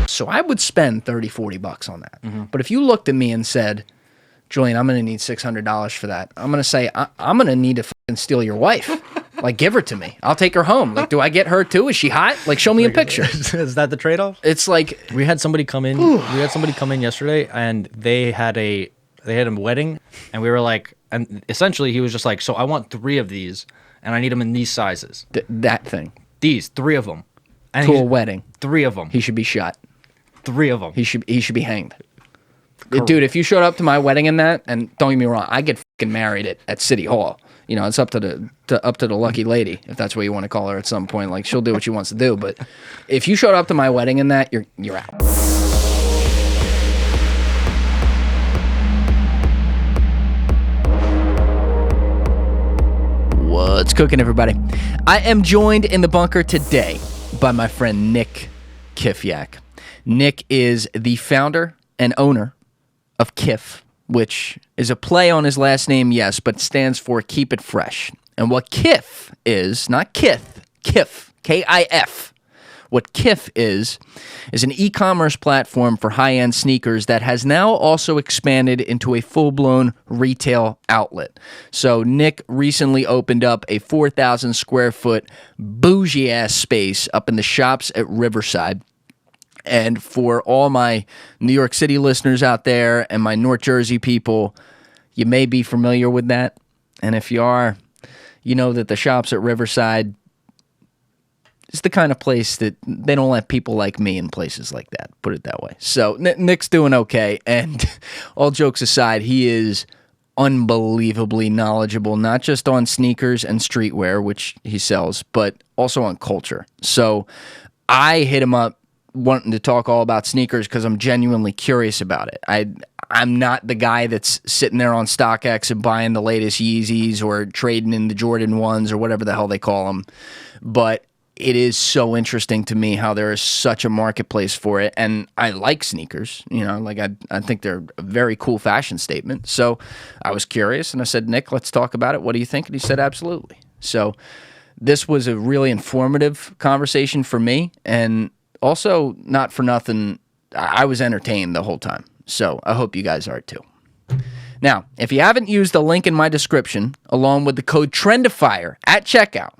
So I would spend 30, 40 bucks on that. But if you looked at me and said, Julian, I'm going to need $600 for that, I'm going to say, I'm going to need to fucking steal your wife. Like, give her to me. I'll take her home. Like, do I get her too? Is she hot? Like, show me a picture. Is that the trade-off? It's like... We had somebody come in. We had somebody come in yesterday, and they had a wedding, and we were like... And essentially, he was just like, so I want 3 of these, and I need them in these sizes. That thing. These, 3 of them. And to a wedding. 3 of them. He should be shot. 3 of them. He should be hanged. Dude, if you showed up to my wedding in that, and don't get me wrong, I get fucking married at City Hall. You know, it's up to the lucky lady, if that's what you want to call her at some point. Like, she'll do what she wants to do. But if you showed up to my wedding in that, you're out. What's cooking, everybody? I am joined in the bunker today by my friend Nick Kifyak. Nick is the founder and owner of KITH, which is a play on his last name, yes, but stands for Keep It Fresh. And what KITH is, not KITH, KITH, K-I-F. What KITH is an e-commerce platform for high-end sneakers that has now also expanded into a full-blown retail outlet. So Nick recently opened up a 4,000 square foot bougie-ass space up in the shops at Riverside. And for all my New York City listeners out there and my North Jersey people, you may be familiar with that. And if you are, you know that the shops at Riverside is the kind of place that they don't let people like me in places like that, put it that way. So Nick's doing okay. And all jokes aside, he is unbelievably knowledgeable, not just on sneakers and streetwear, which he sells, but also on culture. So I hit him up wanting to talk all about sneakers because I'm genuinely curious about it. I'm not the guy that's sitting there on StockX and buying the latest Yeezys or trading in the Jordan 1s or whatever the hell they call them. But it is so interesting to me how there is such a marketplace for it. And I like sneakers, you know, like I think they're a very cool fashion statement. So I was curious and I said, Nick, let's talk about it. What do you think? And he said, absolutely. So this was a really informative conversation for me. And also, not for nothing, I was entertained the whole time. So I hope you guys are too. Now, if you haven't used the link in my description, along with the code TRENDIFIER at checkout,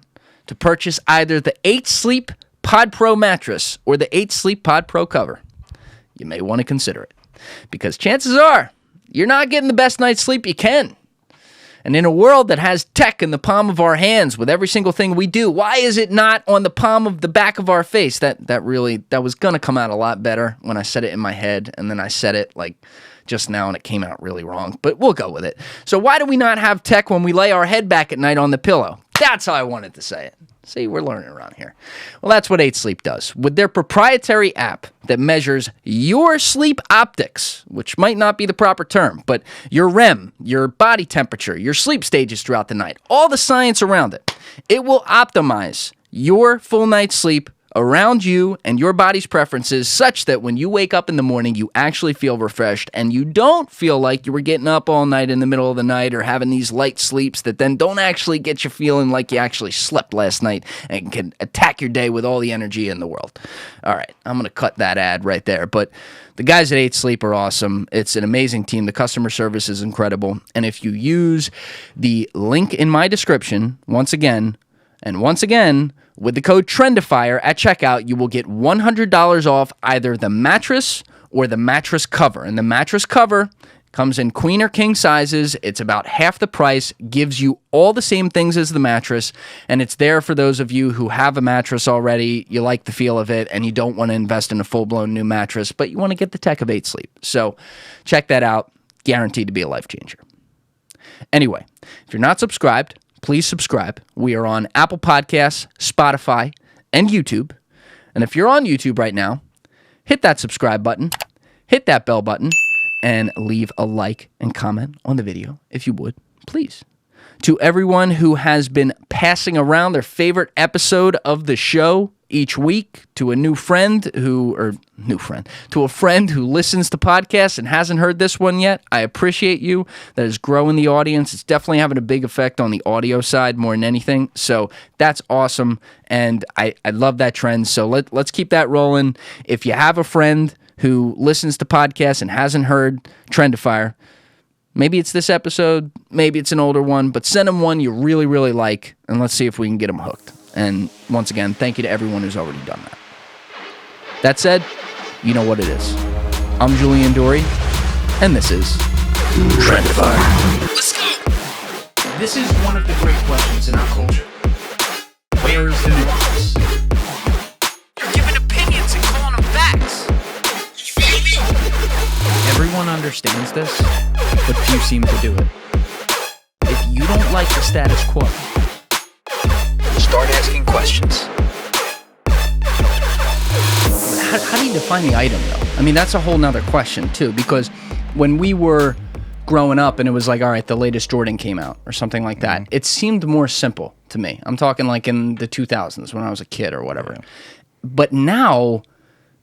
to purchase either the 8 Sleep Pod Pro mattress or the 8 Sleep Pod Pro cover, you may want to consider it. Because chances are, you're not getting the best night's sleep you can. And in a world that has tech in the palm of our hands with every single thing we do, why is it not on the palm of the back of our face? That was going to come out a lot better when I said it in my head, and then I said it like just now and it came out really wrong, but we'll go with it. So why do we not have tech when we lay our head back at night on the pillow? That's how I wanted to say it. See, we're learning around here. Well, that's what 8 Sleep does. With their proprietary app that measures your sleep optics, which might not be the proper term, but your REM, your body temperature, your sleep stages throughout the night, all the science around it, it will optimize your full night's sleep around you and your body's preferences such that when you wake up in the morning, you actually feel refreshed and you don't feel like you were getting up all night in the middle of the night or having these light sleeps that then don't actually get you feeling like you actually slept last night and can attack your day with all the energy in the world. All right, I'm going to cut that ad right there, but the guys at 8 Sleep are awesome. It's an amazing team. The customer service is incredible. And if you use the link in my description, once again, with the code TRENDIFIER at checkout, you will get $100 off either the mattress or the mattress cover. And the mattress cover comes in queen or king sizes. It's about half the price, gives you all the same things as the mattress, and it's there for those of you who have a mattress already, you like the feel of it, and you don't want to invest in a full-blown new mattress, but you want to get the tech of 8 Sleep. So check that out. Guaranteed to be a life changer. Anyway, if you're not subscribed, please subscribe. We are on Apple Podcasts, Spotify, and YouTube. And if you're on YouTube right now, hit that subscribe button, hit that bell button, and leave a like and comment on the video, if you would, please. to everyone who has been passing around their favorite episode of the show each week, to a friend who listens to podcasts and hasn't heard this one yet. I appreciate you. That is growing the audience. It's definitely having a big effect on the audio side more than anything. So that's awesome, and I love that trend. So let's keep that rolling. If you have a friend who listens to podcasts and hasn't heard Trendifier, maybe it's this episode, maybe it's an older one, but send them one you really, really like, and let's see if we can get them hooked. And once again, thank you to everyone who's already done that. That said, you know what it is. I'm Julian Dorey, and this is Trendifier. Let's go! This is one of the great questions in our culture. Where is the nuance? You're giving opinions and calling them facts. You feel me? Everyone understands this, but few seem to do it. If you don't like the status quo, start asking questions. How do you define the item, though? I mean, that's a whole nother question, too, because when we were growing up and it was like, all right, the latest Jordan came out or something like that, it seemed more simple to me. I'm talking like in the 2000s when I was a kid or whatever. Yeah. But now,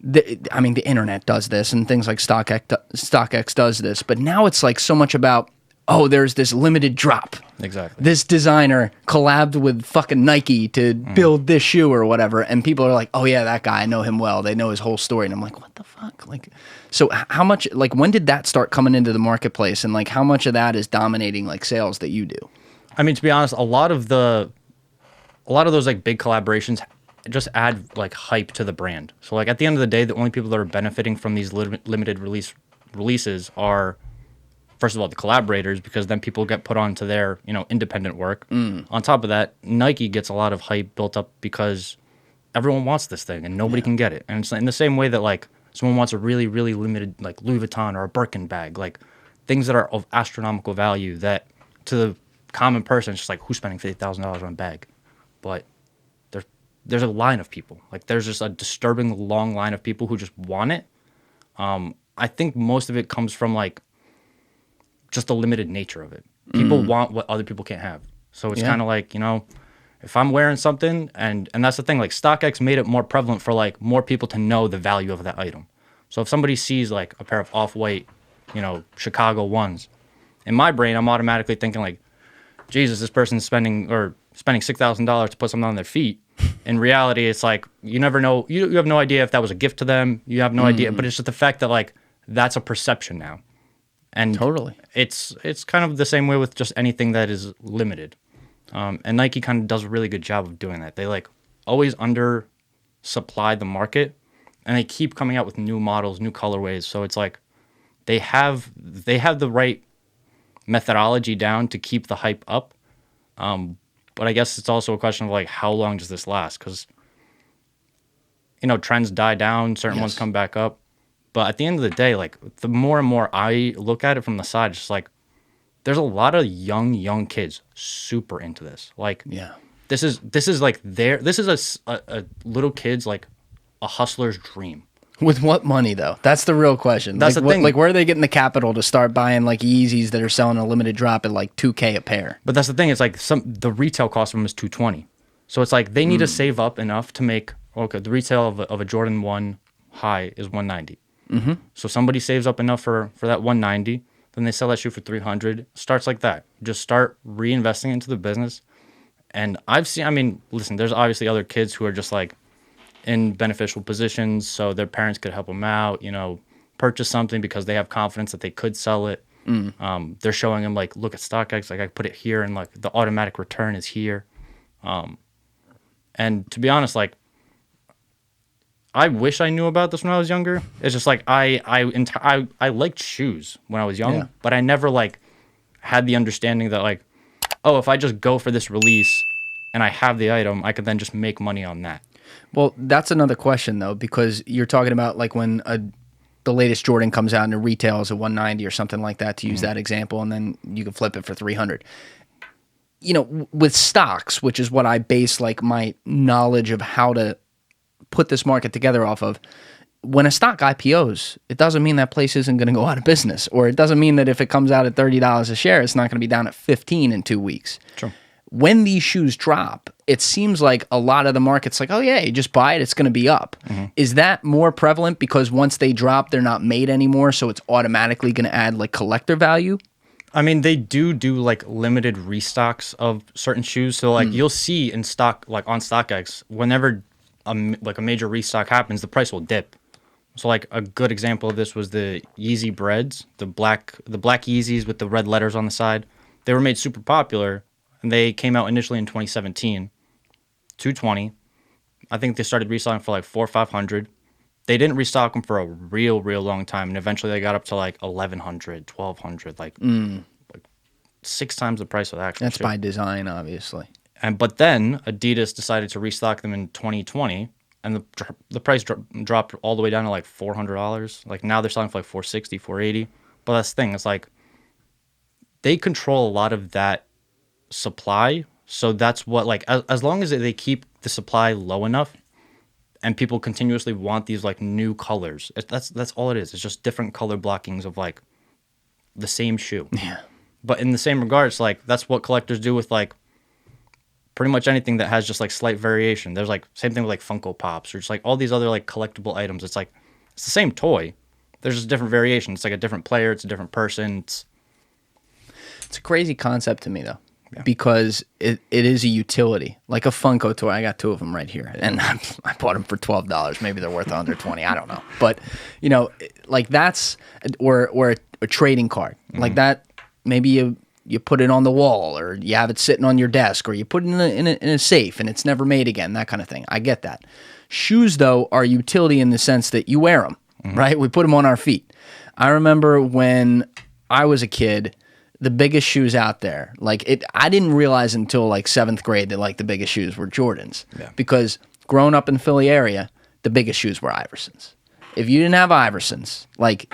the internet does this and things like StockX does this, but now it's like so much about, oh, there's this limited drop. Exactly. This designer collabed with fucking Nike to build this shoe or whatever, and people are like, oh yeah, that guy, I know him well. They know his whole story. And I'm like, what the fuck? Like, so how much, like, when did that start coming into the marketplace, and like how much of that is dominating like sales that you do? I mean, to be honest, a lot of those like big collaborations just add like hype to the brand. So like at the end of the day, the only people that are benefiting from these limited releases are, first of all, the collaborators, because then people get put onto their, independent work. On top of that, Nike gets a lot of hype built up because everyone wants this thing and nobody can get it. And it's in the same way that like someone wants a really, really limited like Louis Vuitton or a Birkin bag, like things that are of astronomical value that to the common person, it's just like, who's spending $50,000 on a bag? But there's a line of people. Like there's just a disturbing long line of people who just want it. I think most of it comes from like just the limited nature of it. People want what other people can't have. So it's kind of like, if I'm wearing something, and that's the thing, like StockX made it more prevalent for like more people to know the value of that item. So if somebody sees like a pair of off-white, Chicago ones, in my brain, I'm automatically thinking like, Jesus, this person's spending $6,000 to put something on their feet. In reality, it's like, you never know. You have no idea if that was a gift to them. You have no idea. But it's just the fact that like, that's a perception now. And totally, it's kind of the same way with just anything that is limited. And Nike kind of does a really good job of doing that. They like always under supply the market, and they keep coming out with new models, new colorways. So it's like they have the right methodology down to keep the hype up. But I guess it's also a question of like, how long does this last? Because trends die down, certain ones come back up. But at the end of the day, like the more and more I look at it from the side, it's just like there's a lot of young kids super into this. Like, this is like this is a little kid's like a hustler's dream. With what money though? That's the real question. That's like, the thing. Like, where are they getting the capital to start buying like Yeezys that are selling a limited drop at like $2,000 a pair? But that's the thing. It's like the retail cost of them is $220. So it's like they need to save up enough to make the retail of a Jordan 1 high is $190. So somebody saves up enough for that $190, then they sell that shoe for $300. Starts like that. Just start reinvesting into the business. And listen, there's obviously other kids who are just like in beneficial positions, so their parents could help them out, purchase something because they have confidence that they could sell it. They're showing them like, look at StockX, like I put it here and like the automatic return is here. And to be honest, like I wish I knew about this when I was younger. It's just like I liked shoes when I was young, but I never like had the understanding that like, oh, if I just go for this release and I have the item, I could then just make money on that. Well, that's another question though, because you're talking about like when the latest Jordan comes out and it retails at $190 or something like that, to use that example, and then you can flip it for $300. With stocks, which is what I base like my knowledge of how to put this market together off of, when a stock IPOs, it doesn't mean that place isn't going to go out of business, or it doesn't mean that if it comes out at $30 a share, it's not going to be down at 15 in 2 weeks. True. When these shoes drop, it seems like a lot of the market's like, oh yeah, you just buy it, it's going to be up. Is that more prevalent because once they drop, they're not made anymore, so it's automatically going to add like collector value? I mean, they do like limited restocks of certain shoes. So like you'll see in stock, like on StockX, whenever like a major restock happens, the price will dip. So like a good example of this was the Yeezy Breads, the black Yeezys with the red letters on the side. They were made super popular, and they came out initially in 2017, $220. I think they started restocking for like $400 or $500. They didn't restock them for a real long time, and eventually they got up to like $1,100, $1,200, like 6 times the price of the actual That's shoe. by design, obviously. But then Adidas decided to restock them in 2020, and the price dropped all the way down to like $400. Like now they're selling for like $460, $480. But that's the thing. It's like they control a lot of that supply. So that's what, like, as long as they keep the supply low enough and people continuously want these like new colors, that's all it is. It's just different color blockings of like the same shoe. Yeah. But in the same regards, like that's what collectors do with like pretty much anything that has just like slight variation. There's like same thing with like Funko Pops or just like all these other like collectible items. It's like it's the same toy. There's just different variation. It's like a different player. It's a different person. It's a crazy concept to me though, because it is a utility, like a Funko toy. I got 2 of them right here, and I bought them for $12. Maybe they're worth under 20. I don't know, but you know, like that's or a trading card like that. Maybe you put it on the wall, or you have it sitting on your desk, or you put it in a safe and it's never made again, that kind of thing. I get that. Shoes, though, are utility in the sense that you wear them, right? We put them on our feet. I remember when I was a kid, the biggest shoes out there, I didn't realize until like 7th grade that like the biggest shoes were Jordans. Yeah. Because growing up in the Philly area, the biggest shoes were Iversons. If you didn't have Iversons, like,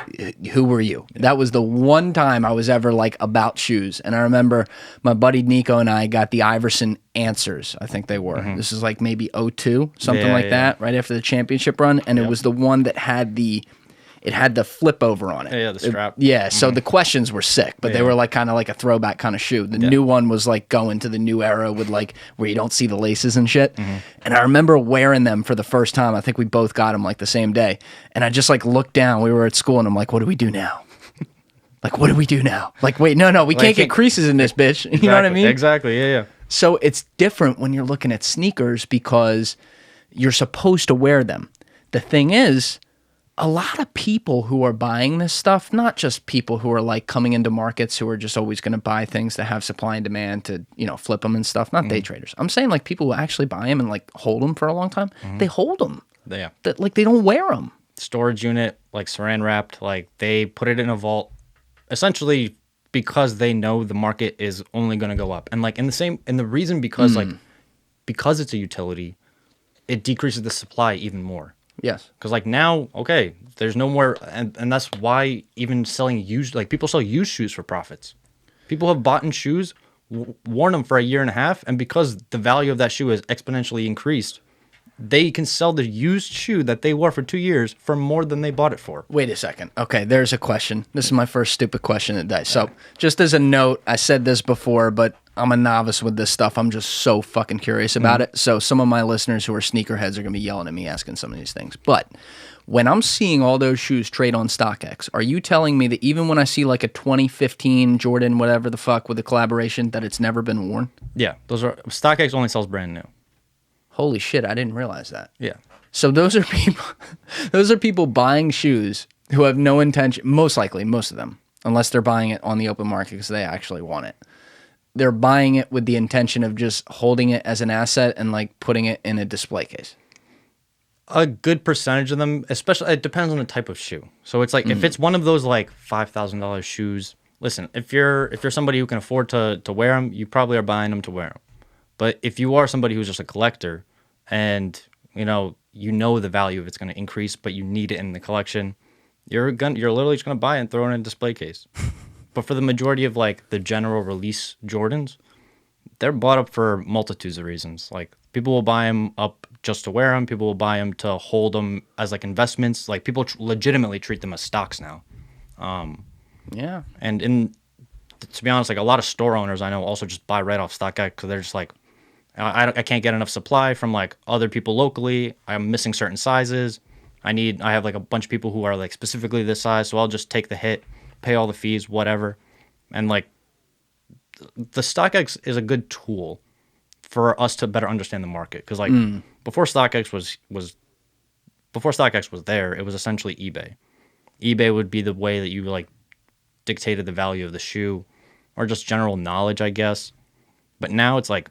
who were you? That was the one time I was ever, like, about shoes. And I remember my buddy Nico and I got the Iverson Answers, I think they were. This is, like, maybe 02, something that, right after the championship run. And it was the one that had the flip over on it. Yeah, the strap. So the questions were sick, but they were, like, kind of like a throwback kind of shoe. The new one was, like, going to the new era with, like, where you don't see the laces and shit. And I remember wearing them for the first time. I think we both got them, like, the same day. And I just, like, looked down. We were at school, and I'm like, what do we do now? Like, what do we do now? Like, wait, no, we can't get creases in this, bitch. You know what I mean? Exactly, yeah. So it's different when you're looking at sneakers because you're supposed to wear them. The thing is, a lot of people who are buying this stuff, not just people who are like coming into markets who are just always going to buy things that have supply and demand to, you know, flip them and stuff, not day traders. I'm saying like people who actually buy them and like hold them for a long time, they hold them. Yeah. Like they don't wear them. Storage unit, like saran wrapped, like they put it in a vault essentially because they know the market is only going to go up. And like the reason because because it's a utility, it decreases the supply even more. Yes. Because like now, okay, there's no more, and that's why even selling used, like people sell used shoes for profits. People have bought in shoes, worn them for a year and a half, and because the value of that shoe has exponentially increased, they can sell the used shoe that they wore for 2 years for more than they bought it for. Wait a second. Okay, there's a question. This is my first stupid question of the day. So just as a note, I said this before, but I'm a novice with this stuff. I'm just so fucking curious about it. So some of my listeners who are sneakerheads are going to be yelling at me asking some of these things. But when I'm seeing all those shoes trade on StockX, are you telling me that even when I see like a 2015 Jordan, whatever the fuck, with a collaboration, that it's never been worn? Yeah, StockX only sells brand new. Holy shit, I didn't realize that. Yeah. So those are people buying shoes who have no intention, most likely, most of them, unless they're buying it on the open market because they actually want it. They're buying it with the intention of just holding it as an asset and like putting it in a display case. A good percentage of them, especially, it depends on the type of shoe. So it's like if it's one of those like $5,000 shoes, listen, if you're somebody who can afford to wear them, you probably are buying them to wear them. But if you are somebody who's just a collector and you know the value of it's going to increase, but you need it in the collection, you're literally just going to buy it and throw it in a display case. But for the majority of like the general release Jordans, they're bought up for multitudes of reasons. Like people will buy them up just to wear them. People will buy them to hold them as like investments. Like people legitimately treat them as stocks now. Yeah. And to be honest, like a lot of store owners I know also just buy right off StockX because they're just like, I can't get enough supply from like other people locally. I'm missing certain sizes. I have like a bunch of people who are like specifically this size, so I'll just take the hit, pay all the fees, whatever. And like the StockX is a good tool for us to better understand the market because like before StockX was there, it was essentially eBay. eBay would be the way that you like dictated the value of the shoe or just general knowledge, I guess. But now it's like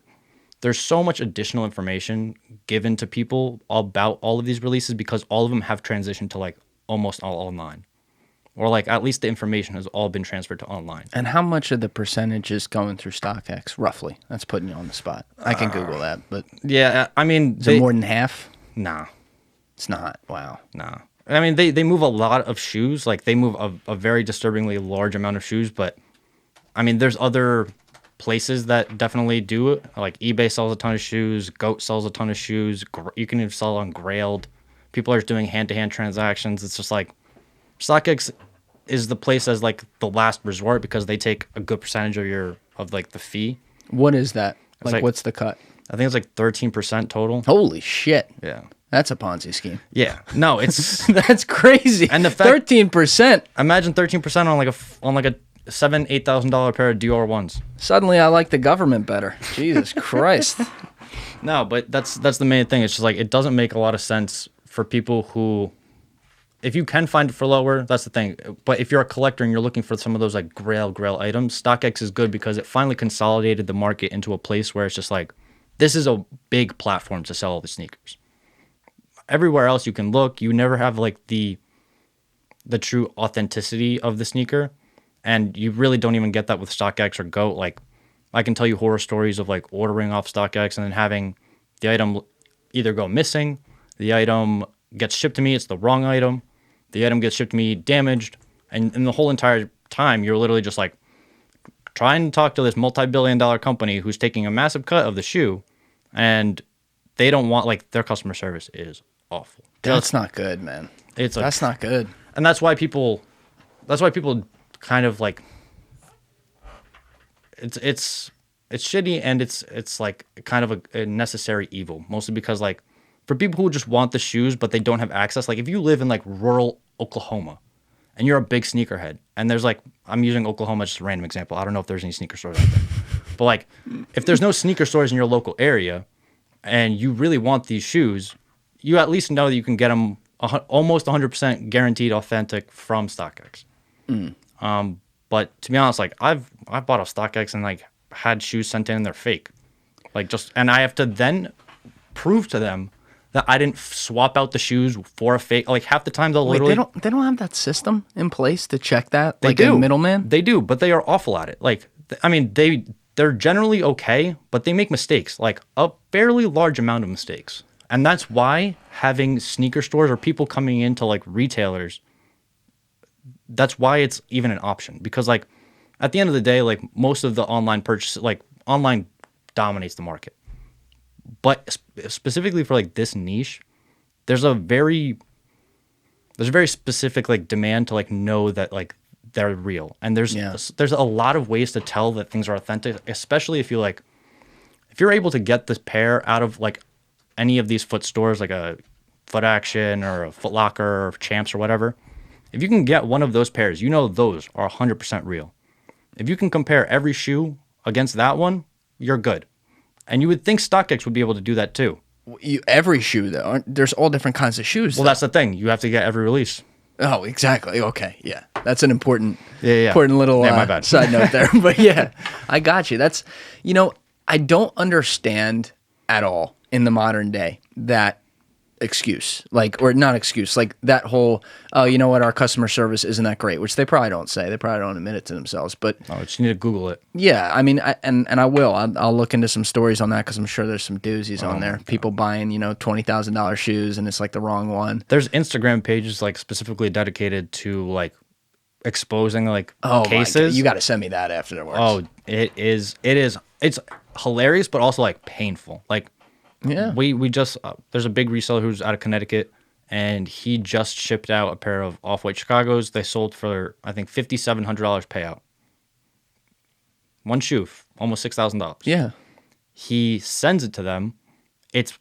there's so much additional information given to people about all of these releases because all of them have transitioned to like almost all online. Or like at least the information has all been transferred to online. And how much of the percentage is going through StockX, roughly? That's putting you on the spot. I can Google that, but... Yeah, I mean... Is it more than half? Nah. It's not. Wow. Nah. I mean, they move a lot of shoes. Like, they move a very disturbingly large amount of shoes, but... I mean, there's other places that definitely do it. Like, eBay sells a ton of shoes. Goat sells a ton of shoes. You can even sell on Grailed. People are doing hand-to-hand transactions. It's just like... StockX is the place as like the last resort because they take a good percentage of like the fee. What is that? Like What's the cut? I think it's like 13% total. Holy shit. Yeah. That's a Ponzi scheme. Yeah. No, it's that's crazy. And the fact 13%. Imagine 13% on like a $7,000-$8,000 pair of Dior ones. Suddenly I like the government better. Jesus Christ. No, but that's the main thing. It's just like it doesn't make a lot of sense for people who, if you can find it for lower, that's the thing. But if you're a collector and you're looking for some of those like grail items, StockX is good because it finally consolidated the market into a place where it's just like, this is a big platform to sell all the sneakers. Everywhere else you can look, you never have like the true authenticity of the sneaker. And you really don't even get that with StockX or GOAT. Like, I can tell you horror stories of like ordering off StockX and then having the item either go missing, the item gets shipped to me, it's the wrong item, the item gets shipped to me damaged, and the whole entire time you're literally just like trying to talk to this multi-billion-dollar company who's taking a massive cut of the shoe, and they don't want, like, their customer service is awful. That's not good, man. That's not good. And that's why people kind of like it's shitty, and it's like kind of a necessary evil, mostly because like for people who just want the shoes but they don't have access, like if you live in like rural Oklahoma and you're a big sneakerhead, and there's like, I'm using Oklahoma as just a random example, I don't know if there's any sneaker stores out there, but like if there's no sneaker stores in your local area and you really want these shoes, you at least know that you can get them almost 100% guaranteed authentic from StockX. But to be honest, like I've bought off StockX and like had shoes sent in and they're fake, like just, and I have to then prove to them that I didn't swap out the shoes for a fake. Like half the time they'll literally... They don't have that system in place to check that? They like do. A middleman? They do, but they are awful at it. Like, I mean, they're generally okay, but they make mistakes, like a fairly large amount of mistakes. And that's why having sneaker stores or people coming into like retailers, that's why it's even an option. Because like at the end of the day, like most of the online purchase, like online dominates the market. But specifically for like this niche, there's a very specific like demand to like know that like they're real. And there's a lot of ways to tell that things are authentic, especially if you're able to get this pair out of like any of these foot stores, like a Foot Action or a Foot Locker or Champs or whatever. If you can get one of those pairs, you know those are 100% real. If you can compare every shoe against that one, you're good. And you would think StockX would be able to do that too. Every shoe, though. There's all different kinds of shoes. Well, that's the thing. You have to get every release. Oh, exactly. Okay, yeah. That's an important little my bad. side note there. But yeah, I got you. That's, I don't understand at all in the modern day that excuse, like, or not excuse, like that whole, oh, you know what, our customer service isn't that great, which they probably don't say. They probably don't admit it to themselves. But just need to Google it. Yeah, I mean, I will. I'll look into some stories on that because I'm sure there's some doozies on there. People buying, $20,000 shoes and it's like the wrong one. There's Instagram pages like specifically dedicated to like exposing like cases. You got to send me that after the works. Oh, it's hilarious, but also like painful. Like Yeah. We just there's a big reseller who's out of Connecticut, and he just shipped out a pair of off-white Chicagos. They sold for, I think, $5,700 payout. One shoe, almost $6,000. Yeah. He sends it to them. It's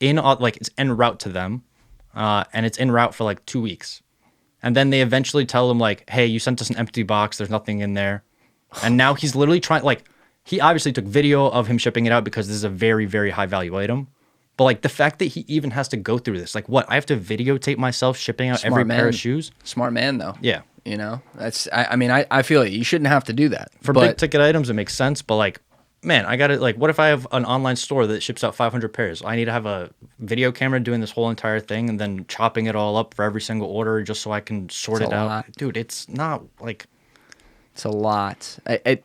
it's en route to them, and it's en route for like 2 weeks. And then they eventually tell him like, "Hey, you sent us an empty box. There's nothing in there." And now he's literally trying, like, he obviously took video of him shipping it out because this is a very, very high value item. But like the fact that he even has to go through this, like, what, I have to videotape myself shipping out every pair of shoes? Smart man, though. Yeah. You know, that's, I mean, I feel it. You shouldn't have to do that. For big ticket items, it makes sense. But like, man, I got to, like, what if I have an online store that ships out 500 pairs? I need to have a video camera doing this whole entire thing and then chopping it all up for every single order just so I can sort it out. Dude, it's not like... It's a lot. It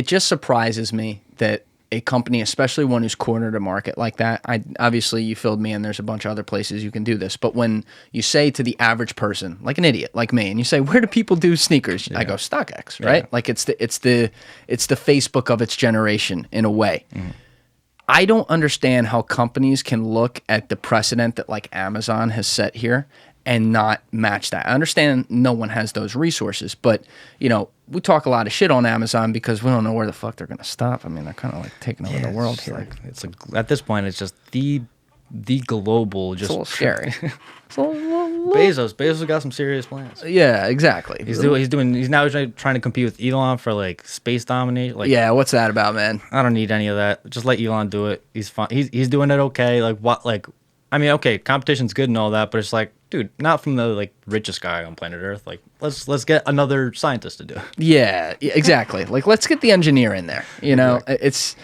just surprises me that a company, especially one who's cornered a market like that, obviously you filled me in, there's a bunch of other places you can do this, but when you say to the average person, like an idiot like me, and you say, where do people do sneakers? I go, StockX, right? Like it's the Facebook of its generation in a way. I don't understand how companies can look at the precedent that like Amazon has set here and not match that. I understand no one has those resources, but you know, we talk a lot of shit on Amazon because we don't know where the fuck they're gonna stop. I mean, they're kind of like taking over the world here. Like, it's like, at this point, it's just the global. Just it's a little scary. Bezos got some serious plans. Yeah, exactly. He's now trying to compete with Elon for like space domination. Like, yeah, what's that about, man? I don't need any of that. Just let Elon do it. He's fine. He's doing it okay. Like what? Like, I mean, okay, competition's good and all that, but it's like, dude, not from the like richest guy on planet Earth. Like, let's get another scientist to do it. Yeah, exactly. Like, let's get the engineer in there. You know, that's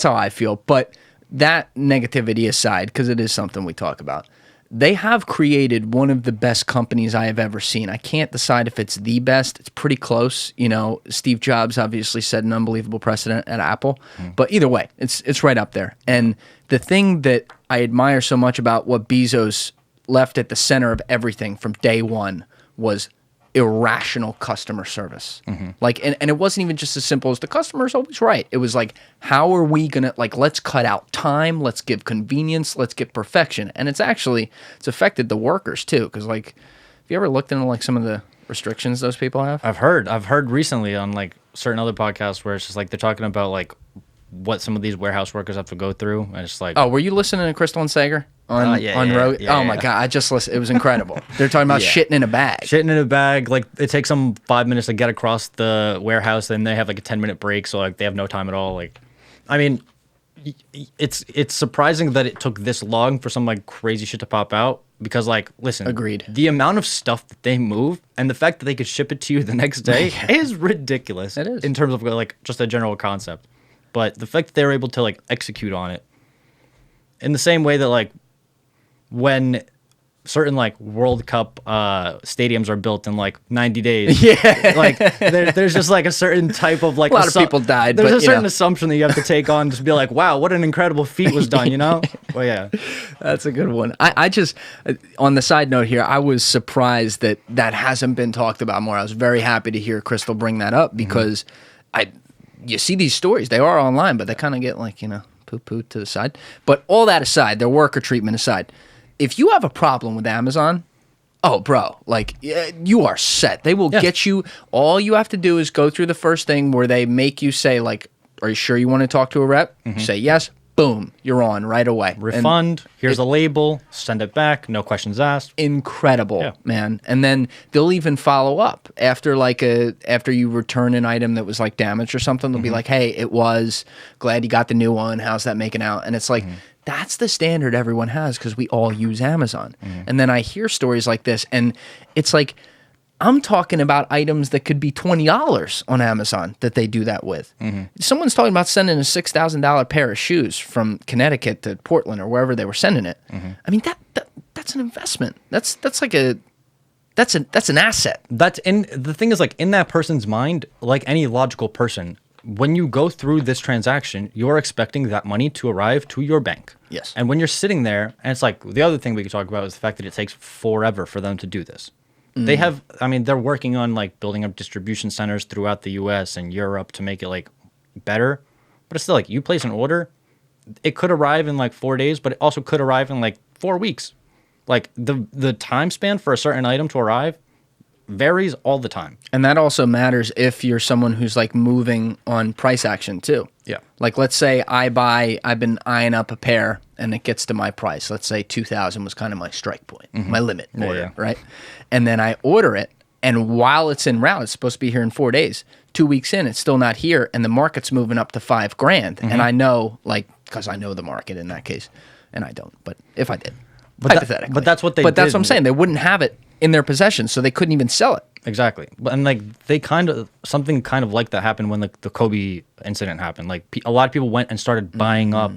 how I feel. But that negativity aside, because it is something we talk about, they have created one of the best companies I have ever seen. I can't decide if it's the best. It's pretty close. You know, Steve Jobs obviously set an unbelievable precedent at Apple. But either way, it's right up there. And the thing that I admire so much about what Bezos left at the center of everything from day one was irrational customer service. Like, and it wasn't even just as simple as the customer's always right. It was like, how are we gonna, like, let's cut out time, let's give convenience, let's get perfection. And it's affected the workers too. Because like, have you ever looked into like some of the restrictions those people have? I've heard recently on like certain other podcasts where it's just like they're talking about like what some of these warehouse workers have to go through, and it's like, oh, were you listening to Crystal and Sager on Road? Oh my god, I just listened. It was incredible. They're talking about shitting in a bag. Shitting in a bag. Like, it takes them 5 minutes to get across the warehouse, and they have like a 10-minute break, so like they have no time at all. Like, I mean, it's surprising that it took this long for some like crazy shit to pop out. Because, like, listen, agreed. The amount of stuff that they move and the fact that they could ship it to you the next day is ridiculous. It is. In terms of like just a general concept. But the fact that they were able to like execute on it in the same way that like when certain like World Cup stadiums are built in like 90 days. Yeah. Like there's just like a certain type of like a lot of people died. There's but, a certain assumption that you have to take on to be like, wow, what an incredible feat was done, you know? Well, yeah. That's a good one. I just, on the side note here, I was surprised that hasn't been talked about more. I was very happy to hear Crystal bring that up because you see these stories, they are online, but they kind of get like, you know, poo-poo to the side. But all that aside, their worker treatment aside, if you have a problem with Amazon, oh, bro, like, you are set. They will get you. All you have to do is go through the first thing where they make you say, like, are you sure you want to talk to a rep? You say yes. Boom, you're on right away. Refund, here's a label, send it back, no questions asked. Incredible, man. And then they'll even follow up after after you return an item that was like damaged or something. They'll be like, hey, it was, glad you got the new one. How's that making out? And it's like, that's the standard everyone has because we all use Amazon. And then I hear stories like this and it's like, I'm talking about items that could be $20 on Amazon that they do that with. Someone's talking about sending a $6,000 pair of shoes from Connecticut to Portland or wherever they were sending it. I mean, that's an investment. That's an asset. The thing is, like, in that person's mind, like any logical person, when you go through this transaction, you're expecting that money to arrive to your bank. Yes. And when you're sitting there, and it's like, the other thing we could talk about is the fact that it takes forever for them to do this. They have, I mean, they're working on like building up distribution centers throughout the US and Europe to make it like better. But it's still like, you place an order, it could arrive in like 4 days, but it also could arrive in like 4 weeks. Like the time span for a certain item to arrive varies all the time. And that also matters if you're someone who's like moving on price action too. Yeah. Like let's say I've been eyeing up a pair and it gets to my price. Let's say 2,000 was kind of my strike point, my limit order, right? And then I order it, and while it's en route, it's supposed to be here in 4 days. 2 weeks in, it's still not here, and the market's moving up to $5,000. And I know, like, because I know the market in that case, and I don't, but if I did, hypothetically. But that's what they But that's did. what I'm saying. They wouldn't have it in their possession, so they couldn't even sell it. Exactly. But and like they kind of something kind of like that happened when like the Kobe incident happened. Like a lot of people went and started buying up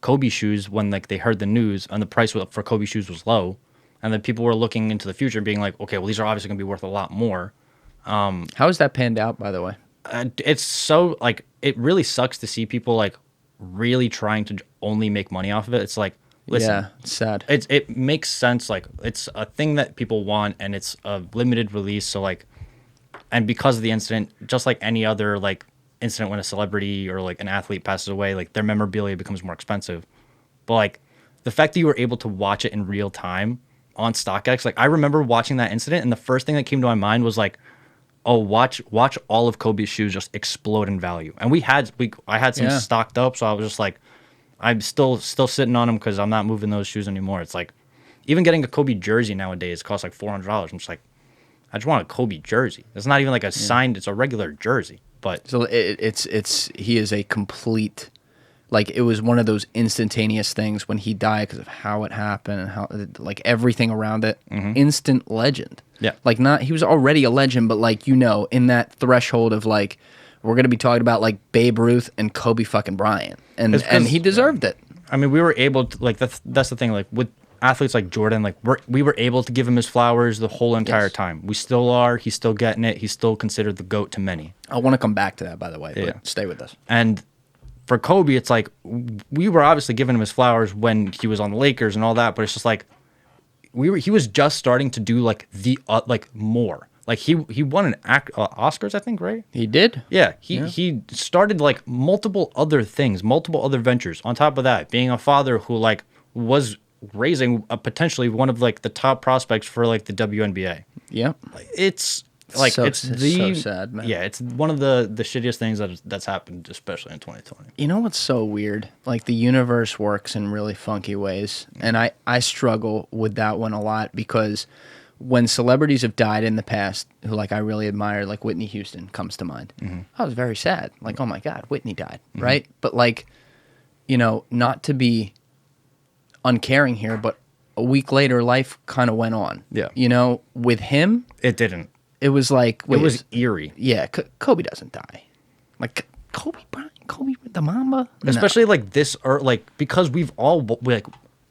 Kobe shoes when like they heard the news and the price for Kobe shoes was low, and then people were looking into the future, being like, okay, well these are obviously going to be worth a lot more. How has that panned out, by the way? It's so like it really sucks to see people like really trying to only make money off of it. It's like, listen, yeah, it's sad. It makes sense. Like it's a thing that people want, and it's a limited release. So like, and because of the incident, just like any other like incident when a celebrity or like an athlete passes away, like their memorabilia becomes more expensive. But like the fact that you were able to watch it in real time on StockX, like I remember watching that incident, and the first thing that came to my mind was like, oh, watch all of Kobe's shoes just explode in value. And I had some stocked up, so I was just like, I'm still sitting on them because I'm not moving those shoes anymore. It's like, even getting a Kobe jersey nowadays costs like $400. I'm just like, I just want a Kobe jersey. It's not even like a signed, it's a regular jersey. But so he is a complete, like it was one of those instantaneous things when he died because of how it happened and how like everything around it. Instant legend. Yeah. Like he was already a legend, but like, you know, in that threshold of like, we're going to be talking about like Babe Ruth and Kobe fucking Bryant. And he deserved it. I mean, we were able to, like, that's the thing, like with athletes like Jordan, like we were able to give him his flowers the whole entire time. We still are. He's still getting it. He's still considered the GOAT to many. I want to come back to that, by the way, but stay with us. And for Kobe, it's like, we were obviously giving him his flowers when he was on the Lakers and all that, but it's just like, he was just starting to do like more. Like he won an Oscars, I think, right? He did. Yeah, he started like multiple other things, multiple other ventures. On top of that, being a father who like was raising potentially one of like the top prospects for like the WNBA. Yeah, it's like so sad, man. Yeah, it's one of the shittiest things that's happened, especially in 2020. You know what's so weird? Like the universe works in really funky ways, and I struggle with that one a lot because when celebrities have died in the past, who like I really admire, like Whitney Houston comes to mind. I was very sad. Like, oh my God, Whitney died, right? But like, you know, not to be uncaring here, but a week later, life kind of went on. Yeah. You know, with him, it didn't. It was like, it was eerie. Yeah, Kobe doesn't die. Like Kobe Bryant, Kobe the Mamba, especially like this, or like because we've all like.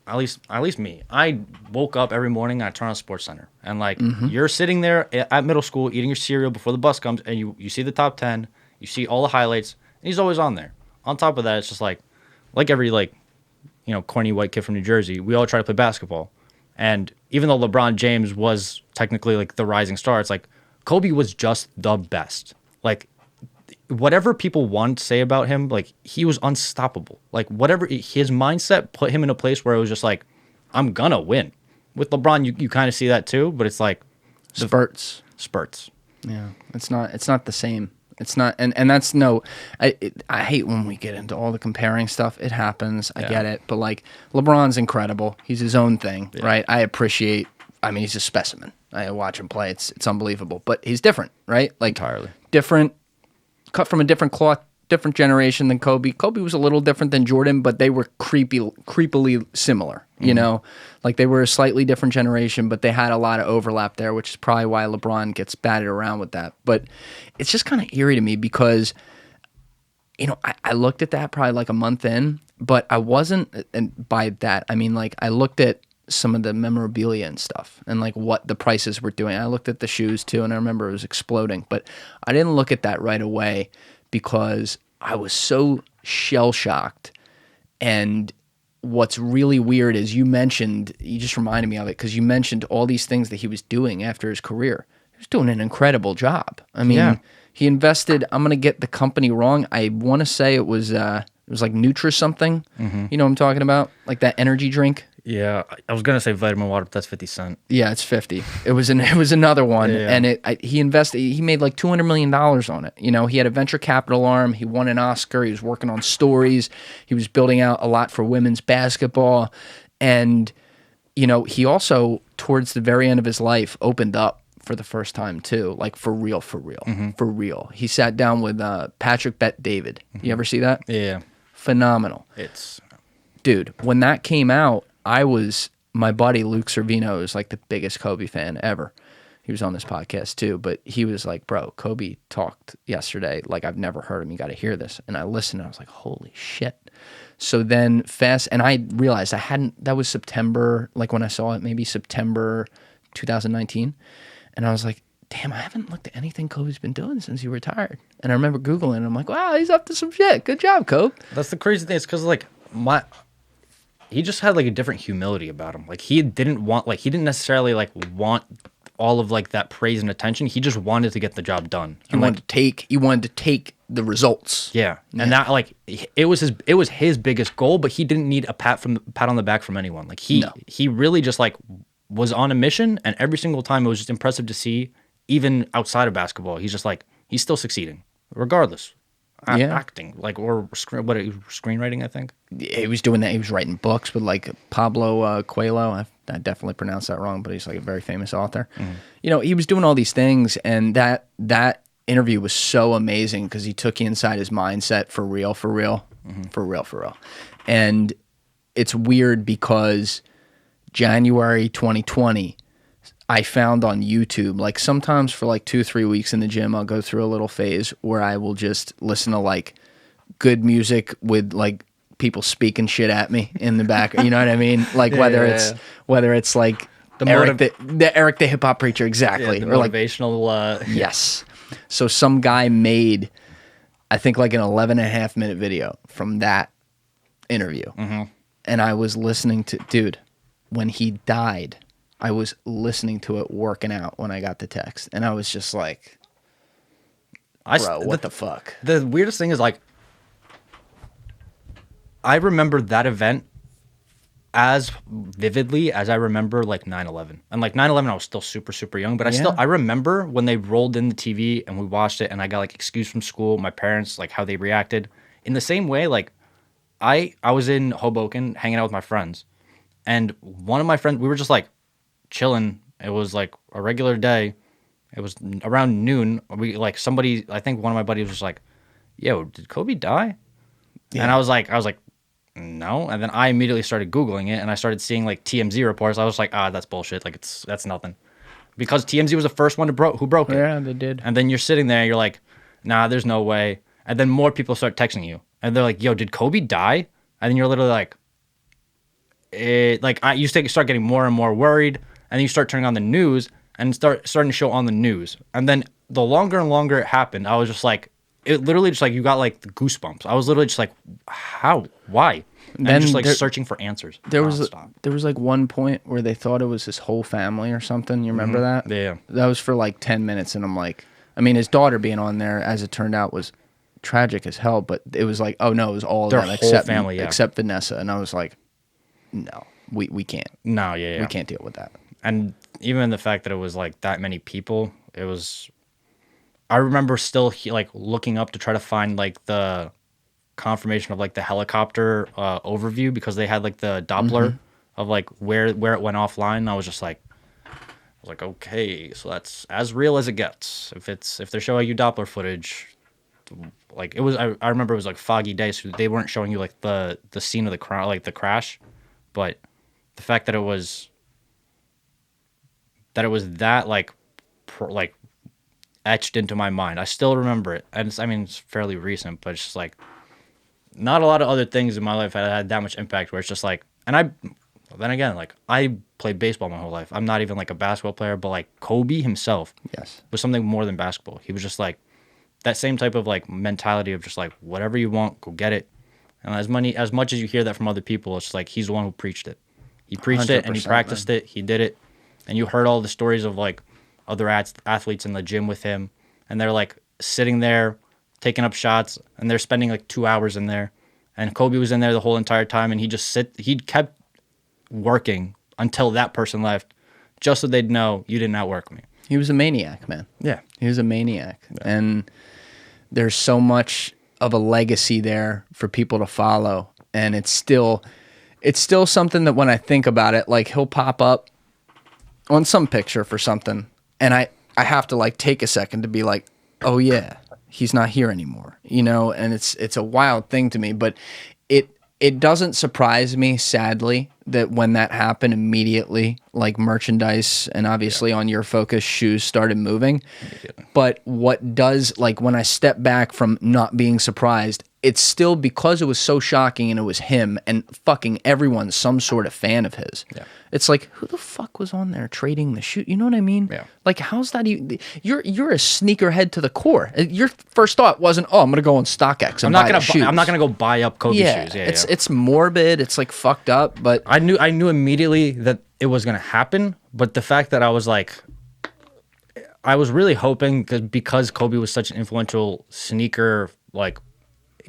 At least me. I woke up every morning and I turn on SportsCenter. And like you're sitting there at middle school eating your cereal before the bus comes, and you see the top 10, you see all the highlights, and he's always on there. On top of that, it's just like every like, you know, corny white kid from New Jersey, we all try to play basketball. And even though LeBron James was technically like the rising star, it's like Kobe was just the best. Like whatever people want to say about him, like he was unstoppable. Like whatever his mindset put him in a place where it was just like, I'm gonna win. With LeBron, you kind of see that too, but it's like spurts. Yeah, it's not the same. It's not, and that's no. I hate when we get into all the comparing stuff. It happens. I get it, but like LeBron's incredible. He's his own thing, right? I appreciate. I mean, he's a specimen. I watch him play. It's unbelievable, but he's different, right? Like entirely different. Cut from a different cloth, different generation than Kobe. Kobe was a little different than Jordan, but they were creepily similar. You know, like they were a slightly different generation, but they had a lot of overlap there, which is probably why LeBron gets batted around with that. But it's just kind of eerie to me because, you know, I looked at that probably like a month in, but I wasn't, and by that, I mean like I looked at some of the memorabilia and stuff and like what the prices were doing. I looked at the shoes too, and I remember it was exploding, but I didn't look at that right away because I was so shell-shocked. And what's really weird is you just reminded me of it because you mentioned all these things that he was doing after his career. He was doing an incredible job. I mean, he invested, I'm going to get the company wrong. I want to say it was was like Nutri something. You know what I'm talking about? Like that energy drink. Yeah, I was gonna say vitamin water, but that's 50 cents. Yeah, it's 50. It was another one, and he made like $200 million on it. You know, he had a venture capital arm. He won an Oscar. He was working on stories. He was building out a lot for women's basketball, and you know, he also towards the very end of his life opened up for the first time too, like for real. He sat down with Patrick Bet-David. You ever see that? Yeah, phenomenal. Dude, when that came out. My buddy Luke Servino is like the biggest Kobe fan ever. He was on this podcast too, but he was like, bro, Kobe talked yesterday like I've never heard him. You got to hear this. And I listened and I was like, holy shit. So then and I realized that was September, like when I saw it, maybe September 2019. And I was like, damn, I haven't looked at anything Kobe's been doing since he retired. And I remember Googling and I'm like, wow, he's up to some shit. Good job, Kobe. That's the crazy thing. It's because like he just had like a different humility about him. Like he didn't necessarily like want all of like that praise and attention. He just wanted to get the job done. He wanted to take the results. Yeah. And that like it was his biggest goal, but he didn't need a pat on the back from anyone. Like he really just like was on a mission, and every single time it was just impressive to see, even outside of basketball. He's just like he's still succeeding regardless. Acting like screenwriting, I think. Yeah, he was doing that. He was writing books with like Pablo Coelho. I definitely pronounced that wrong, but he's like a very famous author. You know, he was doing all these things, and that interview was so amazing because he took you inside his mindset for real. And it's weird because January 2020. I found on YouTube, like sometimes for like 2-3 weeks in the gym, I'll go through a little phase where I will just listen to like good music with like people speaking shit at me in the back. You know what I mean? Like whether it's like Eric the hip hop preacher, exactly, or motivational. Yes. So some guy made, I think like an 11.5-minute video from that interview, and I was listening to, dude, when he died. I was listening to it working out when I got the text, and I was just like, bro, what the fuck? The weirdest thing is, like, I remember that event as vividly as I remember, like, 9/11. And, like, 9/11, I was still super, super young, but I remember when they rolled in the TV and we watched it, and I got, like, excused from school, my parents, like, how they reacted. In the same way, like, I was in Hoboken hanging out with my friends, and one of my friends, we were just, like, chilling. It was like a regular day. It was around noon. I think one of my buddies was like, yo, did Kobe die? Yeah. And I was like, no. And then I immediately started Googling it, and I started seeing like TMZ reports. I was like, that's bullshit. Like that's nothing. Because TMZ was the first one who broke it. Yeah, they did. And then you're sitting there, you're like, nah, there's no way. And then more people start texting you, and they're like, yo, did Kobe die? And then you're literally like, you start getting more and more worried. And then you start turning on the news and starting to show on the news. And then the longer and longer it happened, I was just like, it literally just like, you got like the goosebumps. I was literally just like, how? Why? And then just like searching for answers. There was like one point where they thought it was his whole family or something. You remember that? Yeah. That was for like 10 minutes. And I'm like, I mean, his daughter being on there, as it turned out, was tragic as hell. But it was like, oh no, it was all of them except family, except Vanessa. And I was like, no, we can't. No, yeah. We can't deal with that. And even the fact that it was like that many people, I remember still like looking up to try to find like the confirmation of like the helicopter overview, because they had like the Doppler of like where it went offline. I was like, okay, so that's as real as it gets. If they're showing you Doppler footage, like it was, I remember it was like foggy day, so they weren't showing you like the scene of the crash, but the fact that it was that like etched into my mind. I still remember it, and it's fairly recent, but it's just like not a lot of other things in my life had that much impact. Where it's just like, and then again, like I played baseball my whole life. I'm not even like a basketball player, but like Kobe himself, was something more than basketball. He was just like that same type of like mentality of just like whatever you want, go get it. And as much as you hear that from other people, it's like he's the one who preached it. He preached it and he practiced it. He did it. And you heard all the stories of like other athletes in the gym with him, and they're like sitting there taking up shots, and they're spending like 2 hours in there, and Kobe was in there the whole entire time, and he kept working until that person left, just so they'd know you didn't outwork me. He was a maniac, man. Yeah. He was a maniac. Yeah. And there's so much of a legacy there for people to follow. And it's still something that when I think about it, like he'll pop up on some picture for something, and I have to like take a second to be like, oh yeah, he's not here anymore, you know? And it's a wild thing to me, but it doesn't surprise me, sadly, that when that happened immediately, like merchandise and obviously on your focus, shoes started moving. But what does, like when I step back from not being surprised, it's still because it was so shocking and it was him and fucking everyone's some sort of fan of his. Yeah. It's like, who the fuck was on there trading the shoe? You know what I mean? Yeah. Like, how's that even? You're a sneakerhead to the core. Your first thought wasn't, oh, I'm gonna go on StockX and buy the shoes. I'm not gonna go buy up Kobe shoes. Yeah, it's morbid. It's like fucked up. But I knew immediately that it was gonna happen. But the fact that I was really hoping because Kobe was such an influential sneaker, like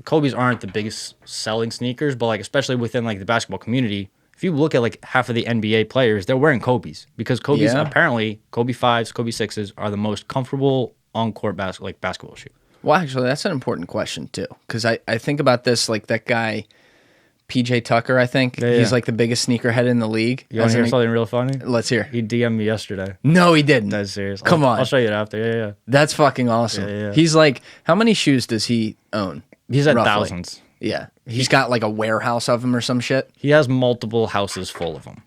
Kobe's aren't the biggest selling sneakers, but like especially within like the basketball community. If you look at like half of the NBA players, they're wearing Kobe's because Kobe's apparently Kobe 5s, Kobe 6s are the most comfortable on-court basketball shoe. Well, actually, that's an important question too, because I think about this like that guy, PJ Tucker. I think he's like the biggest sneakerhead in the league. You want to hear something real funny? Let's hear. He DM'd me yesterday. No, he didn't. That's serious. Come on, I'll show you it after. Yeah. That's fucking awesome. Yeah. He's like, how many shoes does he own? He's at thousands. Yeah. He's got like a warehouse of them or some shit. He has multiple houses full of them.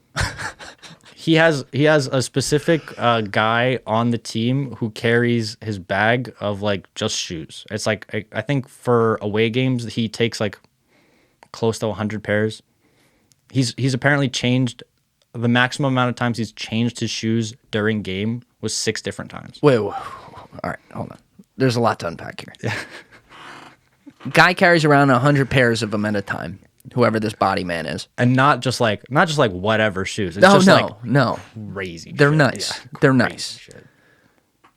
He has a specific guy on the team who carries his bag of like just shoes. It's like I think for away games he takes like close to 100 pairs. He's apparently changed the maximum amount of times he's changed his shoes during game was 6 different times. Wait. All right, hold on. There's a lot to unpack here. Yeah. Guy carries around 100 pairs of them at a time, whoever this body man is. And not just like whatever shoes. It's no. Crazy They're shit. Nice. Yeah, they're nice. Shit.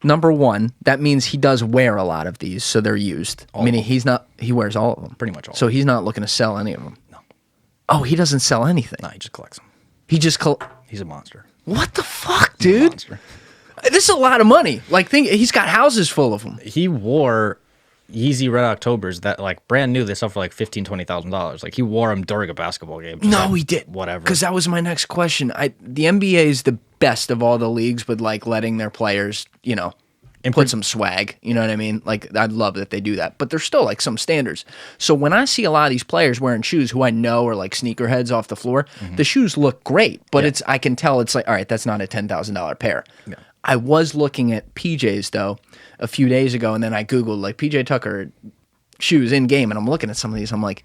Number one, that means he does wear a lot of these, so they're used. Meaning he wears all of them. Pretty much all. So he's not looking to sell any of them. No. Oh, he doesn't sell anything. No, he just collects them. He's a monster. What the fuck, dude? This is a lot of money. Like, he's got houses full of them. He wore Yeezy Red Octobers that like brand new. They sell for like $15,000-$20,000. Like he wore them during a basketball game. No, he did. Whatever. Because that was my next question. The NBA is the best of all the leagues with like letting their players, you know, put some swag. You know what I mean? Like I'd love that they do that. But there's still like some standards. So when I see a lot of these players wearing shoes who I know are like sneakerheads off the floor, the shoes look great. But I can tell it's like, all right, that's not a $10,000 pair. Yeah. I was looking at PJs though a few days ago, and then I Googled like PJ Tucker shoes in game, and I'm looking at some of these. I'm like,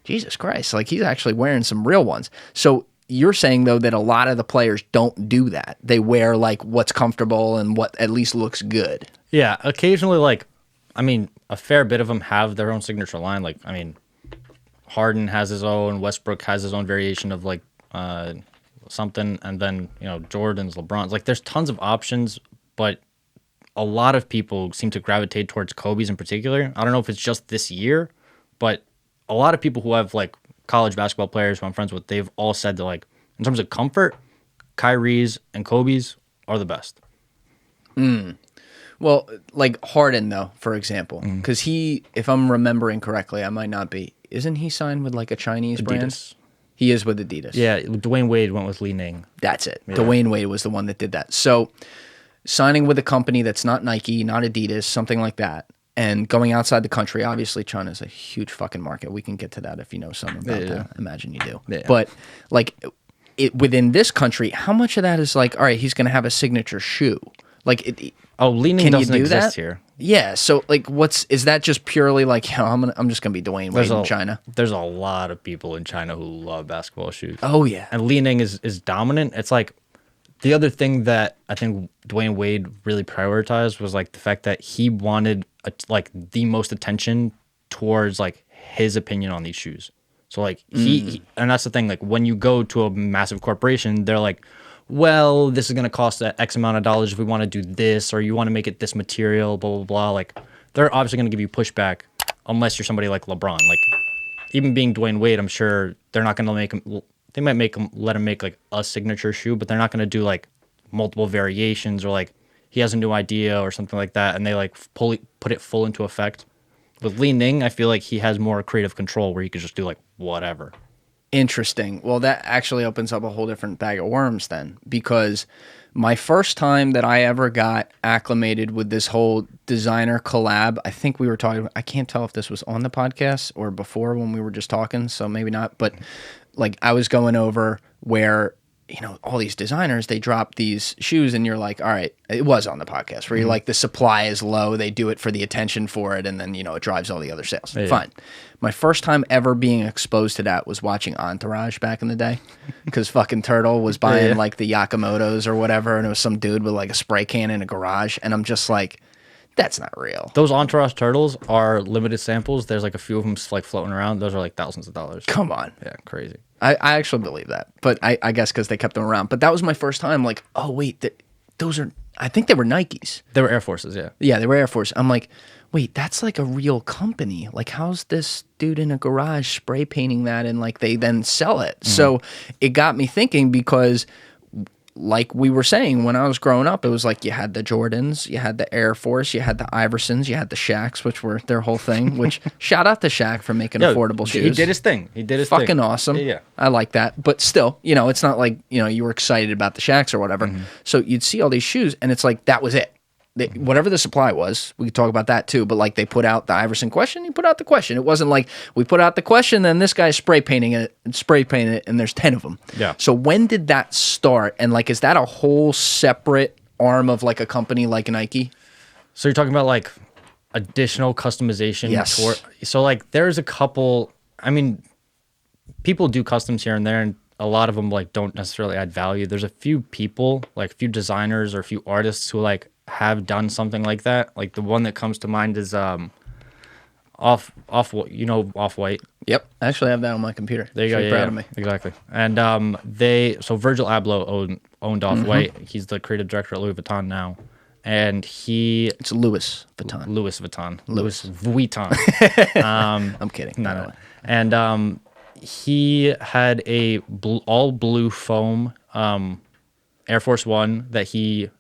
Jesus Christ, like he's actually wearing some real ones. So you're saying though that a lot of the players don't do that. They wear like what's comfortable and what at least looks good. Yeah, occasionally, like, I mean, a fair bit of them have their own signature line. Like, I mean, Harden has his own, Westbrook has his own variation of like something, and then, you know, Jordans, LeBron's. Like, there's tons of options, but a lot of people seem to gravitate towards Kobe's in particular. I don't know if it's just this year, but a lot of people who have like college basketball players who I'm friends with, they've all said that like in terms of comfort, Kyrie's and Kobe's are the best. Well, like Harden though, for example, because he, if I'm remembering correctly, I might not be. Isn't he signed with like a Chinese brand? He is with Adidas. Yeah, Dwyane Wade went with Li-Ning. That's it. Yeah. Dwyane Wade was the one that did that. So signing with a company that's not Nike, not Adidas, something like that, and going outside the country. Obviously, China's a huge fucking market. We can get to that if you know something about that. Imagine you do. Yeah. But like within this country, how much of that is like, all right, he's going to have a signature shoe? Like, Li-Ning doesn't exist here. Yeah. So like, is that just purely like, you know, I'm just going to be Dwyane Wade in China? There's a lot of people in China who love basketball shoes. Oh yeah. And Li-Ning is dominant. It's like, the other thing that I think Dwyane Wade really prioritized was like the fact that he wanted like the most attention towards like his opinion on these shoes. So like he and that's the thing, like when you go to a massive corporation, they're like, well, this is going to cost X amount of dollars if we want to do this, or you want to make it this material, blah, blah, blah. Like they're obviously going to give you pushback unless you're somebody like LeBron. Like even being Dwyane Wade, I'm sure they're not going to make him. They might let him make like a signature shoe, but they're not going to do like multiple variations or like he has a new idea or something like that, and they like put it full into effect. With Li-Ning, I feel like he has more creative control where he could just do like whatever. Interesting. Well, that actually opens up a whole different bag of worms then, because my first time that I ever got acclimated with this whole designer collab, I think we were talking, I can't tell if this was on the podcast or before when we were just talking, so maybe not, but like I was going over where, you know, all these designers, they drop these shoes and you're like, all right, it was on the podcast where you're like, the supply is low, they do it for the attention for it, and then, you know, it drives all the other sales. Yeah. Fine. My first time ever being exposed to that was watching Entourage back in the day, because fucking Turtle was buying like the Yakamotos or whatever, and it was some dude with like a spray can in a garage, and I'm just like, that's not real. Those Entourage turtles are limited samples. There's like a few of them like floating around. Those are like thousands of dollars. Come on. Yeah, crazy. I actually believe that, but I guess because they kept them around. But that was my first time like, oh, wait, those are, I think they were Nikes. They were Air Forces, yeah. Yeah, they were Air Force. I'm like, wait, that's like a real company. Like, how's this dude in a garage spray painting that and like they then sell it? Mm-hmm. So it got me thinking, because like we were saying, when I was growing up, it was like you had the Jordans, you had the Air Force, you had the Iversons, you had the Shaqs, which were their whole thing, which shout out to Shaq for making affordable shoes. He did his thing. He did his thing. Fucking thing. Awesome. Yeah. I like that. But still, you know, it's not like, you know, you were excited about the Shaqs or whatever. Mm-hmm. So you'd see all these shoes and it's like, that was it. Whatever the supply was, we could talk about that too, but like they put out the Iverson question, he put out the question. It wasn't like we put out the question, then this guy's spray painting it, and there's 10 of them. Yeah. So when did that start? And like, is that a whole separate arm of like a company like Nike? So you're talking about like additional customization? Yes. So like there's a couple, I mean, people do customs here and there, and a lot of them like don't necessarily add value. There's a few people, like a few designers or a few artists who like have done something like that. Like the one that comes to mind is Off-White. Yep, I actually have that on my computer. There you go. Yeah, proud of me. Exactly. And so Virgil Abloh owned Off-White. Mm-hmm. He's the creative director at Louis Vuitton now, and it's Louis Vuitton. Louis Vuitton. I'm kidding. No. And he had a all blue foam Air Force One that he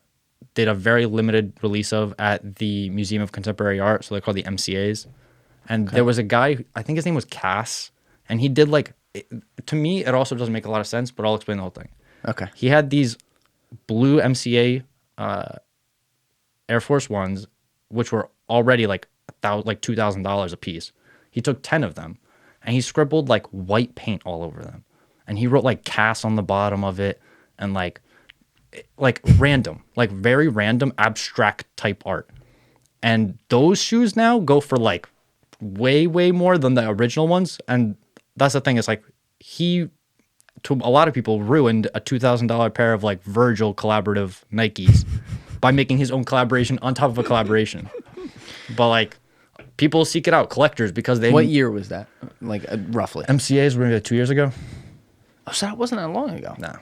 did a very limited release of at the Museum of Contemporary Art, so they're called the MCAs. And there was a guy, I think his name was Cass, and he did like, to me, it also doesn't make a lot of sense, but I'll explain the whole thing. Okay. He had these blue MCA Air Force Ones, which were already like $2,000 a piece. He took 10 of them, and he scribbled like white paint all over them. And he wrote like Cass on the bottom of it, and like random, like very random abstract type art. And those shoes now go for like way more than the original ones. And that's the thing, is like he, to a lot of people, ruined a $2,000 pair of like Virgil collaborative Nikes by making his own collaboration on top of a collaboration. But like people seek it out, collectors, because they... What year was that? Like roughly? MCAs were maybe 2 years ago. Oh, so that wasn't that long ago. No.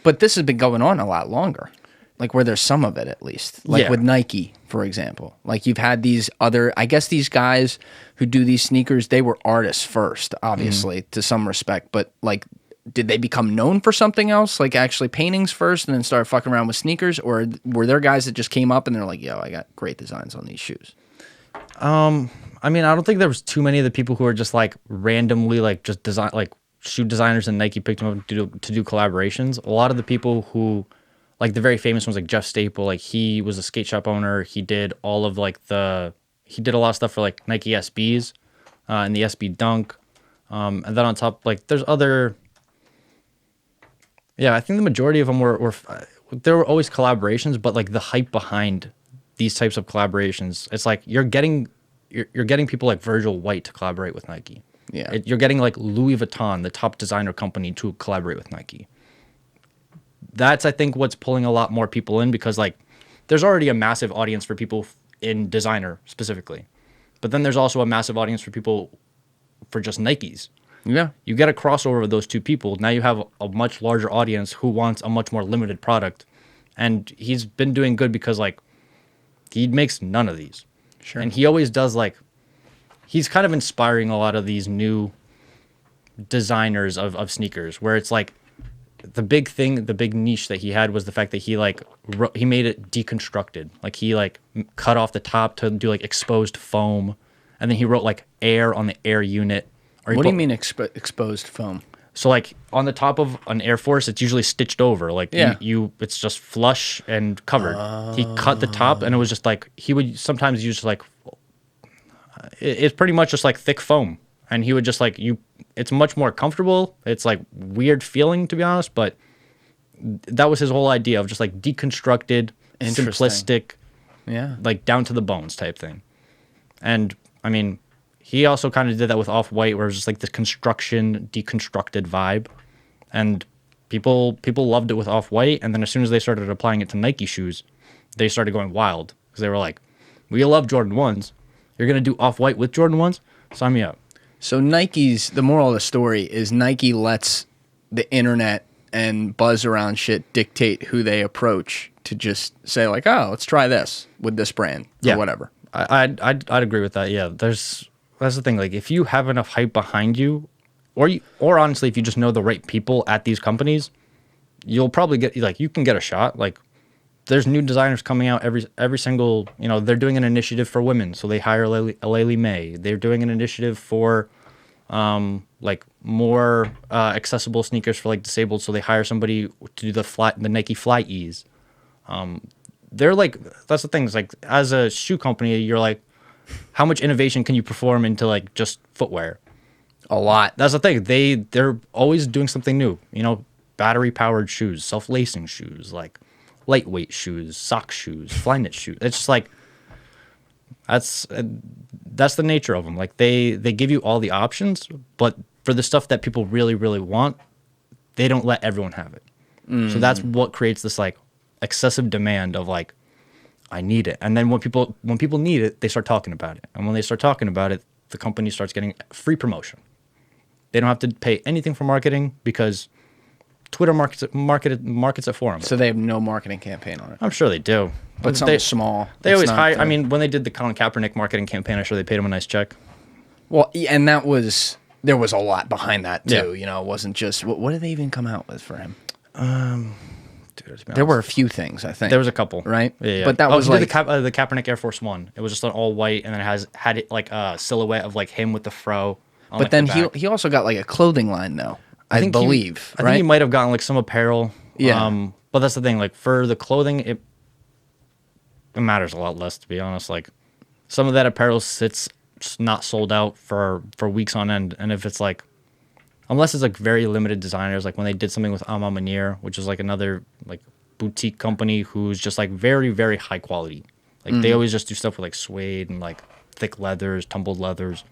But this has been going on a lot longer, like where there's some of it at least. Like with Nike, for example. Like you've had these other, I guess these guys who do these sneakers, they were artists first, obviously, to some respect. But like, did they become known for something else, like actually paintings first and then start fucking around with sneakers? Or were there guys that just came up and they're like, yo, I got great designs on these shoes? I mean, I don't think there was too many of the people who are just like randomly like just design, like shoe designers, and Nike picked them up to do collaborations. A lot of the people who, like the very famous ones, like Jeff Staple, like he was a skate shop owner. He did all of like he did a lot of stuff for like Nike SBs and the SB Dunk. And then on top, like there's other, I think the majority of them were there were always collaborations, but like the hype behind these types of collaborations, it's like you're getting people like Virgil White to collaborate with Nike. Yeah, you're getting like Louis Vuitton, the top designer company, to collaborate with Nike. That's, I think, what's pulling a lot more people in, because like there's already a massive audience for people in designer specifically, but then there's also a massive audience for people for just Nikes. Yeah, you get a crossover of those two people. Now you have a much larger audience who wants a much more limited product, and he's been doing good because like he makes none of these. Sure. And he always does like, he's kind of inspiring a lot of these new designers of sneakers, where it's like the big niche that he had was the fact that he like he made it deconstructed. Like he like cut off the top to do like exposed foam, and then he wrote like air on the air unit. What do you mean exposed foam? So like on the top of an Air Force, it's usually stitched over. Like Yeah. it's just flush and covered. He cut the top, and it was just like he would sometimes use like it's pretty much just like thick foam, and he would just like it's much more comfortable. It's like weird feeling, to be honest, but that was his whole idea of just like deconstructed, simplistic, yeah, like down to the bones type thing. And I mean, he also kind of did that with Off-White, where it was just like this construction, deconstructed vibe. And people loved it with Off-White. And then as soon as they started applying it to Nike shoes, they started going wild. Because they were like, we love Jordan 1s. You're going to do Off-White with Jordan 1s? Sign me up. So the moral of the story is Nike lets the internet and buzz around shit dictate who they approach to just say like, oh, let's try this with this brand or whatever. I'd agree with that. Yeah, that's the thing. Like, if you have enough hype behind you, or honestly, if you just know the right people at these companies, you'll probably get you can get a shot. Like, there's new designers coming out every single. They're doing an initiative for women, so they hire Aleli May. They're doing an initiative for, like more accessible sneakers for like disabled, so they hire somebody to do the Nike Fly Ease. They're like, that's the thing. It's like, as a shoe company, you're like, how much innovation can you perform into like just footwear? A lot. That's the thing. They're always doing something new. Battery powered shoes, self-lacing shoes, like lightweight shoes, sock shoes, Flyknit shoes. It's just like that's the nature of them. Like they give you all the options, but for the stuff that people really, really want, they don't let everyone have it. So that's what creates this like excessive demand of like, I need it. And then when people need it, they start talking about it. And when they start talking about it, the company starts getting free promotion. They don't have to pay anything for marketing because Twitter markets it for them. So they have no marketing campaign on it. I'm sure they do. But something small. They always hire. I mean, when they did the Colin Kaepernick marketing campaign, I'm sure they paid him a nice check. Well, and there was a lot behind that too. Yeah. It wasn't just what did they even come out with for him? There were a few things, I think. There was a couple, right? Yeah. But that was like the Kaepernick Air Force One. It was just an all white, and then it had it like a silhouette of like him with the fro. But then he also got like a clothing line though. I believe. I think he might have gotten like some apparel. Yeah. But that's the thing. Like for the clothing, it matters a lot less, to be honest. Like some of that apparel sits not sold out for weeks on end, and if it's like, unless it's like very limited designers, like when they did something with Ama Manier, which is like another like boutique company who's just like very, very high quality. Like they always just do stuff with like suede and like thick leathers, tumbled leathers.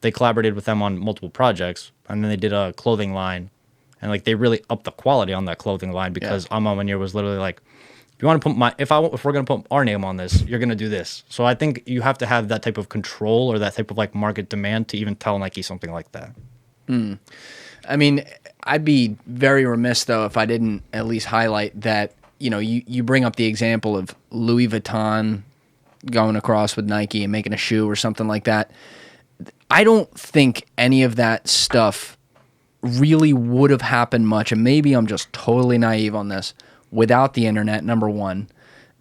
They collaborated with them on multiple projects, and then they did a clothing line, and like they really upped the quality on that clothing line because Ama Manier was literally like, if you want to put if we're gonna put our name on this, you're gonna do this. So I think you have to have that type of control or that type of like market demand to even tell Nike something like that. I mean, I'd be very remiss though if I didn't at least highlight that, you bring up the example of Louis Vuitton going across with Nike and making a shoe or something like that. I don't think any of that stuff really would have happened much, and maybe I'm just totally naive on this, without the internet, number one.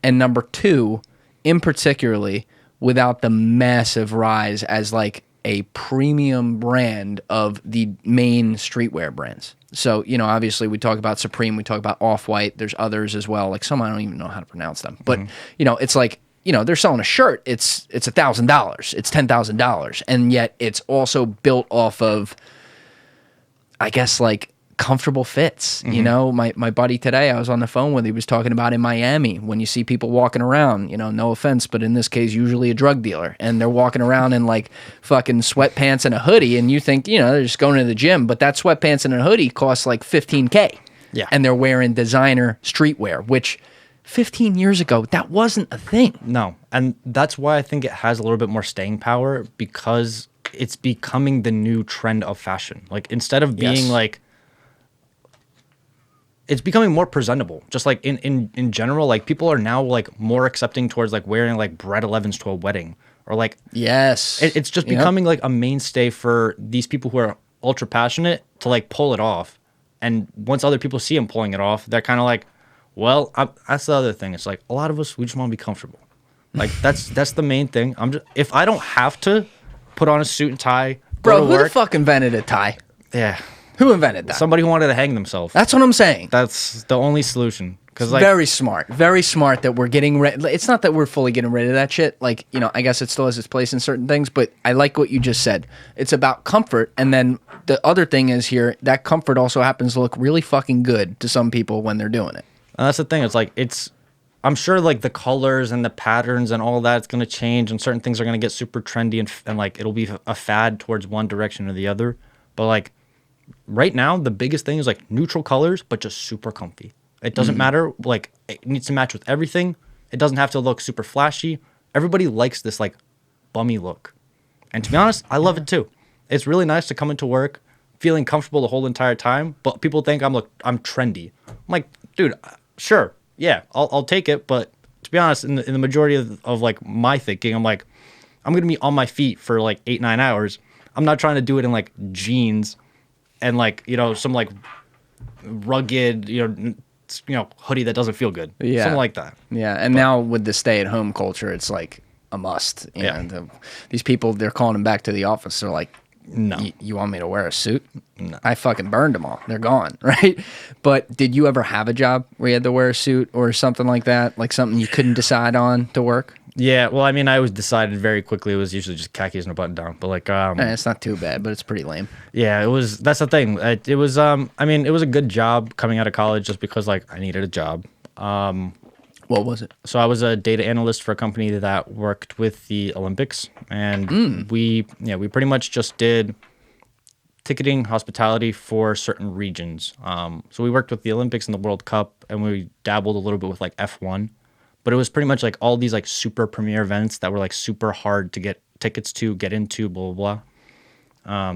And number two, in particularly, without the massive rise as like a premium brand of the main streetwear brands. So, obviously we talk about Supreme, we talk about Off-White, there's others as well. Like some, I don't even know how to pronounce them. But, it's like, they're selling a shirt, it's $1,000, it's $10,000. And yet it's also built off of, I guess, like comfortable fits. My buddy today, I was on the phone with, he was talking about in Miami, when you see people walking around, no offense, but in this case, usually a drug dealer, and they're walking around in like fucking sweatpants and a hoodie, and you think, they're just going to the gym, but that sweatpants and a hoodie costs like $15K. Yeah. And they're wearing designer streetwear, which 15 years ago, that wasn't a thing. No. And that's why I think it has a little bit more staying power, because it's becoming the new trend of fashion. Like, instead of being like, it's becoming more presentable. Just like in general, like people are now like more accepting towards like wearing like Bread 11s to a wedding, or like Yes. it's just becoming like a mainstay for these people who are ultra passionate to like pull it off. And once other people see them pulling it off, they're kind of like, well, that's the other thing. It's like a lot of us, we just want to be comfortable. Like that's the main thing. If I don't have to put on a suit and tie, Bro, who the fuck invented a tie? Yeah. Who invented that? Somebody who wanted to hang themselves. That's what I'm saying. That's the only solution. Because like, very smart that we're getting rid. It's not that we're fully getting rid of that shit. Like, you know, I guess it still has its place in certain things, but I like what you just said. It's about comfort, and then the other thing is here that comfort also happens to look really fucking good to some people when they're doing it. And that's the thing. It's like I'm sure like the colors and the patterns and all that, it's gonna change, and certain things are gonna get super trendy and like it'll be a fad towards one direction or the other. But like right now, the biggest thing is like neutral colors, but just super comfy. It doesn't matter. Like, it needs to match with everything. It doesn't have to look super flashy. Everybody likes this, like, bummy look. And to be honest, I love it, too. It's really nice to come into work feeling comfortable the whole entire time, but people think I'm trendy. I'm like, dude, sure, yeah, I'll take it. But to be honest, in the majority of, like, my thinking, I'm like, I'm going to be on my feet for, like, 8-9 hours. I'm not trying to do it in, like, jeans and, like, you know, some, like, rugged, you know, hoodie that doesn't feel good. Yeah. Something like that. Yeah. And now with the stay-at-home culture, it's like a must. And these people, they're calling them back to the office. They're like, no. You want me to wear a suit? No. I fucking burned them all. They're gone, right? But did you ever have a job where you had to wear a suit or something like that? Like something you couldn't decide on to work? Yeah, well, I mean, I was decided very quickly. It was usually just khakis and a button down, but like, it's not too bad, but it's pretty lame. Yeah, it was. That's the thing. It was. I mean, it was a good job coming out of college, just because like I needed a job. What was it? So I was a data analyst for a company that worked with the Olympics, and we pretty much just did ticketing, hospitality for certain regions. So we worked with the Olympics and the World Cup, and we dabbled a little bit with like F1. But it was pretty much like all these like super premier events that were like super hard to get tickets to, get into, blah, blah, blah.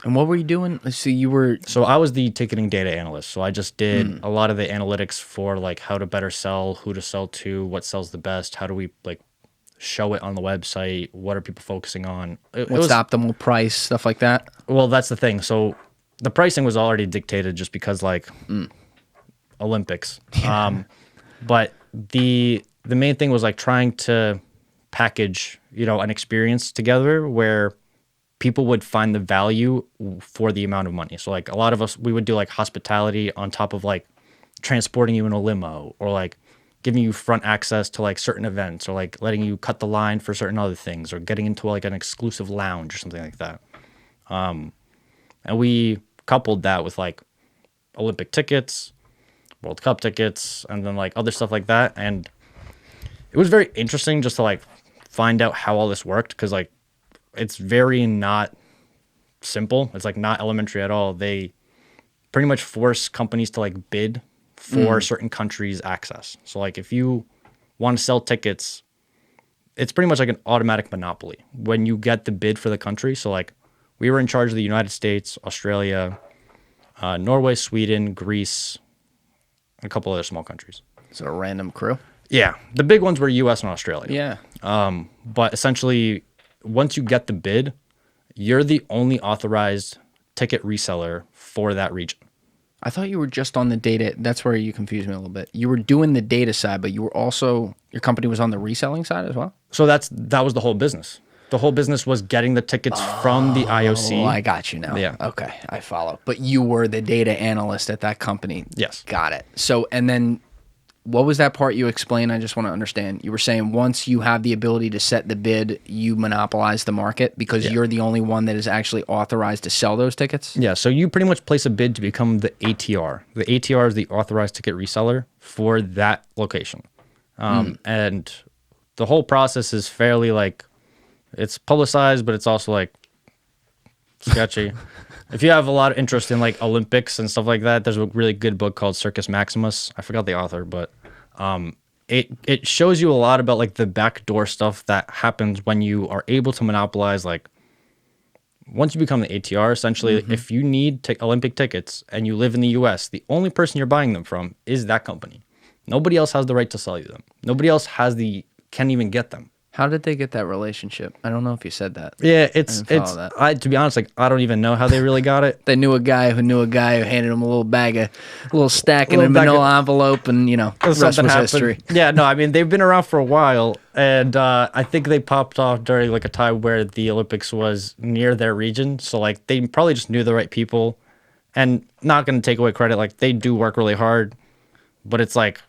And what were you doing? So I was the ticketing data analyst. So I just did a lot of the analytics for like how to better sell, who to sell to, what sells the best, how do we like show it on the website, what are people focusing on. What's the optimal price, stuff like that? Well, that's the thing. So the pricing was already dictated just because like Olympics. But the main thing was like trying to package, you know, an experience together where people would find the value for the amount of money. So like a lot of us, we would do like hospitality on top of like transporting you in a limo, or like giving you front access to like certain events, or like letting you cut the line for certain other things, or getting into like an exclusive lounge or something like that. And we coupled that with like Olympic tickets, World Cup tickets, and then like other stuff like that. And it was very interesting just to like find out how all this worked, because like it's very not simple. It's like not elementary at all. They pretty much force companies to like bid for certain countries' access. So like if you want to sell tickets, it's pretty much like an automatic monopoly when you get the bid for the country. So like we were in charge of the United States, Australia, Norway, Sweden, Greece, a couple other small countries. So a random crew? Yeah. The big ones were US and Australia. Yeah. But essentially, once you get the bid, you're the only authorized ticket reseller for that region. I thought you were just on the data. That's where you confused me a little bit. You were doing the data side, but you were also, your company was on the reselling side as well? So that was the whole business. The whole business was getting the tickets from the IOC. Oh, I got you now. Yeah. Okay, I follow. But you were the data analyst at that company. Yes. Got it. So, and then what was that part you explained? I just want to understand. You were saying once you have the ability to set the bid, you monopolize the market because you're the only one that is actually authorized to sell those tickets? Yeah, so you pretty much place a bid to become the ATR. The ATR is the authorized ticket reseller for that location. And the whole process is fairly like, it's publicized, but it's also like sketchy. If you have a lot of interest in like Olympics and stuff like that, there's a really good book called Circus Maximus. I forgot the author, but it shows you a lot about like the backdoor stuff that happens when you are able to monopolize. Like once you become the ATR, essentially, if you need Olympic tickets and you live in the US, the only person you're buying them from is that company. Nobody else has the right to sell you them. Nobody else can even get them. How did they get that relationship? I don't know if you said that. Yeah, to be honest, like I don't even know how they really got it. They knew a guy who handed him a little stack in a manila envelope, and rest was history. Yeah, no, I mean they've been around for a while, and I think they popped off during like a time where the Olympics was near their region, so like they probably just knew the right people, and not going to take away credit, like they do work really hard, but it's like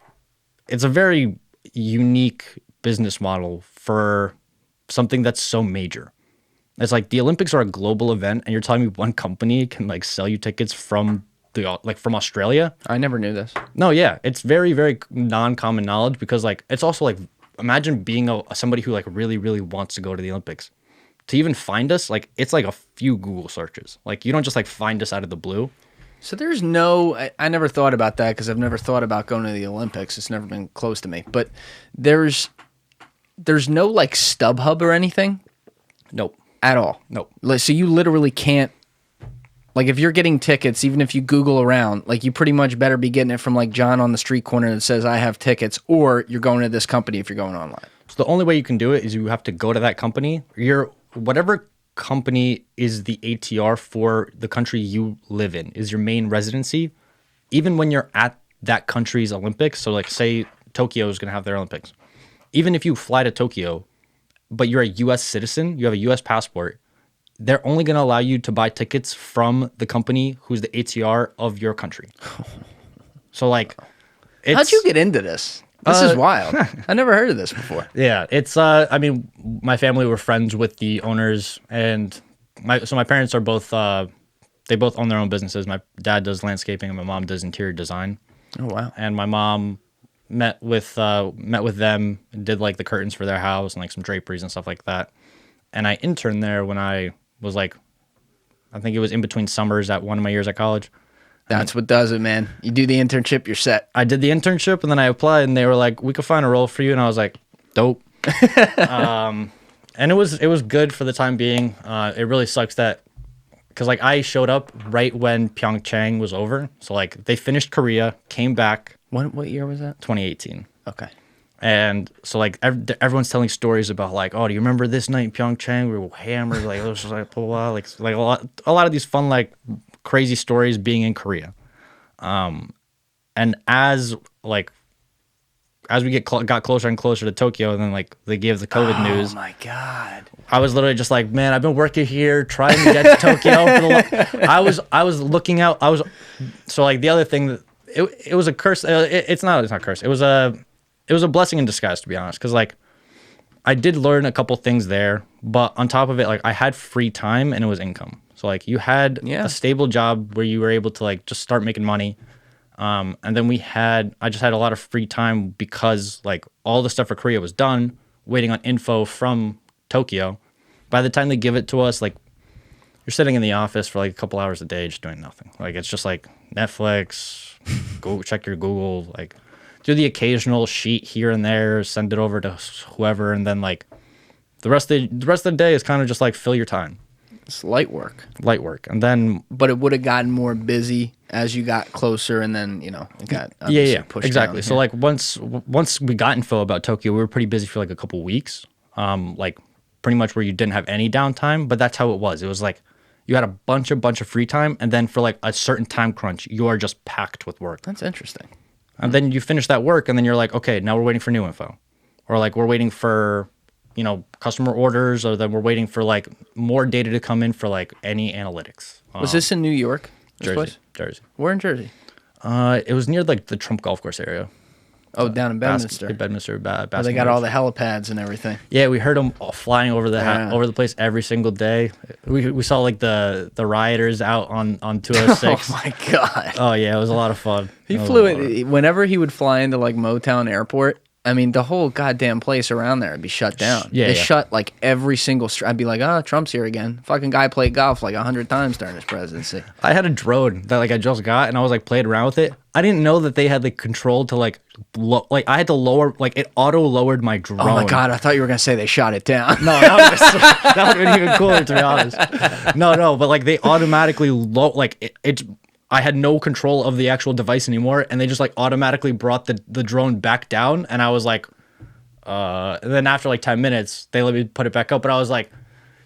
it's a very unique business model for something that's so major. It's like the Olympics are a global event, and you're telling me one company can like sell you tickets from from Australia? I never knew this. No, yeah, it's very, very non-common knowledge because like it's also like imagine being somebody who like really, really wants to go to the Olympics. To even find us, like it's like a few Google searches. Like you don't just like find us out of the blue. So there's no, I never thought about that because I've never thought about going to the Olympics. It's never been close to me. But there's no like StubHub or anything? Nope. At all? Nope. So you literally can't, like if you're getting tickets, even if you Google around, like you pretty much better be getting it from like John on the street corner that says I have tickets, or you're going to this company if you're going online. So the only way you can do it is you have to go to that company. Whatever company is the ATR for the country you live in is your main residency, even when you're at that country's Olympics. So like say Tokyo is going to have their Olympics. Even if you fly to Tokyo, but you're a U.S. citizen, you have a U.S. passport, they're only going to allow you to buy tickets from the company who's the ATR of your country. So like, how'd you get into this? This is wild. I never heard of this before. Yeah, it's I mean, my family were friends with the owners, and my parents are both they both own their own businesses. My dad does landscaping and my mom does interior design. Oh wow. And my mom met with them and did like the curtains for their house and like some draperies and stuff like that. And I interned there when I was like, I think it was in between summers at one of my years at college. That's what does it, man. You do the internship, you're set. I did the internship and then I applied and they were like, we could find a role for you. And I was like, dope. And it was good for the time being. It really sucks that, because like I showed up right when Pyeongchang was over. So like they finished Korea, came back. What year was that? 2018. Okay. And so like everyone's telling stories about like, oh, do you remember this night in Pyeongchang? We were hammered, like it was just like blah, blah, blah. like a lot of these fun like crazy stories being in Korea. And as we got closer and closer to Tokyo, and then like they gave the COVID news. Oh my god! I was literally just like, man, I've been working here trying to get to Tokyo. I was looking out. So like the other thing that it was a curse. It's not a curse. It was a blessing in disguise, to be honest, because like I did learn a couple things there, but on top of it, like I had free time and it was income. So like you had a stable job where you were able to like just start making money. And then I just had a lot of free time because like all the stuff for Korea was done, waiting on info from Tokyo. By the time they give it to us, like you're sitting in the office for like a couple hours a day just doing nothing. Like it's just like Netflix, go check your Google, like do the occasional sheet here and there, send it over to whoever, and then like the rest of the day is kind of just like fill your time. It's light work. And then, but it would have gotten more busy as you got closer, and then it got pushed exactly. down. So like once we got info about Tokyo, we were pretty busy for like a couple weeks, like pretty much where you didn't have any downtime. But that's how it was. It was like you had a bunch of free time, and then for like a certain time crunch, you are just packed with work. That's interesting. And then you finish that work, and then you're like, okay, now we're waiting for new info, or like we're waiting for customer orders, or then we're waiting for like more data to come in for like any analytics. Was this in New York? Jersey. Where in Jersey? It was near like the Trump golf course area. Oh, down in Bedminster. Basketball. They got all the helipads and everything. Yeah, we heard them flying over the place every single day. We saw like the rioters out on 206. Oh my god. Oh yeah, it was a lot of fun. He flew it whenever he would fly into like Motown Airport. I mean, the whole goddamn place around there would be shut down. They shut like every single street. I'd be like, Trump's here again. Fucking guy played golf like 100 times during his presidency. I had a drone that like I just got, and I was like playing around with it. I didn't know that they had like control to like I had to lower, like it auto lowered my drone. Oh my god, I thought you were gonna say they shot it down. No, that would have been even cooler, to be honest. No, but like they automatically it's. I had no control of the actual device anymore, and they just like automatically brought the drone back down, and I was like, And then after like 10 minutes, they let me put it back up. But I was like,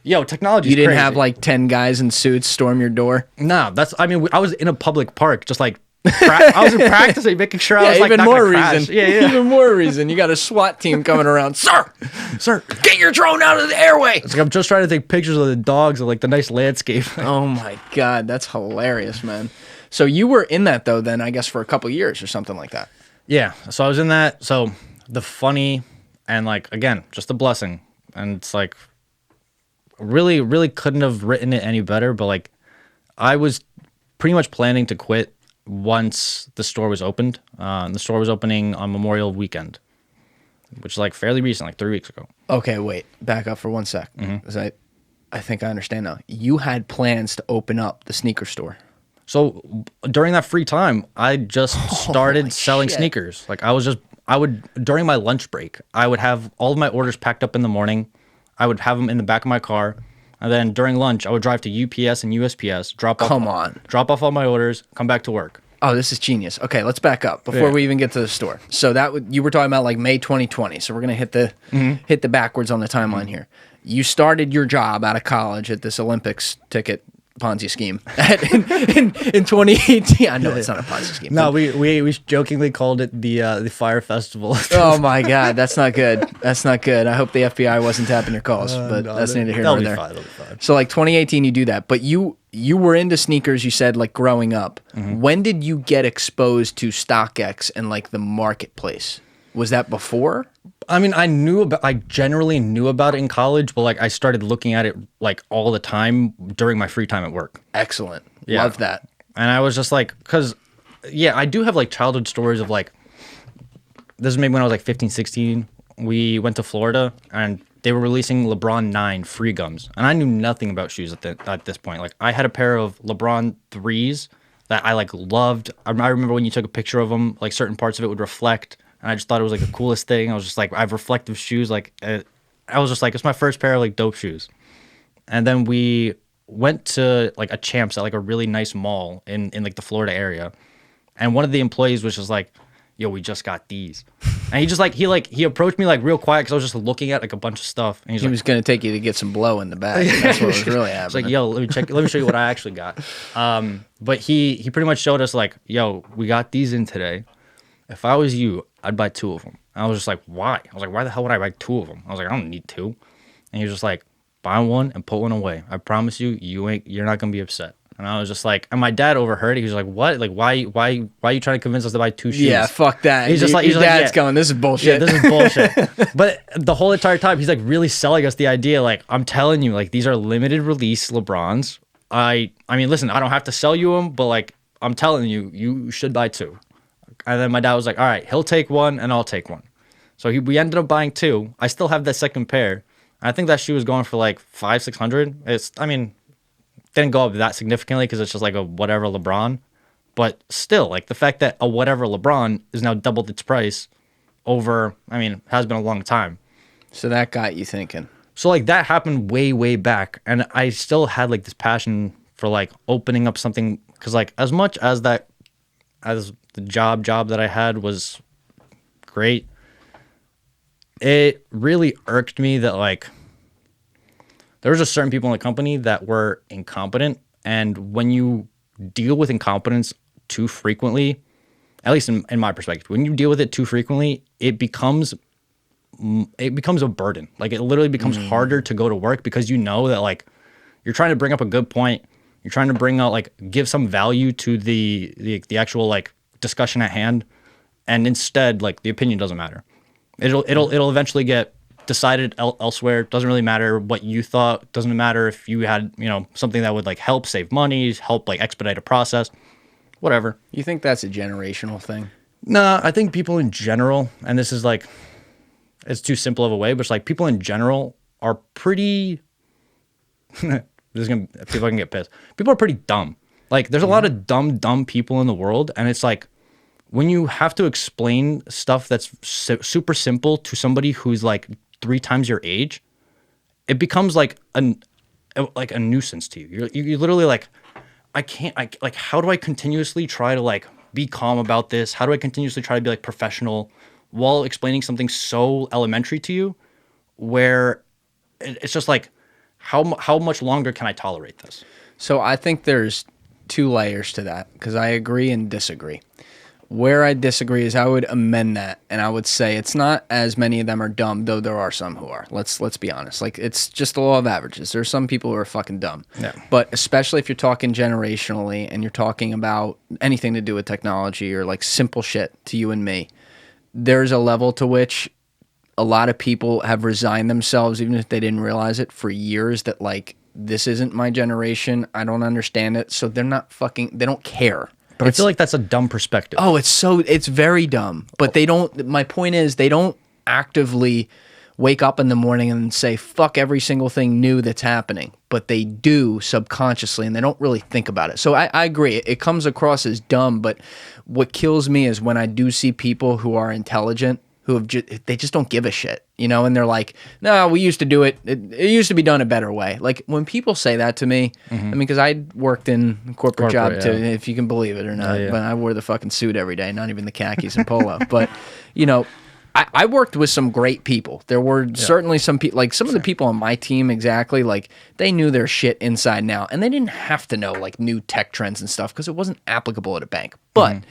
yo, technology. You didn't crazy. have like 10 guys in suits storm your door? No, I was in a public park, just like, I was practicing, making sure I was like, even not more gonna crash. reason. Yeah. Even more reason. You got a SWAT team coming around. Sir, get your drone out of the airway. It's like I'm just trying to take pictures of the dogs and like the nice landscape. Oh my God, that's hilarious, man. So you were in that though, then I guess for a couple years or something like that. Yeah, so I was in that. So the funny and like again, just a blessing, and it's like really couldn't have written it any better. But like I was pretty much planning to quit once the store was opened. And the store was opening on Memorial Weekend, which is like fairly recent, like 3 weeks ago. Okay, wait, back up for 1 sec. 'Cause I think I understand now. You had plans to open up the sneaker store. So during that free time, I just started selling shit. sneakers. Like I would during my lunch break, I would have all of my orders packed up in the morning. I would have them in the back of my car. And then during lunch, I would drive to UPS and USPS, drop off all my orders, come back to work. Oh, this is genius. Okay, let's back up before we even get to the store. So you were talking about like May 2020. So we're gonna hit the backwards on the timeline here. You started your job out of college at this Olympics ticket Ponzi scheme in 2018. I know it's not a Ponzi scheme. No, we jokingly called it the Fire Festival. Oh my God, that's not good. That's not good. I hope the FBI wasn't tapping your calls, but that's neither here nor there. They'll be fine. So like 2018, you do that, but you were into sneakers. You said like growing up. When did you get exposed to StockX and like the marketplace? Was that before? I mean, I generally knew about it in college, but like I started looking at it like all the time during my free time at work. Excellent. Yeah. Love that. And I was just like, because, yeah, I do have like childhood stories of like, this is maybe when I was like 15, 16. We went to Florida and they were releasing LeBron 9 free gums. And I knew nothing about shoes at this point. Like I had a pair of LeBron 3s that I like loved. I remember when you took a picture of them, like certain parts of it would reflect. And I just thought it was like the coolest thing. I was just like, I have reflective shoes. Like, I was just like, it's my first pair of like dope shoes. And then we went to like a Champs at like a really nice mall in like the Florida area. And one of the employees was just like, yo, we just got these. And he approached me like real quiet because I was just looking at like a bunch of stuff. And He was going to take you to get some blow in the back. That's what was really happening. It's like, yo, let me show you what I actually got. But he pretty much showed us like, yo, we got these in today. If I was you, I'd buy 2 of them. And I was just like, why? I was like, why the hell would I buy 2 of them? I was like, I don't need 2. And he was just like, buy one and put one away. I promise you, you're not gonna be upset. And I was just like, and my dad overheard it. He was like, what? Like, why are you trying to convince us to buy 2 shoes? Yeah, fuck that. He's just like, your dad's going, this is bullshit. Yeah, this is bullshit. But the whole entire time, he's like really selling us the idea. Like, I'm telling you, like, these are limited release LeBrons. I mean, listen, I don't have to sell you them, but like, I'm telling you, you should buy 2. And then my dad was like, all right, he'll take 1 and I'll take 1. So we ended up buying 2. I still have that second pair. I think that shoe was going for like $500-$600. Didn't go up that significantly because it's just like a whatever LeBron. But still, like the fact that a whatever LeBron is now doubled its price has been a long time. So that got you thinking. So like that happened way back. And I still had like this passion for like opening up something. Because like as much as the job that I had was great, it really irked me that like there was just certain people in the company that were incompetent, and when you deal with incompetence too frequently, at least in my perspective, when you deal with it too frequently, it becomes a burden. Like it literally becomes harder to go to work because you know that like you're trying to bring up a good point, you're trying to bring out like give some value to the actual like discussion at hand, and instead like the opinion doesn't matter. It'll eventually get decided elsewhere. Doesn't really matter what you thought. Doesn't matter if you had something that would like help save money, help like expedite a process, whatever. You think that's a generational thing? Nah, I think people in general, and this is like it's too simple of a way, but it's like people in general are pretty people are gonna get pissed. People are pretty dumb. Like there's a lot of dumb people in the world, and it's like when you have to explain stuff that's super simple to somebody who's like 3 times your age, it becomes like a nuisance to you. You're literally like, how do I continuously try to like be calm about this? How do I continuously try to be like professional while explaining something so elementary to you, where it's just like, how much longer can I tolerate this? So I think there's 2 layers to that, because I agree and disagree. Where I disagree is I would amend that, and I would say it's not as many of them are dumb, though there are some who are. Let's be honest. Like, it's just the law of averages. There's some people who are fucking dumb. Yeah. But especially if you're talking generationally and you're talking about anything to do with technology or like simple shit to you and me, there's a level to which a lot of people have resigned themselves, even if they didn't realize it, for years, that like, this isn't my generation. I don't understand it. So they don't care. But I feel like that's a dumb perspective. Oh, it's very dumb. But they don't, my point is, they don't actively wake up in the morning and say, fuck every single thing new that's happening. But they do subconsciously, and they don't really think about it. So I agree. It comes across as dumb, but what kills me is when I do see people who are intelligent, who have they just don't give a shit, you know, and they're like, no, we used to do it. It used to be done a better way. Like, when people say that to me, I mean, because I worked in a corporate job too, if you can believe it or not, but I wore the fucking suit every day, not even the khakis and polo. But, you know, I worked with some great people. There were certainly some people, like some of the people on my team, exactly, like they knew their shit inside and out, and they didn't have to know like new tech trends and stuff because it wasn't applicable at a bank. But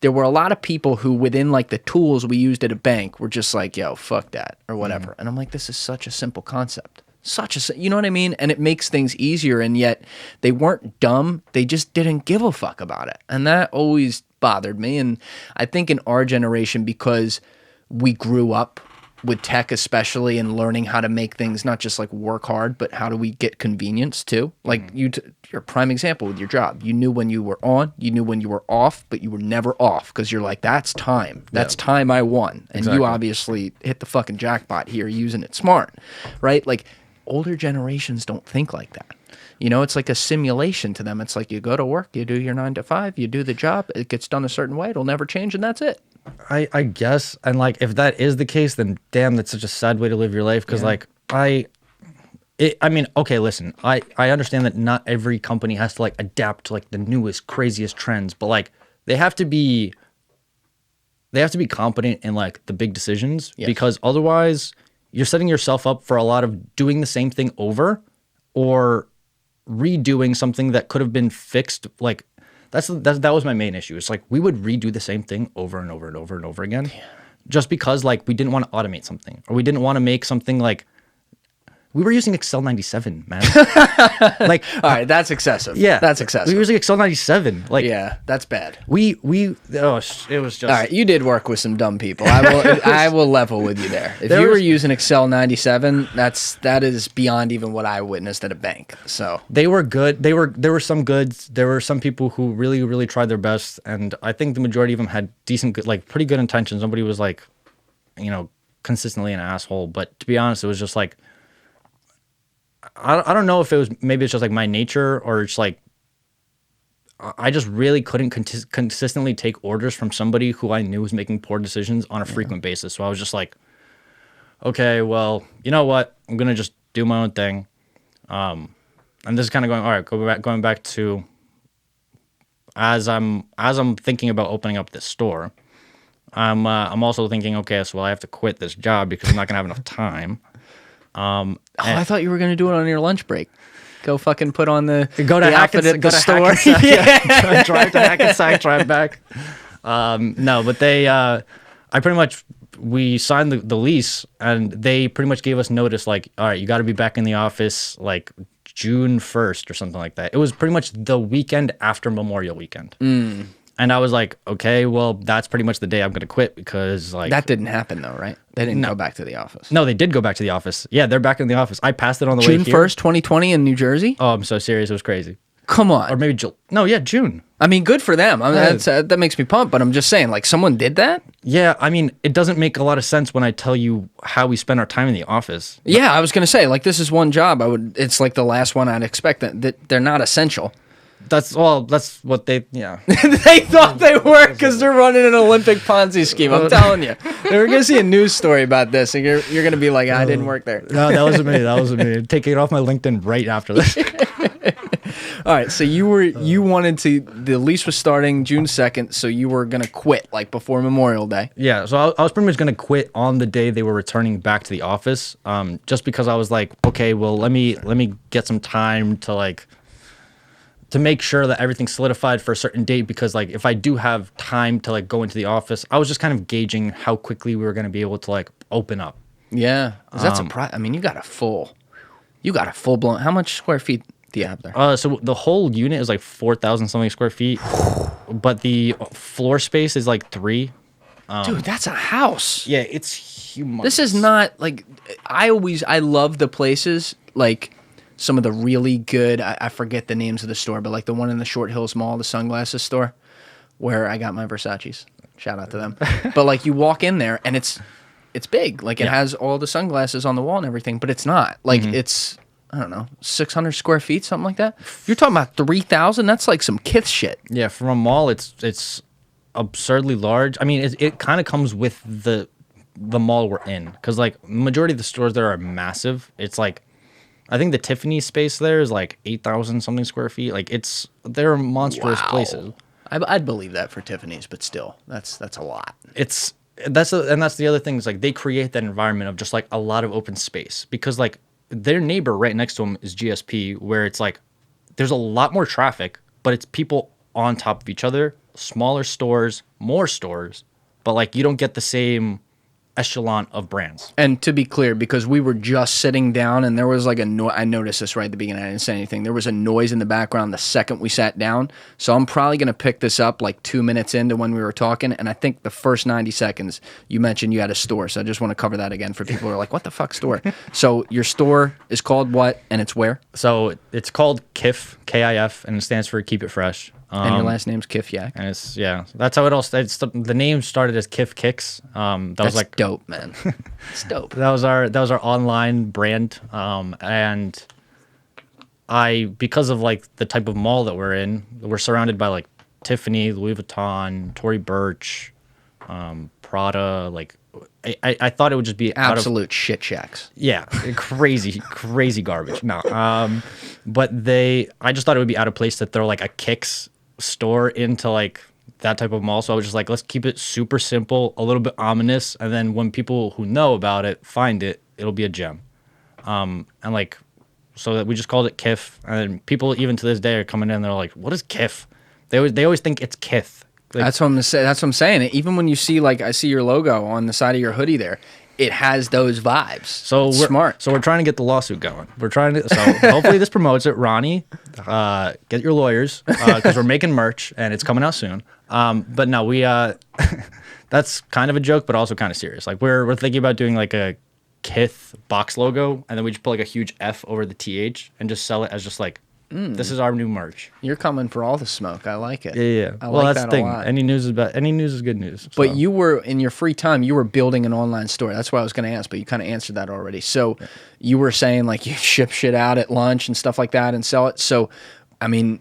there were a lot of people who, within like the tools we used at a bank, were just like, yo, fuck that or whatever. And I'm like, this is such a simple concept. You know what I mean? And it makes things easier. And yet they weren't dumb. They just didn't give a fuck about it. And that always bothered me. And I think in our generation, because we grew up with tech especially, and learning how to make things not just like work hard, but how do we get convenience too? Like you're a prime example with your job. You knew when you were on, you knew when you were off, but you were never off because you're like, that's time. That's time I won. And you obviously hit the fucking jackpot here using it smart, right? Like older generations don't think like that. You know, it's like a simulation to them. It's like you go to work, you do your 9 to 5, you do the job, it gets done a certain way, it'll never change, and that's it. I guess, and like if that is the case, then damn, that's such a sad way to live your life. Because like I mean, okay, listen, I understand that not every company has to like adapt to like the newest, craziest trends, but like they have to be competent in like the big decisions, because otherwise you're setting yourself up for a lot of doing the same thing over or redoing something that could have been fixed. Like that was my main issue. It's like we would redo the same thing over and over and over and over again, just because like we didn't want to automate something, or we didn't want to make something like we were using Excel 97, man. Like, all right, that's excessive. Yeah, that's excessive. We were using Excel 97. Like, yeah, that's bad. It was just. All right, you did work with some dumb people. I will level with you there. If you were using Excel 97, that is beyond even what I witnessed at a bank. So they were good. There were some goods. There were some people who really, really tried their best, and I think the majority of them had decent, like pretty good intentions. Nobody was like, you know, consistently an asshole. But to be honest, it was just like. I don't know if it was, maybe it's just like my nature, or it's like I just really couldn't consistently take orders from somebody who I knew was making poor decisions on a frequent basis. So I was just like, okay, well, you know what? I'm going to just do my own thing. And this is kind of going, all right, going back to as I'm thinking about opening up this store, I'm also thinking, okay, so I have to quit this job because I'm not going to have enough time. I thought you were going to do it on your lunch break. Go fucking put on the Hackensack, the store. Yeah. Drive to Hackensack, drive back. No, but we signed the lease, and they pretty much gave us notice, like, all right, you got to be back in the office like June 1st or something like that. It was pretty much the weekend after Memorial Weekend. And I was like, okay, well, that's pretty much the day I'm going to quit, because like that didn't happen though, right? They didn't go back to the office. No, they did go back to the office. Yeah, they're back in the office. I passed it on the way here. June 1st, 2020 in New Jersey? Oh, I'm so serious. It was crazy. Come on. Or maybe June. I mean, good for them. I mean, that makes me pumped, but I'm just saying, like, someone did that? Yeah, I mean, it doesn't make a lot of sense when I tell you how we spend our time in the office. Yeah, I was going to say, like, this is one job. It's like the last one I'd expect that they're not essential. That's what they, yeah. They thought they were, because they're running an Olympic Ponzi scheme. I'm telling you. We're going to see a news story about this, and you're going to be like, I didn't work there. No, that wasn't me. Taking it off my LinkedIn right after this. All right, so you wanted to. The lease was starting June 2nd, so you were gonna quit like before Memorial Day. Yeah, so I was pretty much gonna quit on the day they were returning back to the office, just because I was like, okay, well, let me get some time to like to make sure that everything's solidified for a certain date, because like if I do have time to like go into the office, I was just kind of gauging how quickly we were gonna be able to like open up. Yeah, that's a I mean, you got a full blown. How much square feet do you have there? So the whole unit is like 4,000 something square feet, but the floor space is like 3. Dude, that's a house. Yeah, it's humongous. This is not like I love the places like some of the really good. I forget the names of the store, but like the one in the Short Hills Mall, the sunglasses store, where I got my Versace's. Shout out to them. But like you walk in there and it's big. Like it has all the sunglasses on the wall and everything, but it's not like it's. I don't know, 600 square feet, something like that. You're talking about 3,000. That's like some KITH shit. Yeah, from a mall, it's absurdly large. I mean, it kind of comes with the mall we're in, because like majority of the stores there are massive. It's like, I think the Tiffany space there is like 8,000 something square feet. Like they're monstrous places. I'd believe that for Tiffany's, but still, that's a lot. That's the other thing is like they create that environment of just like a lot of open space, because like their neighbor right next to them is GSP, where it's like there's a lot more traffic, but it's people on top of each other, smaller stores, more stores, but like you don't get the same echelon of brands. And to be clear, because we were just sitting down and there was like I noticed this right at the beginning. I didn't say anything. There was a noise in the background the second we sat down. So I'm probably going to pick this up like 2 minutes into when we were talking. And I think the first 90 seconds you mentioned you had a store. So I just want to cover that again for people who are like, what the fuck store? So your store is called what? And it's where? So it's called KIF, K-I-F, and it stands for Keep It Fresh. And your last name's Kifyak. And that's how it all started. The name started as KIF Kicks. That's like dope, man. It's dope. That was our online brand. And because of like the type of mall that we're in, we're surrounded by like Tiffany, Louis Vuitton, Tory Burch, Prada. Like I thought it would just be absolute shit shacks. Yeah, crazy garbage. No, but I just thought it would be out of place to throw like a Kicks store into like that type of mall. So I was just like, let's keep it super simple, a little bit ominous, and then when people who know about it find it, it'll be a gem. And like, so that we just called it KIF, and then people even to this day are coming in, they're like, what is KIF? They always think it's KITH. Like, that's what I'm saying. Even when you see like I see your logo on the side of your hoodie there, it has those vibes. So we're smart. So we're trying to get the lawsuit going. So hopefully this promotes it. Ronnie, get your lawyers, because we're making merch and it's coming out soon. But no, we that's kind of a joke, but also kind of serious. Like we're thinking about doing like a KITH box logo, and then we just put like a huge F over the TH and just sell it as just like, this is our new merch. You're coming for all the smoke. I like it. Yeah. Well, that's the thing. Any news is good news. But you were, in your free time, you were building an online store. That's what I was going to ask, but you kind of answered that already. So you were saying like you ship shit out at lunch and stuff like that and sell it. So, I mean,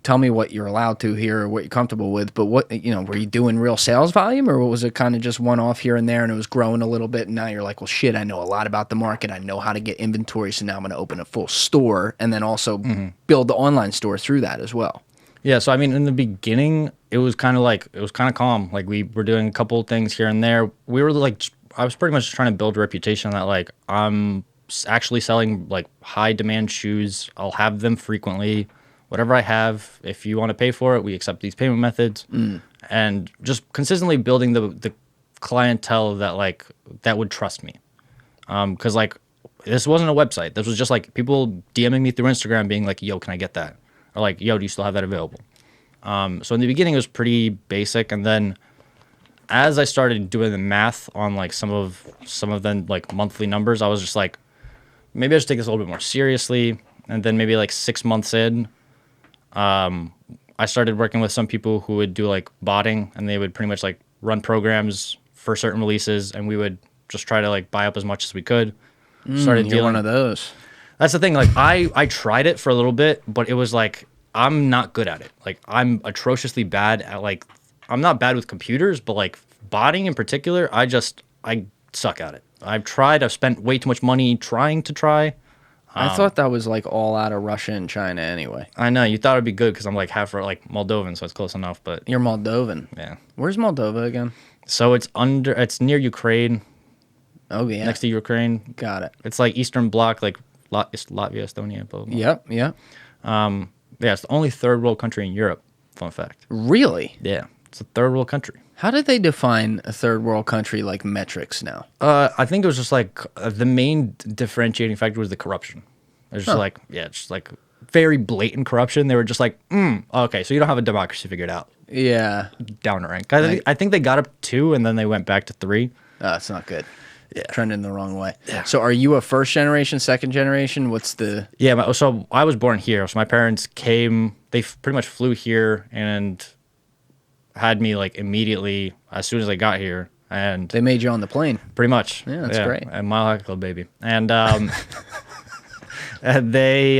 tell me what you're allowed to here or what you're comfortable with. But what, were you doing real sales volume, or was it kind of just one off here and there and it was growing a little bit? And now you're like, well, shit, I know a lot about the market. I know how to get inventory. So now I'm going to open a full store and then also build the online store through that as well. Yeah. So, I mean, in the beginning, it was kind of calm. Like we were doing a couple of things here and there. We were like, I was pretty much trying to build a reputation that like I'm actually selling like high demand shoes. I'll have them frequently. Whatever I have, if you want to pay for it, we accept these payment methods, and just consistently building the clientele that would trust me. Because like this wasn't a website. This was just like people DMing me through Instagram being like, yo, can I get that? Or like, yo, do you still have that available? So in the beginning it was pretty basic, and then as I started doing the math on like some of the like monthly numbers, I was just like, maybe I should take this a little bit more seriously. And then maybe like 6 months in, I started working with some people who would do like botting, and they would pretty much like run programs for certain releases, and we would just try to like buy up as much as we could. Started dealing one of those. That's the thing. Like I tried it for a little bit, but it was like, I'm not good at it. Like I'm atrociously bad at like, I'm not bad with computers, but like botting in particular, I suck at it. I've spent way too much money trying to try. I thought that was like all out of Russia and China anyway. I know you thought it'd be good because I'm like half like Moldovan, so it's close enough. But You're Moldovan. yeah, Where's Moldova again? so it's near Ukraine, Oh yeah, next to Ukraine. got it. It's like Eastern Bloc, like Latvia, Estonia, blah, blah, blah. Yep, yep. Yeah, it's the only third world country in Europe. Fun fact. Really? Yeah, it's a third world country. How did they define a third world country like metrics now? I think it was just like the main differentiating factor was the corruption. It was just like, yeah, just like very blatant corruption. They were just like, okay, so you don't have a democracy figured out. Yeah. Down the rank. I think they got up 2 and then they went back to 3. That's not good. Yeah. Trending the wrong way. Yeah. So are you a first generation, second generation? What's the... Yeah, so I was born here. So my parents came, they pretty much flew here and had me like immediately as soon as I got here. And They made you on the plane. pretty much. Yeah, that's great. A Mile High Club baby. And and they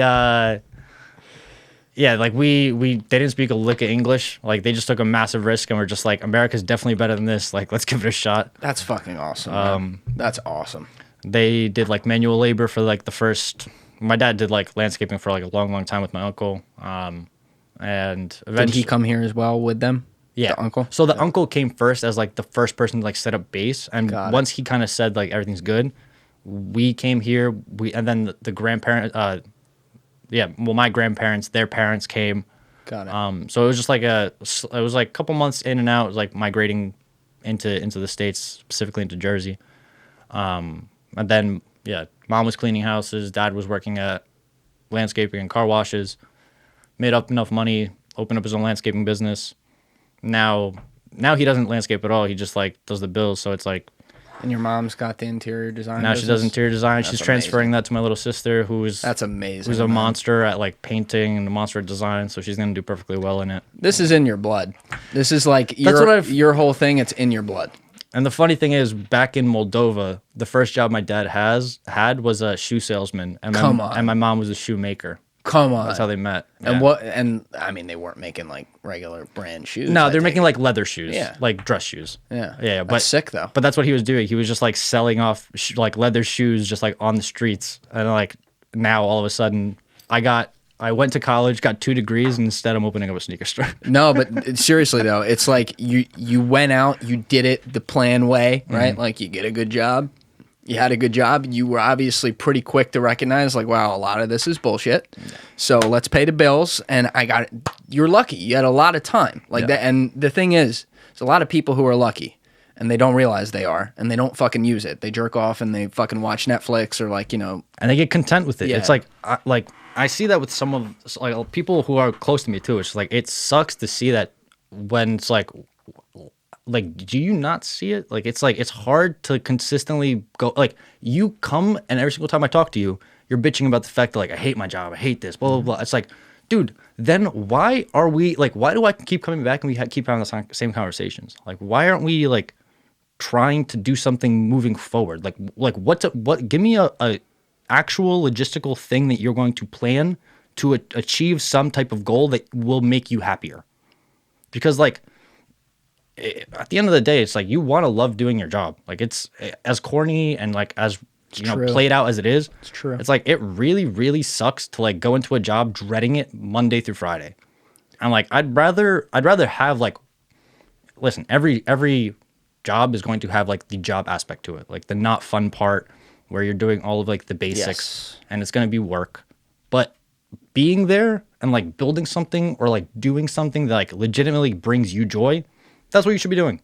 yeah, like they didn't speak a lick of English. Like they just took a massive risk and were just like, America's definitely better than this. Like, let's give it a shot. That's fucking awesome. Man. That's awesome. They did like manual labor for like the first. My dad did like landscaping for like a long, long time with my uncle. And eventually, Did he come here as well with them? yeah, The uncle? So the uncle came first as like the first person to like set up base, and Got it. once he kind of said like everything's good, we came here. And then the grandparent. My grandparents, their parents came. Got it. So it was just like it was like a couple months in and out, like migrating into the States, specifically into Jersey. And then, yeah, mom was cleaning houses. Dad was working at landscaping and car washes, made up enough money, opened up his own landscaping business. Now he doesn't landscape at all. He just like does the bills. So it's like, And your mom's got the interior design now she does business? interior design. That's She's transferring amazing. that to my little sister, That's amazing. who's a man. monster at like painting and a monster at design. So she's gonna do perfectly well in it. This is in your blood. This is like your whole thing. It's in your blood. And the funny thing is, back in Moldova, the first job my dad had was a shoe salesman, and Come on. and my mom was a shoemaker. Come on. That's how they met. And Yeah. what? And I mean, they weren't making like regular brand shoes. No, I they're take making like leather shoes, Yeah. like dress shoes. Yeah. Yeah, but That's sick though. But that's what he was doing. He was just like selling off like leather shoes, just like on the streets. And like now, all of a sudden, I went to college, got 2 degrees, and instead I'm opening up a sneaker store. No, but seriously though, it's like you went out, you did it the plan way, right? Like you get a good job, you had a good job. You were obviously pretty quick to recognize, like, wow, a lot of this is bullshit. So let's pay the bills. And you're lucky. You had a lot of time, like that. And the thing is, there's a lot of people who are lucky, and they don't realize they are, and they don't fucking use it. They jerk off and they fucking watch Netflix or like And they get content with it. Yeah. It's like I see that with some of like people who are close to me too. It's like it sucks to see that when it's like do you not see it? Like it's hard to consistently go like you come and every single time I talk to you, you're bitching about the fact that like I hate my job, I hate this, blah blah blah. It's like, dude, then why do I keep coming back and we keep having the same conversations? Like why aren't we like trying to do something moving forward? Like what give me a actual logistical thing that you're going to plan to achieve some type of goal that will make you happier. Because like at the end of the day, it's like you want to love doing your job. Like it's as corny and like as True. played out as it is. It's true. It's like it really, really sucks to like go into a job dreading it Monday through Friday. And like I'd rather have like listen, every job is going to have like the job aspect to it, like the not fun part where you're doing all of like the basics Yes. and it's going to be work. But being there and like building something or like doing something that like legitimately brings you joy, that's what you should be doing.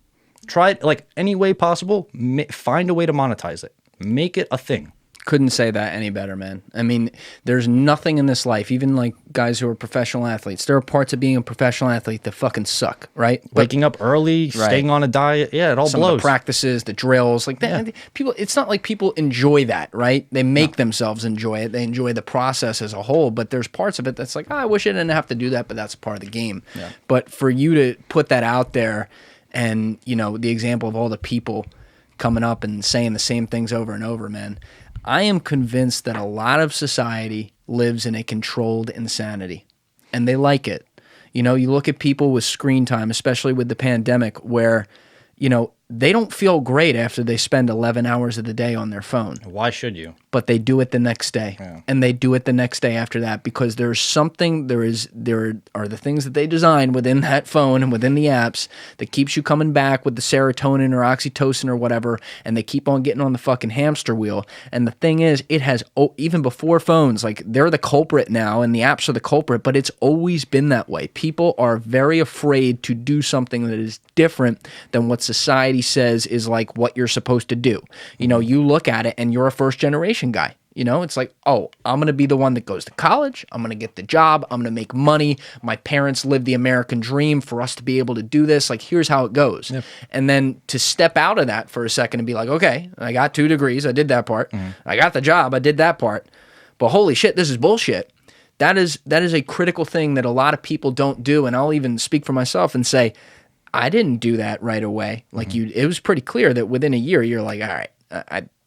Try it like any way possible. Find a way to monetize it. Make it a thing. Couldn't say that any better, man. I mean, there's nothing in this life, even like guys who are professional athletes, there are parts of being a professional athlete that fucking suck, right? Waking up early, staying on a diet, yeah, it all Some blows. of the practices, the drills, like that. People, it's not like people enjoy that, right? They make themselves enjoy it. They enjoy the process as a whole, but there's parts of it that's like, oh, I wish I didn't have to do that, but that's part of the game. Yeah. But for you to put that out there and, you know, the example of all the people coming up and saying the same things over and over, man, I am convinced that a lot of society lives in a controlled insanity, and they like it. You know, you look at people with screen time, especially with the pandemic, where, you know, they don't feel great after they spend 11 hours of the day on their phone. Why should you? But they do it the next day. Yeah. And they do it the next day after that because there are the things that they design within that phone and within the apps that keeps you coming back with the serotonin or oxytocin or whatever, and they keep on getting on the fucking hamster wheel. And the thing is, it has, even before phones, like they're the culprit now and the apps are the culprit, but it's always been that way. People are very afraid to do something that is different than what society says is like what you're supposed to do. You know, you look at it and you're a first generation guy. You know, it's like, oh, I'm going to be the one that goes to college. I'm going to get the job. I'm going to make money. My parents lived the American dream for us to be able to do this. Like, here's how it goes. Yep. And then to step out of that for a second and be like, okay, I got 2 degrees. I did that part. I got the job. I did that part. But holy shit, this is bullshit. That is a critical thing that a lot of people don't do. And I'll even speak for myself and say, I didn't do that right away. Like it was pretty clear that within a year, you're like, all right,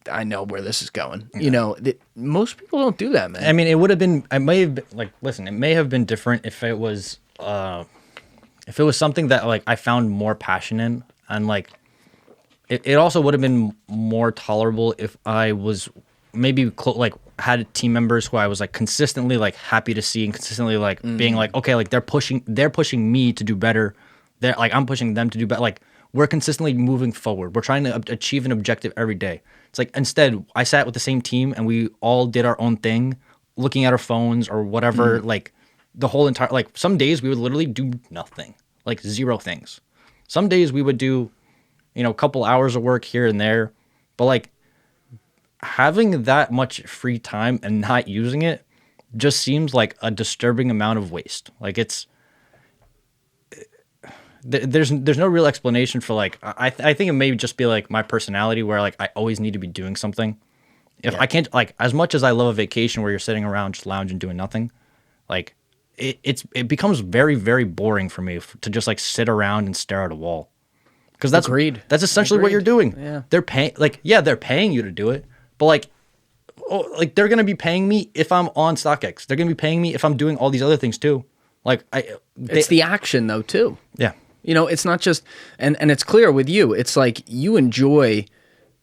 I know where this is going. Yeah. You know, most people don't do that, man. I mean, it may have been like, listen, it may have been different if it was something that like I found more passion in, and like, it also would have been more tolerable if I was maybe like had team members who I was like consistently like happy to see and consistently like being like, okay, like they're pushing me to do better. They're like, I'm pushing them to do better. Like, we're consistently moving forward. We're trying to achieve an objective every day. It's like, instead, I sat with the same team and we all did our own thing, looking at our phones or whatever. Like, the whole entire, like, some days we would literally do nothing, like 0 things. Some days we would do, you know, a couple hours of work here and there. But, like, having that much free time and not using it just seems like a disturbing amount of waste. Like, it's, there's no real explanation for like, I think it may just be like my personality where like I always need to be doing something. If I can't, like, as much as I love a vacation where you're sitting around just lounging doing nothing, like it becomes very, very boring for me to just like sit around and stare at a wall. Because that's essentially what you're doing. Yeah. They're paying you to do it, but like, they're gonna be paying me if I'm on StockX. They're gonna be paying me if I'm doing all these other things too. Like it's the action though too. Yeah. You know, it's not just, and it's clear with you, it's like you enjoy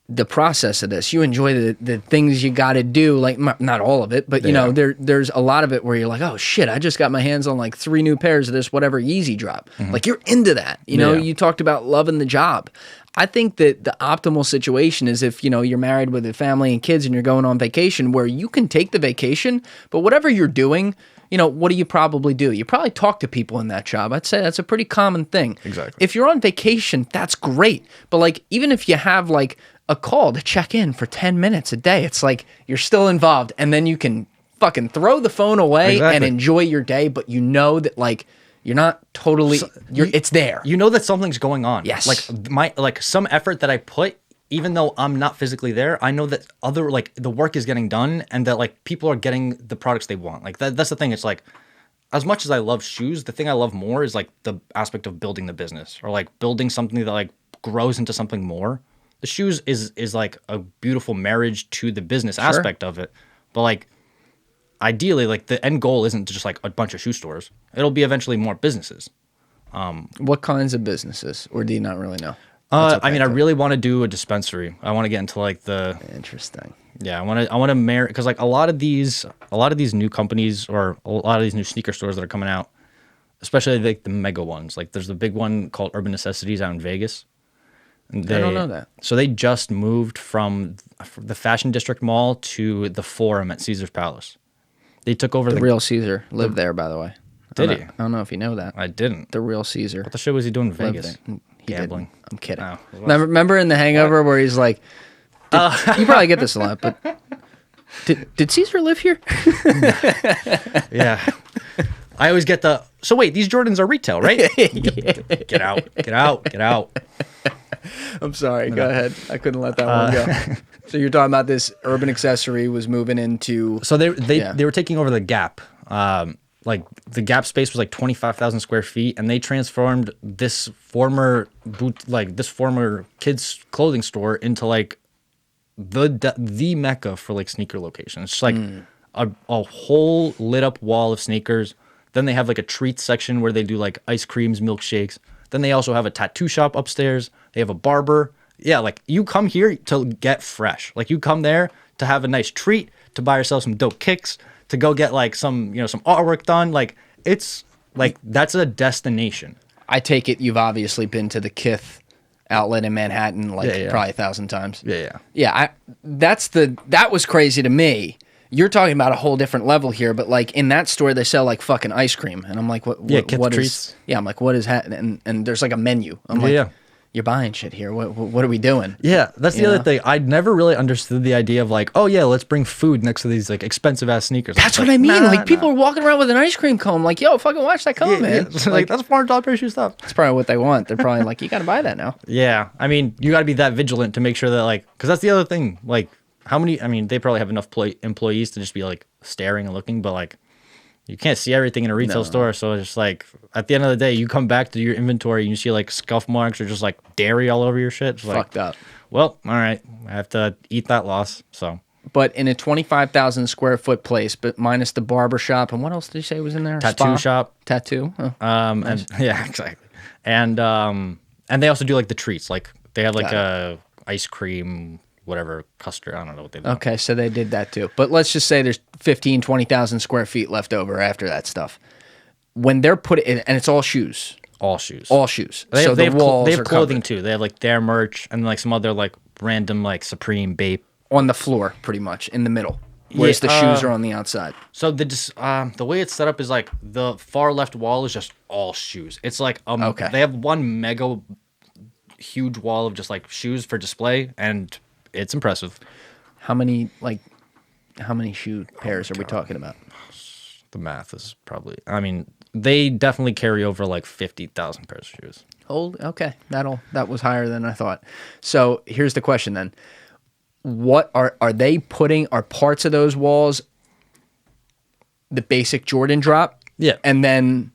the process of this. You enjoy the things you got to do, like not all of it, but you know, there's a lot of it where you're like, oh shit, I just got my hands on like 3 new pairs of this, whatever Yeezy drop. Like you're into that, you know, you talked about loving the job. I think that the optimal situation is if, you know, you're married with a family and kids and you're going on vacation where you can take the vacation, but whatever you're doing, you know, what do you probably do? You probably talk to people in that job. I'd say that's a pretty common thing. Exactly. If you're on vacation, that's great. But like, even if you have like a call to check in for 10 minutes a day, it's like you're still involved, and then you can fucking throw the phone away and enjoy your day. But you know that like you're not totally, it's there. You know that something's going on. Yes. Like some effort that I put, even though I'm not physically there, I know that the work is getting done and that like people are getting the products they want. Like that's the thing. It's like, as much as I love shoes, the thing I love more is like the aspect of building the business or like building something that like grows into something more. The shoes is like a beautiful marriage to the business aspect of it. But like, ideally, like the end goal isn't just like a bunch of shoe stores. It'll be eventually more businesses. What kinds of businesses, or do you not really know? I mean, I really want to do a dispensary. I want to get into like interesting. Yeah, I want to marry, because like a lot of these new companies or a lot of these new sneaker stores that are coming out, especially like the mega ones. Like there's the big one called Urban Necessities out in Vegas. I don't know that. So they just moved from the Fashion District Mall to the Forum at Caesar's Palace. They took over the real Caesar lived there, by the way. Did he? I don't know if you know that. I didn't. The real Caesar. What the shit was he doing in Vegas? Gambling. Didn't. I'm kidding. Oh, remember in The Hangover where he's like, you probably get this a lot, but did Caesar live here? Yeah. I always get so wait, these Jordans are retail, right? Get out. I'm sorry. Go ahead. I couldn't let that one go. So you're talking about this Urban Accessory was moving into. So they were taking over the Gap. Like the Gap space was like 25,000 square feet, and they transformed this former kids clothing store into like the mecca for like sneaker locations. It's like a whole lit up wall of sneakers. Then they have like a treats section where they do like ice creams, milkshakes. Then they also have a tattoo shop upstairs. They have a barber. Yeah, like you come here to get fresh. Like you come there to have a nice treat, to buy yourself some dope kicks, to go get like some, you know, some artwork done. Like it's like that's a destination. I take it you've obviously been to the KITH outlet in Manhattan like probably 1,000 times. Yeah. That was crazy to me. You're talking about a whole different level here, but like in that store they sell like fucking ice cream, and I'm like, what KITH is? treats. Yeah, I'm like, what is that? And there's like a menu. I'm like, you're buying shit here. What are we doing? Yeah, that's the other thing. I never really understood the idea of like, oh yeah, let's bring food next to these like expensive ass sneakers. That's what I mean. Like people are walking around with an ice cream cone. Like, yo, fucking watch that cone, man. Yeah. Like that's $400 pair of shoe stuff. That's probably what they want. They're probably like, you got to buy that now. Yeah, I mean, you got to be that vigilant to make sure that like, because that's the other thing. Like, how many? I mean, they probably have enough employees to just be like staring and looking, but like, you can't see everything in a retail store. So it's just like, at the end of the day, you come back to your inventory and you see like scuff marks or just like dairy all over your shit. It's fucked up. Well, all right, I have to eat that loss. So, but in a 25,000 square foot place, but minus the barber shop, and what else did you say was in there? Tattoo shop, tattoo. Oh, nice. And yeah, exactly. And they also do like the treats. Like they have like a ice cream, whatever, custard. I don't know what they do. Okay, so they did that too. But let's just say there's 15, 20,000 square feet left over after that stuff. When they're put in, and it's all shoes. All shoes. All shoes. They so have, the walls they have are clothing covered. too. They have like their merch and like some other like random like Supreme Bape. On the floor, pretty much, in the middle. Whereas the shoes are on the outside. So the way it's set up is like the far left wall is just all shoes. It's like they have one mega huge wall of just like shoes for display, and it's impressive. How many shoe pairs are we talking about? The math is probably, I mean, they definitely carry over like 50,000 pairs of shoes. Okay. That was higher than I thought. So here's the question then. What are they putting, are parts of those walls the basic Jordan drop? Yeah. And then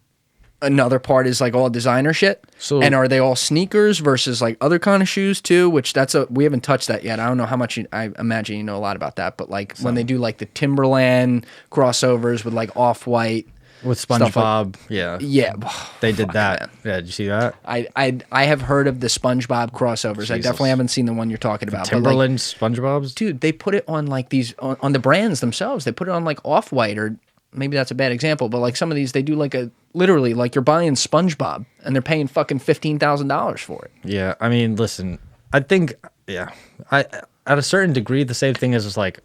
another part is like all designer shit? So, and are they all sneakers versus like other kind of shoes too? Which we haven't touched that yet. I don't know how much I imagine you know a lot about that, but like when they do like the Timberland crossovers with like off-white. With SpongeBob, yeah, they did that. Man. Yeah, did you see that? I have heard of the SpongeBob crossovers. Jesus. I definitely haven't seen the one you're talking about. Timberland SpongeBob's, dude. They put it on like these on the brands themselves. They put it on like Off-White, or maybe that's a bad example, but like some of these they do like a literally like you're buying SpongeBob and they're paying fucking $15,000 for it. Yeah, I mean, listen, I think at a certain degree the same thing is just like.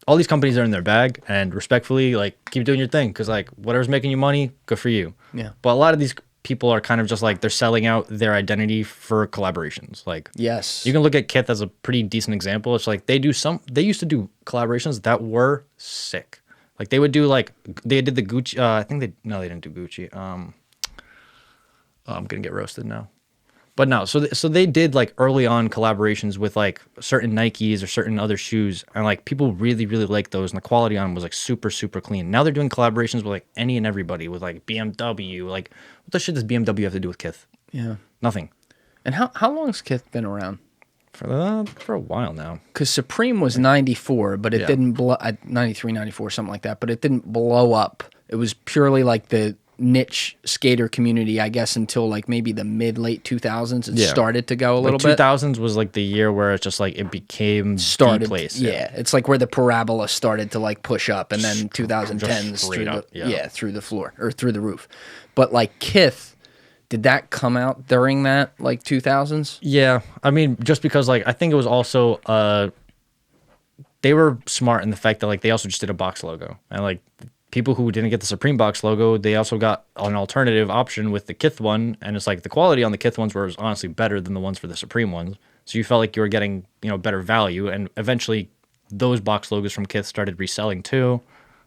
All these companies are in their bag, and respectfully, like, keep doing your thing, because, like, whatever's making you money, good for you. Yeah. But a lot of these people are kind of just, like, they're selling out their identity for collaborations. Like, yes. You can look at KITH as a pretty decent example. It's like they used to do collaborations that were sick. Like, they would do, like, they did the Gucci, they didn't do Gucci. I'm going to get roasted now. But no, so they did like early on collaborations with like certain Nikes or certain other shoes, and like people really really liked those, and the quality on them was like super super clean. Now they're doing collaborations with like any and everybody, with like BMW. Like what the shit does BMW have to do with KITH? Yeah, nothing. And how long has KITH been around? For a while now. Because Supreme was 94, but it didn't blow 93, 94, something like that. But it didn't blow up. It was purely like the niche skater community, I guess, until like maybe the late 2000s. It started to go a little bit. 2000s was like the year where it's just like it became the place. Yeah, it's like where the parabola started to like push up, and then 2010s through the floor or through the roof. But like KITH, did that come out during that like 2000s? Yeah, I mean, just because like I think it was also they were smart in the fact that like they also just did a box logo, and like people who didn't get the Supreme box logo, they also got an alternative option with the KITH one, and it's like the quality on the KITH ones was honestly better than the ones for the Supreme ones. So you felt like you were getting, better value, and eventually those box logos from KITH started reselling too.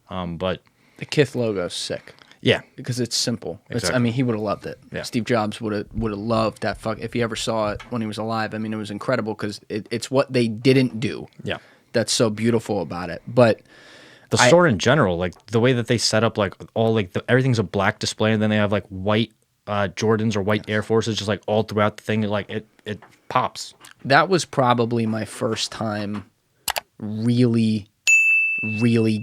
But the KITH logo's sick. Yeah, because it's simple. Exactly. I mean, he would have loved it. Yeah. Steve Jobs would have loved that. If he ever saw it when he was alive, I mean, it was incredible because it's what they didn't do. Yeah, that's so beautiful about it. But the store in general, like the way that they set up, like all like everything's a black display, and then they have like white Jordans or white Air Forces just like all throughout the thing. Like it pops. That was probably my first time really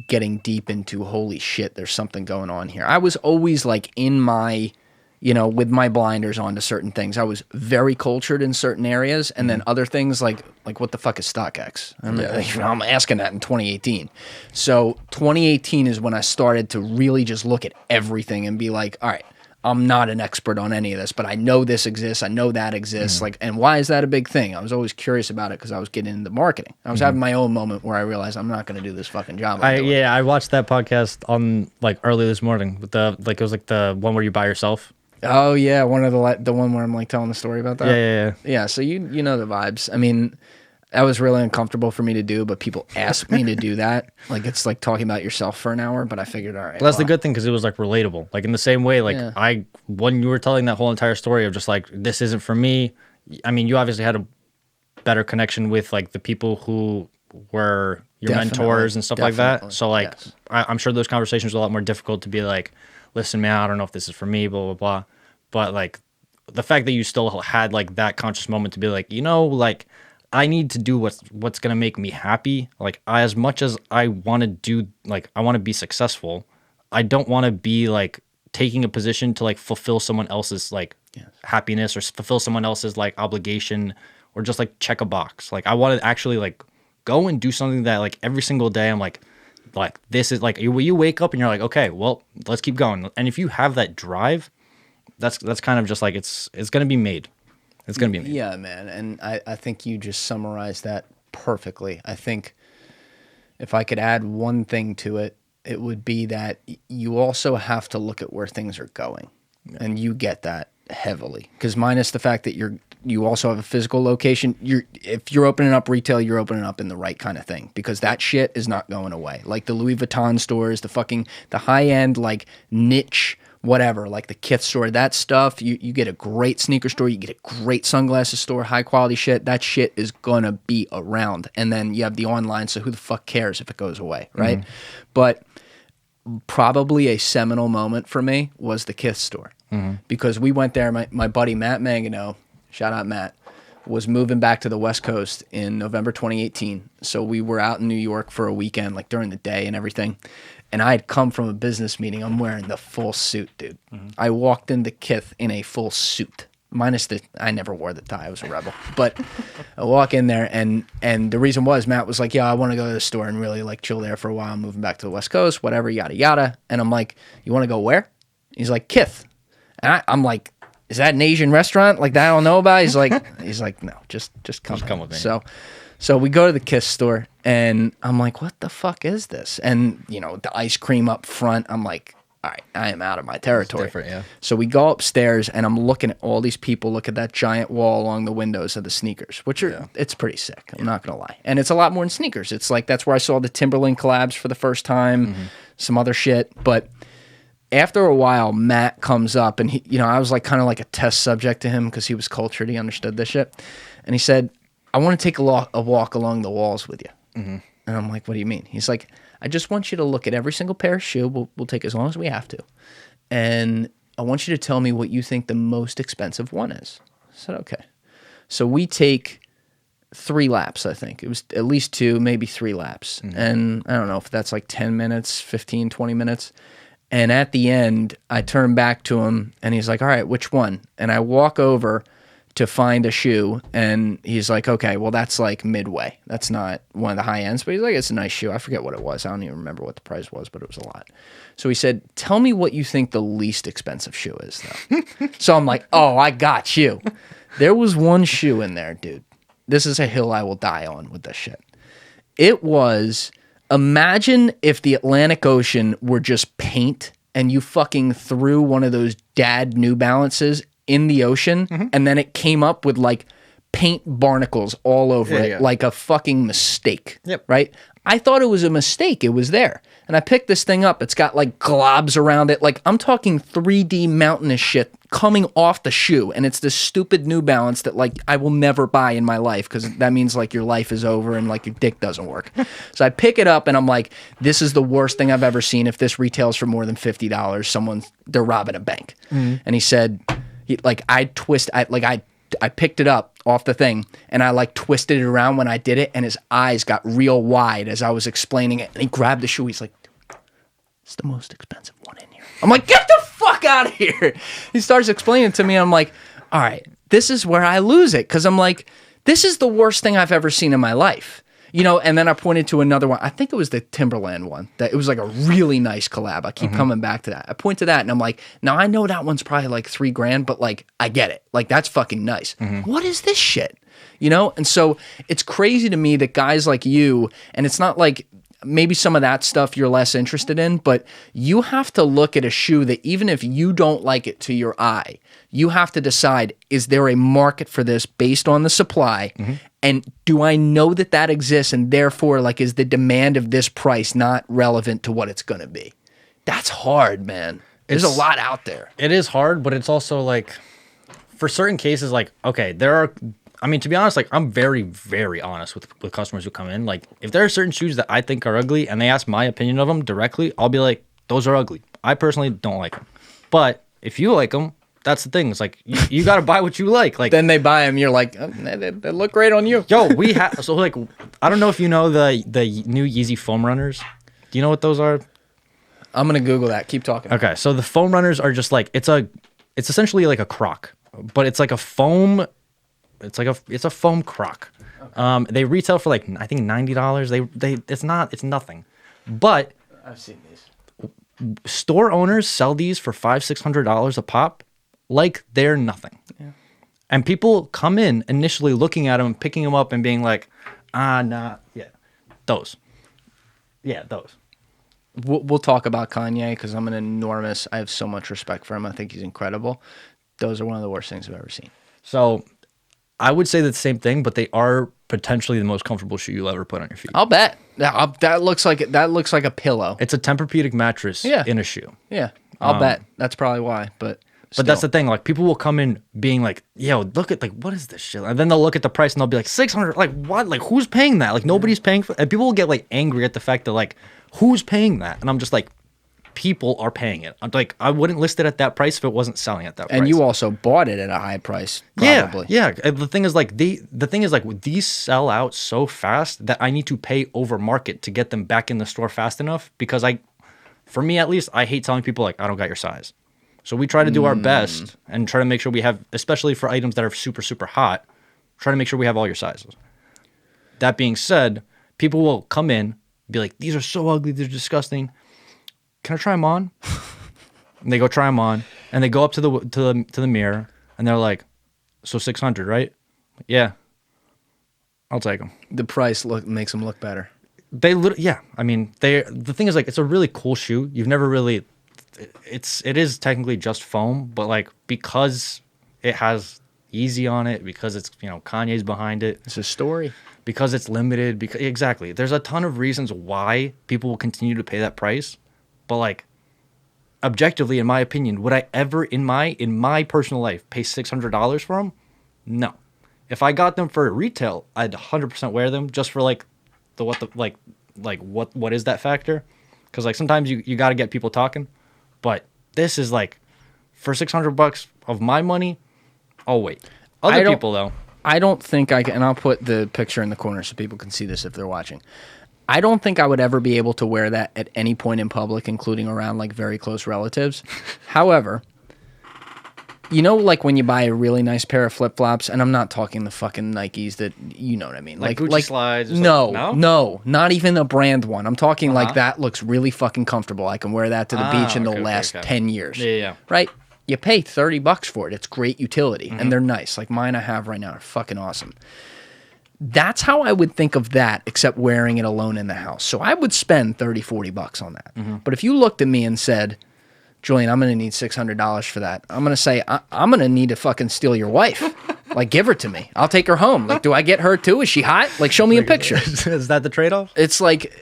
getting deep into holy shit, there's something going on here. I was always like in my you know, with my blinders on to certain things. I was very cultured in certain areas, and then other things like what the fuck is StockX? I'm asking that in 2018. So 2018 is when I started to really just look at everything and be like, all right, I'm not an expert on any of this, but I know this exists. I know that exists. Like, and why is that a big thing? I was always curious about it because I was getting into marketing. I was having my own moment where I realized I'm not going to do this fucking job. I watched that podcast on like early this morning with it was like the one where you buy yourself. Oh yeah, one of the one where I'm like telling the story about that. Yeah. So you know the vibes. I mean, that was really uncomfortable for me to do, but people asked me to do that. Like it's like talking about yourself for an hour, but I figured, all right. Well, that's the good thing because it was like relatable. Like in the same way, like when you were telling that whole entire story of just like this isn't for me. I mean, you obviously had a better connection with like the people who were your mentors and stuff like that. So like I'm sure those conversations were a lot more difficult to be like, listen, man, I don't know if this is for me, blah, blah, blah. But like the fact that you still had like that conscious moment to be like, you know, like I need to do what's going to make me happy. Like as much as I want to do, like I want to be successful, I don't want to be like taking a position to like fulfill someone else's like happiness or fulfill someone else's like obligation or just like check a box. Like I want to actually like go and do something that like every single day I'm like this is like you wake up and you're like, okay, well, let's keep going. And if you have that drive, that's kind of just like it's going to be made. It's going to be made. Yeah, man. And I think you just summarized that perfectly. I think if I could add one thing to it, it would be that you also have to look at where things are going. Yeah. And you get that heavily. Because minus the fact that you also have a physical location, if you're opening up retail, you're opening up in the right kind of thing. Because that shit is not going away. Like the Louis Vuitton stores, the high-end, like, niche whatever, like the KITH store, that stuff, you get a great sneaker store, you get a great sunglasses store, high quality shit, that shit is gonna be around. And then you have the online, so who the fuck cares if it goes away, right? But probably a seminal moment for me was the KITH store. Because we went there, my buddy Matt Mangano, shout out Matt, was moving back to the West Coast in November 2018. So we were out in New York for a weekend, like during the day and everything. And I had come from a business meeting. I'm wearing the full suit, dude. I walked into KITH in a full suit. Minus I never wore the tie. I was a rebel. But I walk in there, and the reason was Matt was like, yeah, I want to go to the store and really like chill there for a while. I'm moving back to the West Coast, whatever, yada, yada. And I'm like, you want to go where? He's like, KITH. And I'm like, is that an Asian restaurant like that I don't know about? He's like, no, just come with me. So we go to the KITH store, and I'm like, what the fuck is this? And, you know, the ice cream up front, I'm like, all right, I am out of my territory. So we go upstairs, and I'm looking at all these people, look at that giant wall along the windows of the sneakers, which are, it's pretty sick. I'm not going to lie. And it's a lot more than sneakers. It's like, that's where I saw the Timberland collabs for the first time, some other shit. But after a while, Matt comes up, and he, you know, I was like kind of like a test subject to him because he was cultured. He understood this shit. And he said, I want to take a walk along the walls with you. And I'm like, what do you mean? He's like, I just want you to look at every single pair of shoe. We'll take as long as we have to. And I want you to tell me what you think the most expensive one is. I said, okay. So we take 3 laps, I think. It was at least 2, maybe 3 laps. And I don't know if that's like 10 minutes, 15, 20 minutes. And at the end, I turn back to him, and he's like, all right, which one? And I walk over to find a shoe, and he's like, okay, well, that's like midway. That's not one of the high ends, but he's like, it's a nice shoe. I forget what it was. I don't even remember what the price was, but it was a lot. So he said, tell me what you think the least expensive shoe is, though. So I'm like, oh, I got you. There was one shoe in there, dude. This is a hill I will die on with this shit. It was, imagine if the Atlantic Ocean were just paint, and you fucking threw one of those dad New Balances in the ocean, and then it came up with like paint barnacles all over it, like a fucking mistake, right? I thought it was a mistake. It was there. And I picked this thing up. It's got like globs around it. Like I'm talking 3D mountainous shit coming off the shoe. And it's this stupid New Balance that like I will never buy in my life because that means like your life is over and like your dick doesn't work. So I pick it up and I'm like, this is the worst thing I've ever seen. If this retails for more than $50, they're robbing a bank. And he said, I picked it up off the thing and I like twisted it around when I did it, and his eyes got real wide as I was explaining it, and he grabbed the shoe. He's like, it's the most expensive one in here. I'm like, get the fuck out of here. He starts explaining to me. I'm like, all right, this is where I lose it. Because I'm like, this is the worst thing I've ever seen in my life. You know, and then I pointed to another one. I think it was the Timberland one. That it was like a really nice collab. I keep coming back to that. I point to that and I'm like, now I know that one's probably like $3,000, but like, I get it. Like, that's fucking nice. What is this shit? You know? And so it's crazy to me that guys like you, and it's not like maybe some of that stuff you're less interested in, but you have to look at a shoe that even if you don't like it to your eye, you have to decide, is there a market for this based on the supply? And do I know that that exists? And therefore, like, is the demand of this price not relevant to what it's going to be? That's hard, man. There's a lot out there. It is hard, but it's also like, for certain cases, like, okay, there are, I mean, to be honest, like, I'm very, very honest with customers who come in. Like, if there are certain shoes that I think are ugly and they ask my opinion of them directly, I'll be like, those are ugly. I personally don't like them. But if you like them, that's the thing. It's like, you got to buy what you like. Like, then they buy them. You're like, oh, they look great on you. Yo, we have, so like, I don't know if you know the new Yeezy foam runners. Do you know what those are? I'm going to Google that. Keep talking. Okay. So the foam runners are just like, it's essentially like a croc, but it's like a foam. It's a foam croc. Okay. They retail for like, I think $90. It's nothing, but I've seen these. Store owners sell these for $500-$600 a pop. Like they're nothing. Yeah. And people come in initially looking at them, picking them up and being like, nah, yeah, those. Yeah, those. We'll talk about Kanye because I have so much respect for him. I think he's incredible. Those are one of the worst things I've ever seen. So I would say the same thing, but they are potentially the most comfortable shoe you'll ever put on your feet. I'll bet. That looks like a pillow. It's a Tempur-Pedic mattress in a shoe. Yeah, I'll bet. That's probably why, but... But that's the thing, like, people will come in being like, yo, look at, like, what is this shit? And then they'll look at the price and they'll be like, 600, like, what? Like, who's paying that? Like, nobody's paying for it. And people will get, like, angry at the fact that, like, who's paying that? And I'm just like, people are paying it. I'm like, I wouldn't list it at that price if it wasn't selling at that price. And you also bought it at a high price, probably. Yeah. And the thing is, like, these sell out so fast that I need to pay over market to get them back in the store fast enough because for me at least, I hate telling people, like, I don't got your size. So we try to do our best and try to make sure we have, especially for items that are super, super hot, try to make sure we have all your sizes. That being said, people will come in, be like, these are so ugly, they're disgusting. Can I try them on? And they go try them on, and they go up to the mirror, and they're like, so 600, right? Yeah. I'll take them. The price makes them look better. Yeah. I mean, the thing is, like, it's a really cool shoe. You've never really... It is technically just foam, but like because it has Yeezy on it, because it's Kanye's behind it. It's a story. Because it's limited. Because exactly, there's a ton of reasons why people will continue to pay that price. But like, objectively, in my opinion, would I ever in my personal life pay $600 for them? No. If I got them for retail, I'd 100% wear them just for like what is that factor? Because like sometimes you got to get people talking. But this is like, for $600 of my money, I'll wait. Other people, though. I don't think I can, and I'll put the picture in the corner so people can see this if they're watching. I don't think I would ever be able to wear that at any point in public, including around like very close relatives. However, like when you buy a really nice pair of flip-flops, and I'm not talking the fucking Nikes that, you know what I mean. Like Gucci slides or no, not even a brand one. I'm talking like that looks really fucking comfortable. I can wear that to the beach and they'll last 10 years. Yeah. Right? You pay $30 for it. It's great utility. And they're nice. Like mine I have right now are fucking awesome. That's how I would think of that, except wearing it alone in the house. So I would spend $30-$40 on that. But if you looked at me and said, Julian, I'm going to need $600 for that. I'm going to say, I'm going to need to fucking steal your wife. Like, give her to me. I'll take her home. Like, do I get her too? Is she hot? Like, show me a picture. Is that the trade-off? It's like,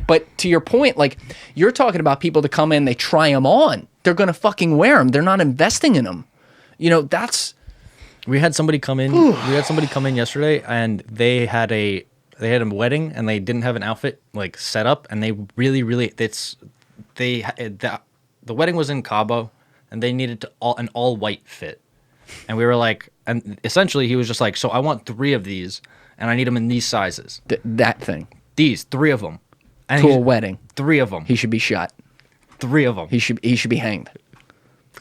but to your point, like, you're talking about people to come in, they try them on. They're going to fucking wear them. They're not investing in them. That's... We had somebody come in. We had somebody come in yesterday, and they had a wedding, and they didn't have an outfit, like, set up, and they really, the wedding was in Cabo, and they needed an all-white fit. And we were like, and essentially he was just like, so I want 3 of these, and I need them in these sizes. That thing. These, 3 of them. And to a wedding. 3 of them. He should be shot. 3 of them. He should be hanged.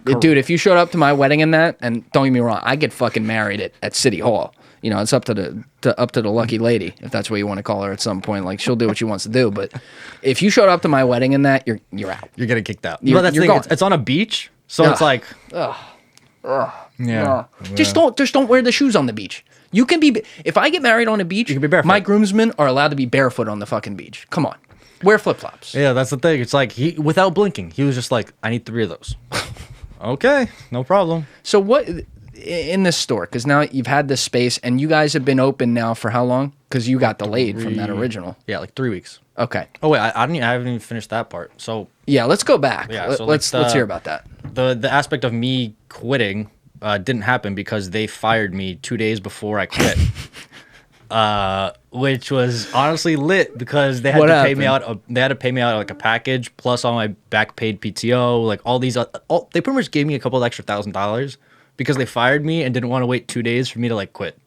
Dude, if you showed up to my wedding in that, and don't get me wrong, I get fucking married at City Hall. You know, it's up to the lucky lady, if that's what you want to call her at some point. Like, she'll do what she wants to do. But if you showed up to my wedding in that, you're out. You're getting kicked out. You're gone. It's on a beach, so it's like, yeah. Just don't wear the shoes on the beach. You can be, if I get married on a beach, You can be barefoot. my groomsmen are allowed to be barefoot on the fucking beach. Come on. Wear flip-flops. Yeah, that's the thing. It's like, without blinking, he was just like, I need 3 of those. Okay, no problem. So what, in this store, because now you've had this space, and you guys have been open now for how long? Because you got delayed from that original. Yeah, like 3 weeks. Okay. Oh wait, I haven't even finished that part. So Yeah, let's go back. Yeah, so let's hear about that. the aspect of me quitting didn't happen because they fired me 2 days before I quit. Which was honestly lit because they had to pay me out. They had to pay me out like a package plus all my back paid PTO, like all these. They pretty much gave me a couple of extra $1,000 because they fired me and didn't want to wait 2 days for me to like quit.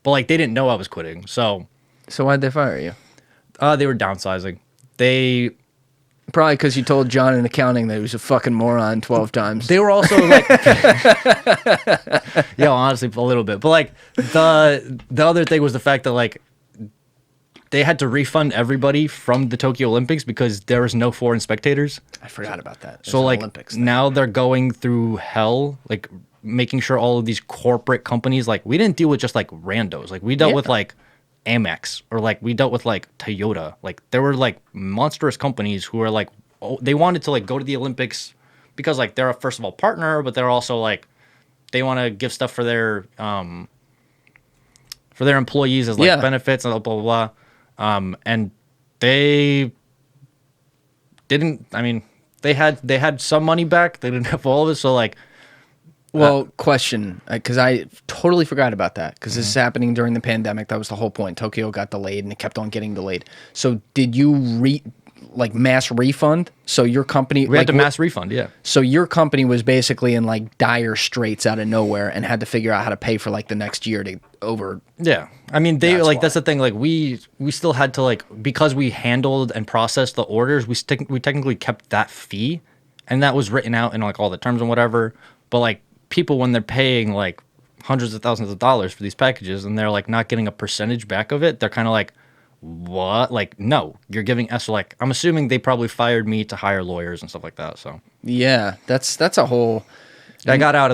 But like they didn't know I was quitting, so why'd they fire you? they were downsizing. They Probably because you told John in accounting that he was a fucking moron 12 times. They were also like, yeah, honestly, a little bit. But like the other thing was the fact that like they had to refund everybody from the Tokyo Olympics because there was no foreign spectators. I forgot about that. So like now they're going through hell, like making sure all of these corporate companies, like we didn't deal with just like randos, like we dealt with like Amex or like we dealt with like Toyota. Like there were like monstrous companies who were like, they wanted to like go to the Olympics because like they're a first of all partner, but they're also like they want to give stuff for their employees as like benefits and blah blah blah. And they didn't. I mean, they had some money back. They didn't have all of it. So like. Well, question, because I totally forgot about that, because this is happening during the pandemic. That was the whole point. Tokyo got delayed, and it kept on getting delayed. So did you mass refund? So your company... We had to mass refund, yeah. So your company was basically in like dire straits out of nowhere and had to figure out how to pay for like the next year to over... Yeah. I mean, that's the thing. Like we still had to like, because we handled and processed the orders, we technically kept that fee, and that was written out in like all the terms and whatever. But like, people, when they're paying like hundreds of thousands of dollars for these packages and they're like not getting a percentage back of it, they're kind of like, what? Like, no, you're giving us, like, I'm assuming they probably fired me to hire lawyers and stuff like that. So yeah, that's a whole. I got out.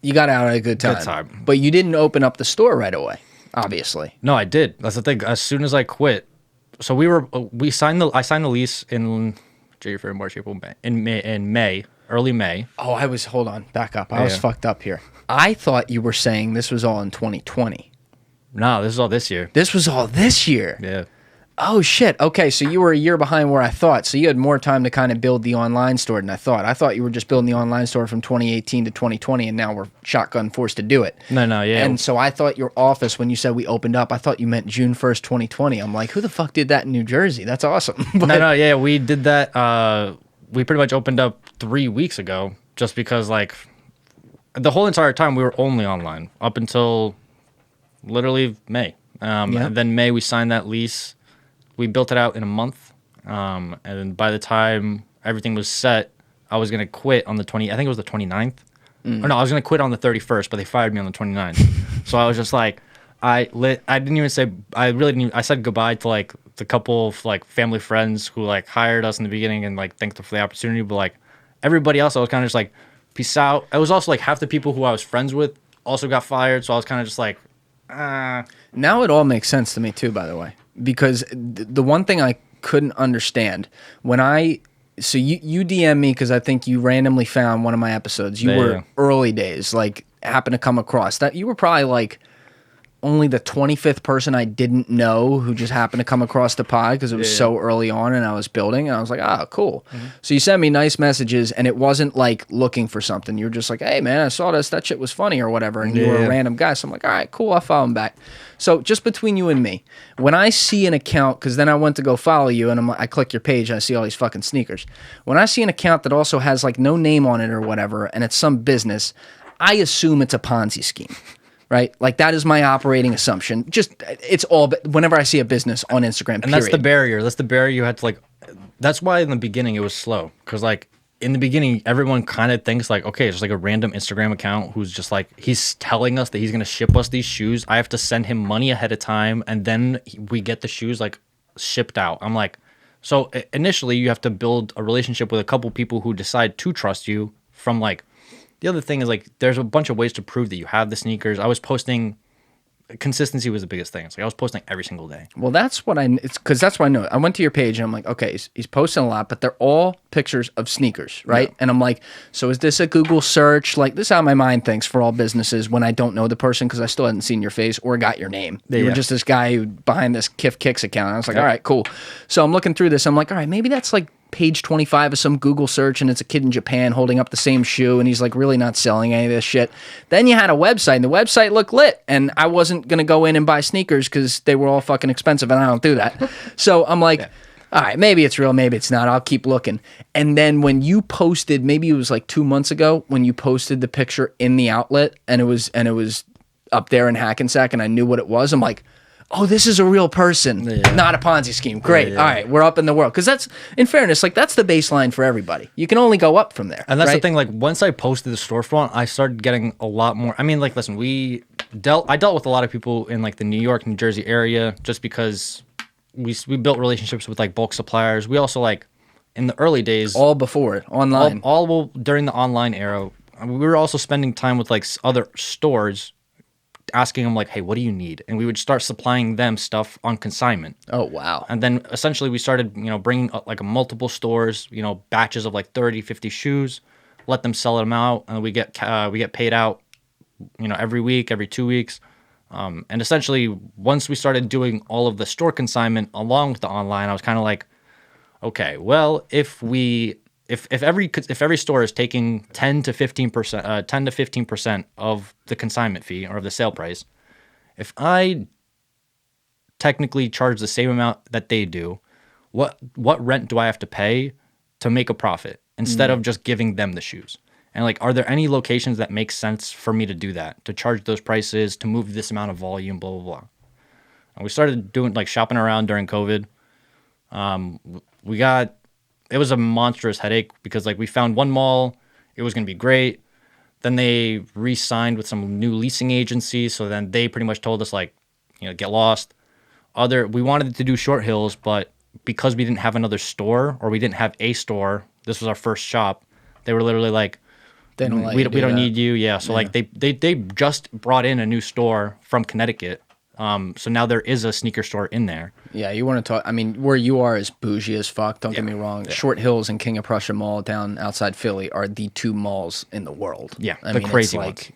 You got out at a good time. But you didn't open up the store right away, obviously. No, I did. That's the thing. As soon as I quit, so I signed the lease in January, March, April, May, in May. Early May. Oh, hold on, back up. I was fucked up here. I thought you were saying this was all in 2020. No, this is all this year. This was all this year. Yeah. Oh, shit. Okay, so you were a year behind where I thought. So you had more time to kind of build the online store than I thought. I thought you were just building the online store from 2018 to 2020, and now we're shotgun forced to do it. No, yeah. And so I thought your office, when you said we opened up, I thought you meant June 1st, 2020. I'm like, who the fuck did that in New Jersey? That's awesome. No, yeah, we did that. We pretty much opened up 3 weeks ago just because, like, the whole entire time we were only online up until literally May. And then May we signed that lease. We built it out in a month. And then by the time everything was set, I was going to quit on the 20th. I think it was the 29th. Or no, I was going to quit on the 31st, but they fired me on the 29th. So I was just like, I said goodbye to like the couple of like family friends who like hired us in the beginning and like thanked them for the opportunity, but like everybody else I was kind of just like peace out. I was also like half the people who I was friends with also got fired, so I was kind of just like Now it all makes sense to me too, by the way, because the one thing I couldn't understand when you DM me, because I think you randomly found one of my episodes. You were early days, like happened to come across that. You were probably like only the 25th person I didn't know who just happened to come across the pod because it was so early on and I was building, and I was like, cool. So you sent me nice messages, and it wasn't like looking for something. You were just like, hey man, I saw this, that shit was funny or whatever, and you were a random guy. So I'm like, all right, cool, I'll follow him back. So just between you and me, when I see an account, because then I went to go follow you and I click your page and I see all these fucking sneakers. When I see an account that also has like no name on it or whatever, and it's some business, I assume it's a Ponzi scheme. Right? Like, that is my operating assumption. Just, it's all, whenever I see a business on Instagram, period. And that's the barrier. That's the barrier you had to, like, That's why in the beginning it was slow, because like in the beginning everyone kind of thinks like, okay, it's just like a random Instagram account who's just like, he's telling us that he's gonna ship us these shoes. I have to send him money ahead of time, and then we get the shoes like shipped out. I'm like, so initially you have to build a relationship with a couple people who decide to trust you. From like, the other thing is like, there's a bunch of ways to prove that you have the sneakers. I was posting. Consistency was the biggest thing. It's like I was posting every single day. Well, that's what it's because that's what I know. I went to your page and I'm like, okay, he's posting a lot, but they're all pictures of sneakers, right? Yeah. And I'm like, so is this a Google search? Like, this is how my mind thinks for all businesses when I don't know the person because I still hadn't seen your face or got your name. You were just this guy who behind this Kifyak account. And I was like, all right, cool. So I'm looking through this. I'm like, all right, maybe that's like page 25 of some Google search, and it's a kid in Japan holding up the same shoe, and he's like really not selling any of this shit. Then you had a website, and the website looked lit, and I wasn't going to go in and buy sneakers because they were all fucking expensive, and I don't do that. So I'm like, all right, maybe it's real, maybe it's not. I'll keep looking. And then when you posted, maybe it was like 2 months ago, when you posted the picture in the outlet, and it was up there in Hackensack, and I knew what it was, I'm like, oh, this is a real person, not a Ponzi scheme. Great. All right, we're up in the world. Because that's, in fairness, like that's the baseline for everybody. You can only go up from there. And that's the thing, like once I posted the storefront, I started getting a lot more. I mean, like, listen, I dealt with a lot of people in like the New York, New Jersey area just because we built relationships with like bulk suppliers. We also like, in the early days. All before it, online. All during the online era, we were also spending time with like other stores, asking them like, hey, what do you need? And we would start supplying them stuff on consignment. Oh, wow. And then essentially we started, bringing like multiple stores, batches of like 30, 50 shoes, let them sell them out, and we get paid out, every week, every 2 weeks. And essentially once we started doing all of the store consignment along with the online, I was kind of like, okay, well, if every store is taking 10 to 15% of the consignment fee or of the sale price, if I technically charge the same amount that they do, what rent do I have to pay to make a profit instead of just giving them the shoes? And like, are there any locations that make sense for me to do that, to charge those prices, to move this amount of volume, blah, blah, blah. And we started doing like shopping around during COVID. It was a monstrous headache because like we found one mall, it was going to be great. Then they re-signed with some new leasing agency. So then they pretty much told us like, get lost. We wanted to do Short Hills, but because we didn't have another store, or we didn't have a store, this was our first shop. They were literally like, we don't need you. Yeah. So like they just brought in a new store from Connecticut. So now there is a sneaker store in there. Yeah, you want to talk, I mean, where you are is bougie as fuck, don't get me wrong. Yeah. Short Hills and King of Prussia Mall down outside Philly are the two malls in the world. Yeah, I the mean, crazy it's like, ones.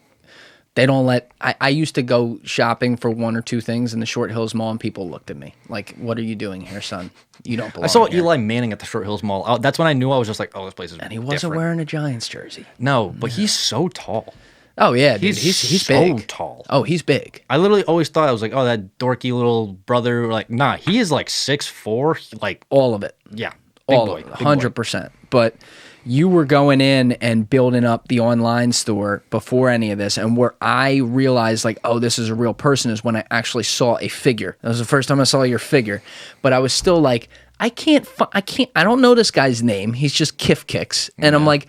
They don't let, I used to go shopping for one or two things in the Short Hills Mall, and people looked at me like, what are you doing here, son? You don't belong I saw here. Eli Manning at the Short Hills Mall. That's when I knew I was just like, oh, this place is And he wasn't different. wearing a Giants jersey. No, but he's so tall. Oh, yeah, dude. He's so big. tall. Oh, he's big. I literally always thought, I was like, oh, that dorky little brother. Like, nah, he is like 6'4", like All of it. yeah, All of it, 100%. But you were going in and building up the online store before any of this, and where I realized like, oh, this is a real person is when I actually saw a figure. That was the first time I saw your figure, but I was still like, I don't know this guy's name. He's just Kifyak. And I'm like,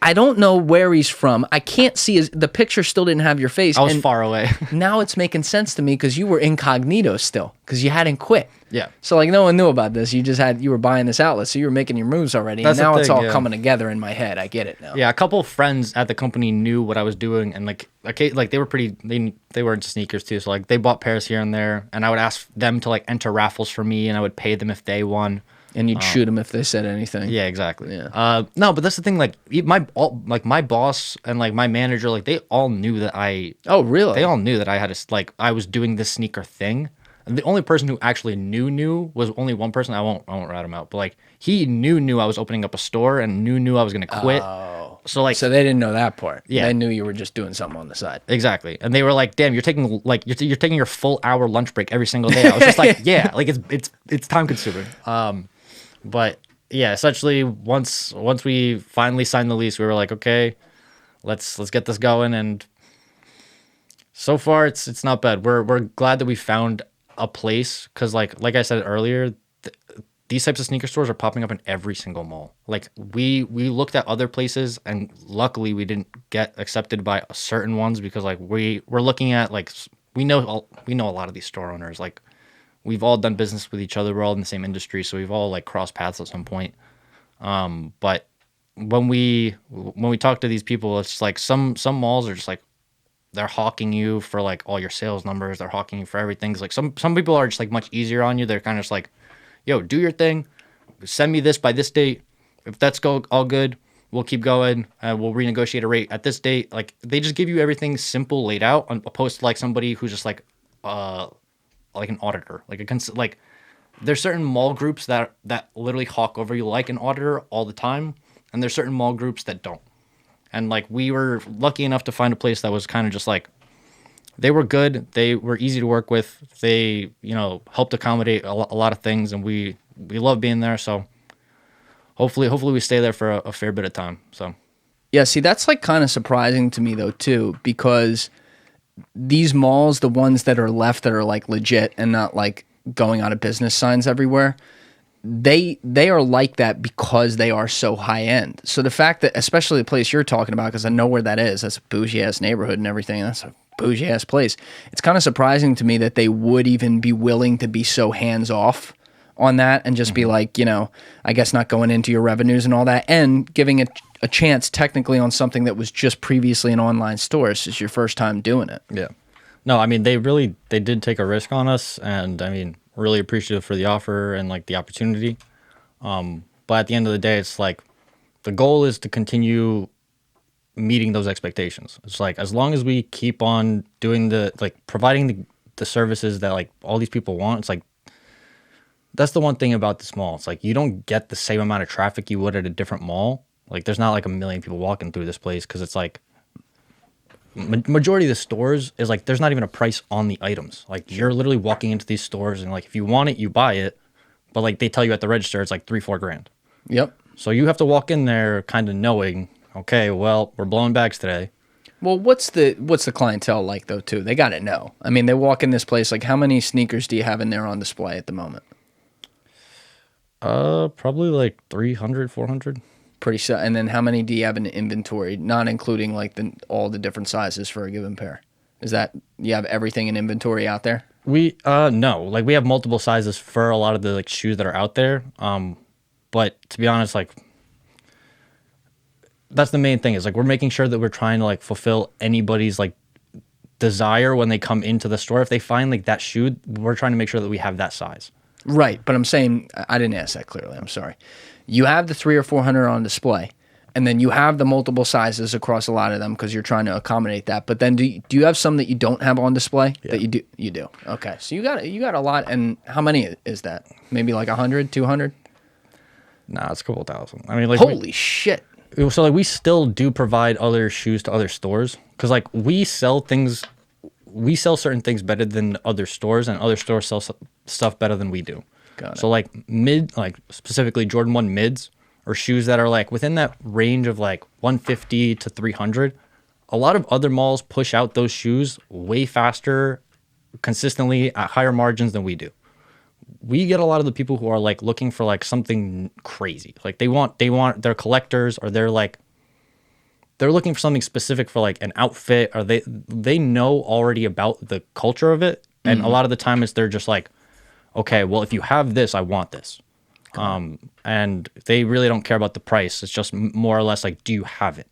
I don't know where he's from. I can't see the picture still didn't have your face. I was far away. Now it's making sense to me because you were incognito still because you hadn't quit. Yeah. So like no one knew about this. You were buying this outlet, so you were making your moves already. That's and now the it's thing, all yeah. coming together in my head. I get it now. Yeah, a couple of friends at the company knew what I was doing, and like they were they were into sneakers too. So like they bought pairs here and there, and I would ask them to like enter raffles for me, and I would pay them if they won. And you'd shoot them if they said anything. Yeah, exactly. Yeah. No, but that's the thing. Like my boss and like my manager, like they all knew that Oh, really? They all knew that I had I was doing this sneaker thing. And the only person who actually knew was only one person. I won't rat him out, but like he knew I was opening up a store and knew I was gonna quit. Oh. So like, so they didn't know that part. Yeah. They knew you were just doing something on the side. Exactly. And they were like, "Damn, you're taking you're taking your full hour lunch break every single day." I was just like, "Yeah, like it's time consuming." But yeah, essentially once we finally signed the lease, we were like, "Okay, let's get this going." And so far, it's not bad. We're glad that we found a place because like I said earlier, these types of sneaker stores are popping up in every single mall. Like we looked at other places, and luckily we didn't get accepted by certain ones because like we're looking at like we know a lot of these store owners. Like we've all done business with each other. We're all in the same industry, so we've all like crossed paths at some point. But when we talk to these people, it's like some malls are just like they're hawking you for like all your sales numbers. They're hawking you for everything. It's like some people are just like much easier on you. They're kind of just like, yo, do your thing. Send me this by this date. If that's all good, we'll keep going. We'll renegotiate a rate at this date. Like they just give you everything simple laid out, opposed to like somebody who's just like an auditor. Like there's certain mall groups that literally hawk over you like an auditor all the time, and there's certain mall groups that don't. And like we were lucky enough to find a place that was kind of just like they were good, they were easy to work with, they helped accommodate a lot of things, and we love being there. So hopefully we stay there for a fair bit of time. So yeah, see, that's like kind of surprising to me though too, because these malls, the ones that are left that are like legit and not like going out of business signs everywhere, they are like that because they are so high end. So the fact that, especially the place you're talking about, because I know where that is, that's a bougie ass neighborhood and everything, that's a bougie ass place. It's kind of surprising to me that they would even be willing to be so hands off on that and just be like, I guess not going into your revenues and all that, and giving it a chance technically on something that was just previously an online store. It's just your first time doing it. Yeah. No, I mean, they did take a risk on us, and I mean, really appreciative for the offer and like the opportunity. But at the end of the day, it's like the goal is to continue meeting those expectations. It's like as long as we keep on doing providing the services that like all these people want, it's like that's the one thing about this mall. It's like you don't get the same amount of traffic you would at a different mall. Like there's not like a million people walking through this place because it's like majority of the stores is like there's not even a price on the items. Like you're literally walking into these stores and like if you want it, you buy it, but like they tell you at the register it's like $3-4 grand. Yep. So you have to walk in there kind of knowing, okay, well, we're blowing bags today. Well, what's the clientele like though too? They got to know. I mean, they walk in this place, like how many sneakers do you have in there on display at the moment? Probably like 300, 400. And then how many do you have in inventory, not including like all the different sizes for a given pair? Is that you have everything in inventory out there? We no, like we have multiple sizes for a lot of the like shoes that are out there. But to be honest, like that's the main thing is like we're making sure that we're trying to like fulfill anybody's like desire when they come into the store. If they find like that shoe, we're trying to make sure that we have that size. Right, but I'm saying I didn't ask that clearly. I'm sorry. You have the 300 or 400 on display, and then you have the multiple sizes across a lot of them because you're trying to accommodate that. But then do you have some that you don't have on display? Yeah. That you do? You do. Okay, so you got a lot. And how many is that? Maybe like 100, 200? Nah, it's a couple thousand. I mean, like holy shit. So like we still do provide other shoes to other stores because like we sell certain things better than other stores, and other stores sell stuff better than we do. Got it. So like specifically Jordan 1 mids or shoes that are like within that range of like 150 to 300. A lot of other malls push out those shoes way faster, consistently at higher margins than we do. We get a lot of the people who are like looking for like something crazy. Like they want their collectors, or they're looking for something specific for like an outfit, or they know already about the culture of it. And a lot of the time they're just like, okay, well, if you have this, I want this. And they really don't care about the price. It's just more or less like, do you have it?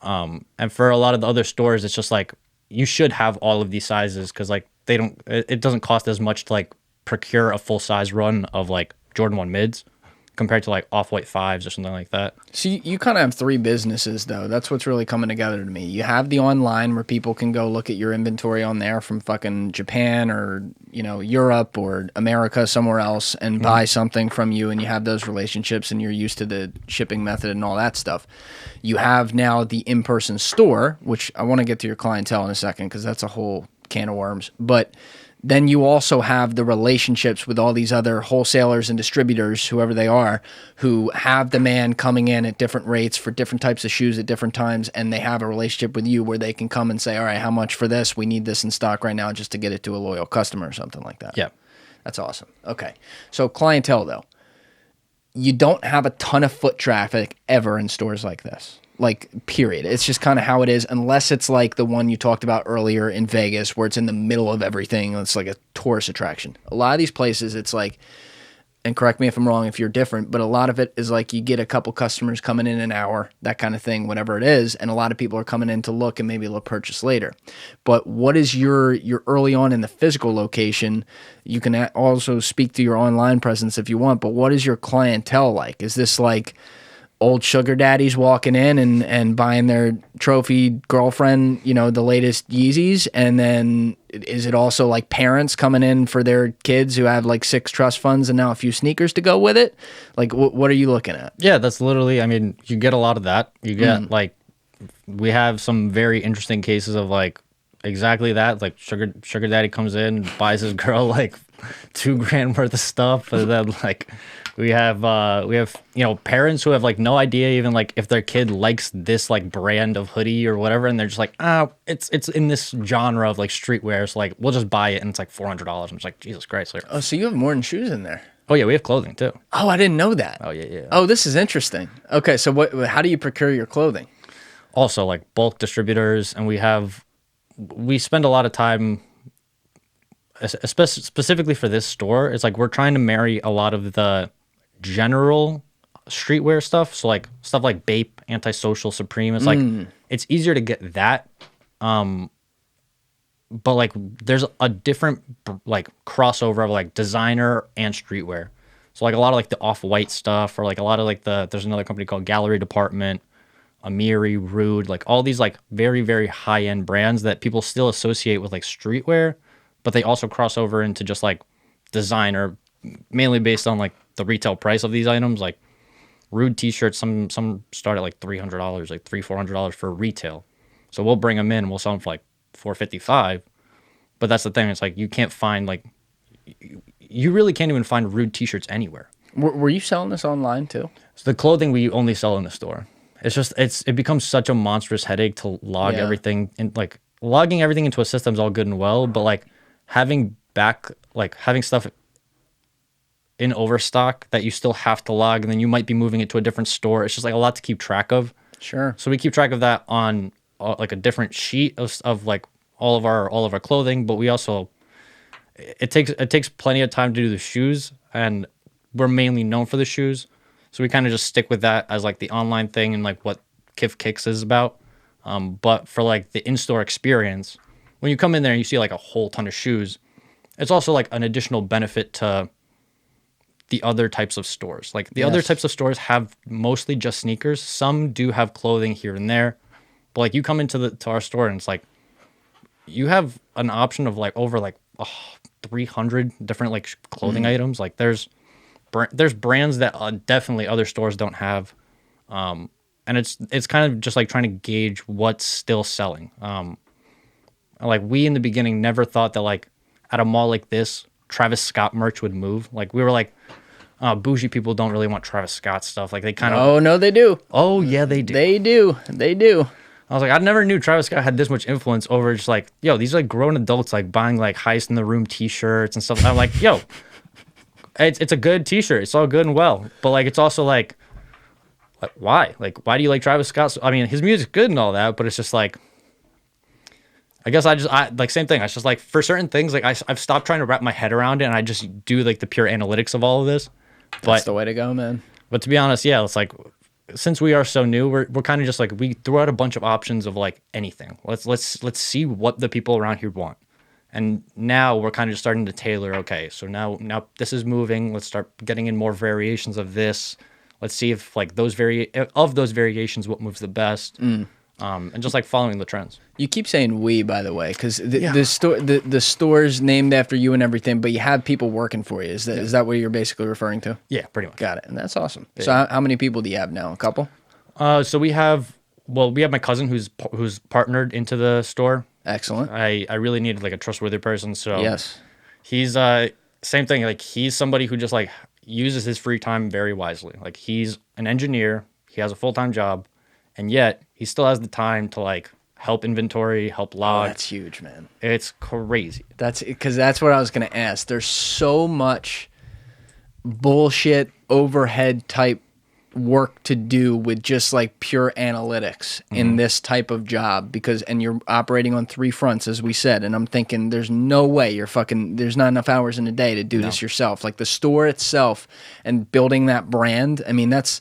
And for a lot of the other stores, it's just like, you should have all of these sizes because like it doesn't cost as much to like procure a full size run of like Jordan 1 mids compared to like Off-White 5s or something like that. So you kind of have three businesses though. That's what's really coming together to me. You have the online where people can go look at your inventory on there from fucking Japan or, Europe or America, somewhere else, and buy something from you, and you have those relationships and you're used to the shipping method and all that stuff. You have now the in-person store, which I want to get to your clientele in a second because that's a whole can of worms. But then you also have the relationships with all these other wholesalers and distributors, whoever they are, who have demand coming in at different rates for different types of shoes at different times, and they have a relationship with you where they can come and say, all right, how much for this? We need this in stock right now just to get it to a loyal customer or something like that. Yeah. That's awesome. Okay. So clientele, though. you don't have a ton of foot traffic ever in stores like this. Like, period. It's just kind of how it is, unless it's like the one you talked about earlier in Vegas, where it's in the middle of everything. It's like a tourist attraction. A lot of these places, it's like, and correct me if I'm wrong if you're different, but a lot of it is like you get a couple customers coming in an hour, that kind of thing, whatever it is, and a lot of people are coming in to look and maybe they'll purchase later. But what is your early on in the physical location? You can also speak to your online presence if you want, but what is your clientele like? Is this like old sugar daddies walking in and buying their trophy girlfriend, you know, the latest Yeezys? And then is it also like parents coming in for their kids who have like 6 trust funds and now a few sneakers to go with it? Like, what are you looking at? Yeah, that's literally, I mean, you get a lot of that. You get like, we have some very interesting cases of like exactly that. Like sugar daddy comes in, buys his girl like $2,000 worth of stuff. And then like, we have you know, parents who have like no idea even like if their kid likes this like brand of hoodie or whatever, and they're just like, it's in this genre of like streetwear, so like we'll just buy it and it's like $400. I'm just like, Jesus Christ. Like, Oh, so you have more than shoes in there. oh yeah, we have clothing too. Oh, I didn't know that. Oh yeah. Oh, this is interesting. Okay, so how do you procure your clothing? Also like bulk distributors, and we spend a lot of time specifically for this store. It's like we're trying to marry a lot of the general streetwear stuff, so like stuff like Bape, Antisocial, Supreme. It's like it's easier to get that, but like there's a different like crossover of like designer and streetwear. So like a lot of like the Off-White stuff, or like a lot of like there's another company called Gallery Department, Amiri, Rude, like all these like very, very high-end brands that people still associate with like streetwear, but they also cross over into just like designer, mainly based on like the retail price of these items. Like Rude t-shirts, some start at like $300, like $400 for retail. So we'll bring them in, we'll sell them for like $455. But that's the thing, it's like you can't find like, you really can't even find Rude t-shirts anywhere. Were you selling this online too? So the clothing we only sell in the store. It's just it becomes such a monstrous headache to log everything, and like logging everything into a system is all good and well, but like having stuff in overstock that you still have to log, and then you might be moving it to a different store. It's just like a lot to keep track of. Sure. So we keep track of that on like a different sheet of like all of our clothing, but we also it takes plenty of time to do the shoes, and we're mainly known for the shoes. So we kind of just stick with that as like the online thing and like what KITH Kicks is about. But for like the in-store experience, when you come in there and you see like a whole ton of shoes, it's also like an additional benefit to the other types of stores. Like the other types of stores have mostly just sneakers. Some do have clothing here and there, but like you come to our store and it's like you have an option of like over like 300 different like clothing items. Like there's brands that definitely other stores don't have, and it's kind of just like trying to gauge what's still selling. Like we in the beginning never thought that like at a mall like this, Travis Scott merch would move. Like we were like, bougie people don't really want Travis Scott stuff. Like they kind of. Oh no, they do. Oh yeah, they do. They do. I was like, I never knew Travis Scott had this much influence over just like, yo, these are like grown adults like buying like Heist in the Room t-shirts and stuff. And I'm like, yo, it's a good t-shirt. It's all good and well, but like it's also like why? Like why do you like Travis Scott? I mean, his music's good and all that, but it's just like, I guess I like same thing. I just like for certain things, like I've stopped trying to wrap my head around it, and I just do like the pure analytics of all of this. But that's the way to go, man. But to be honest, yeah, it's like since we are so new, we're kind of just like we threw out a bunch of options of like anything. Let's see what the people around here want. And now we're kind of just starting to tailor, okay, so now this is moving. Let's start getting in more variations of this. Let's see if like those variations, what moves the best. And just like following the trends. You keep saying we, by the way, because the store's named after you and everything, but you have people working for you. Is that what you're basically referring to? Yeah, pretty much. Got it. And that's awesome. Yeah. So how many people do you have now? A couple? So we have my cousin who's partnered into the store. Excellent. I really needed like a trustworthy person. So yes, he's same thing. Like he's somebody who just like uses his free time very wisely. Like he's an engineer. He has a full-time job, and yet he still has the time to like help inventory, help log. Oh, that's huge, man. It's crazy. That's because that's what I was gonna ask. There's so much bullshit overhead type work to do with just like pure analytics in this type of job, because and you're operating on three fronts, as we said, and I'm thinking there's no way there's not enough hours in a day to do this yourself. Like the store itself and building that brand, I mean that's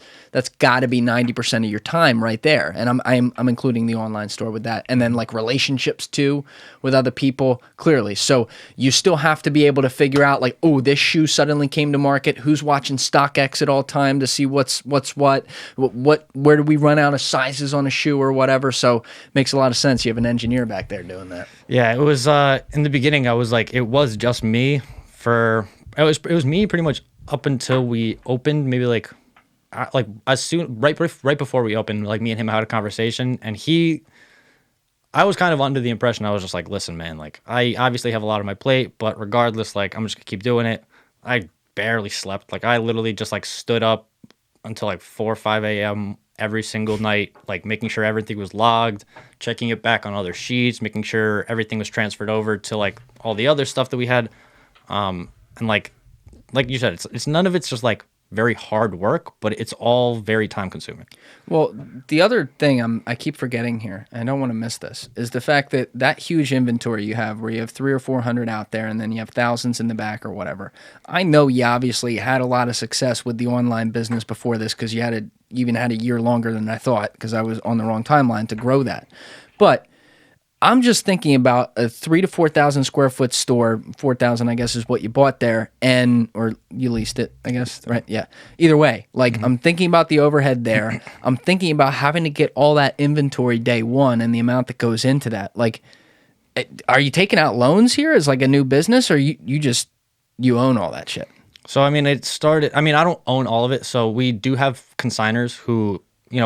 got to be 90% of your time right there, and I'm including the online store with that, and then like relationships too with other people, clearly. So you still have to be able to figure out like, oh, this shoe suddenly came to market, who's watching StockX at all time to see what's what, where do we run out of sizes on a shoe or whatever. So makes a lot of sense. You have an engineer back there doing that. Yeah, it was in the beginning I was like, it was just me it was me pretty much up until we opened, maybe like as soon right before we opened, like me and him had a conversation, and I was kind of under the impression, I was just like, listen, man, like I obviously have a lot on my plate, but regardless, like I'm just gonna keep doing it. I barely slept. Like I literally just like stood up until like 4 or 5 a.m. every single night, like making sure everything was logged, checking it back on other sheets, making sure everything was transferred over to like all the other stuff that we had. And like you said, it's none of it's just like very hard work, but it's all very time consuming. Well, the other thing I keep forgetting here, and I don't want to miss this, is the fact that huge inventory you have, where you have 300 or 400 out there, and then you have thousands in the back or whatever. I know you obviously had a lot of success with the online business before this, because you even had a year longer than I thought, because I was on the wrong timeline to grow that. But I'm just thinking about a 3,000 to 4,000 square foot store. 4,000, I guess, is what you bought there, or you leased it, I guess, right? Yeah. Either way, like I'm thinking about the overhead there. I'm thinking about having to get all that inventory day one and the amount that goes into that. Like, are you taking out loans here as like a new business, or you own all that shit? So I mean, I don't own all of it. So we do have consigners who,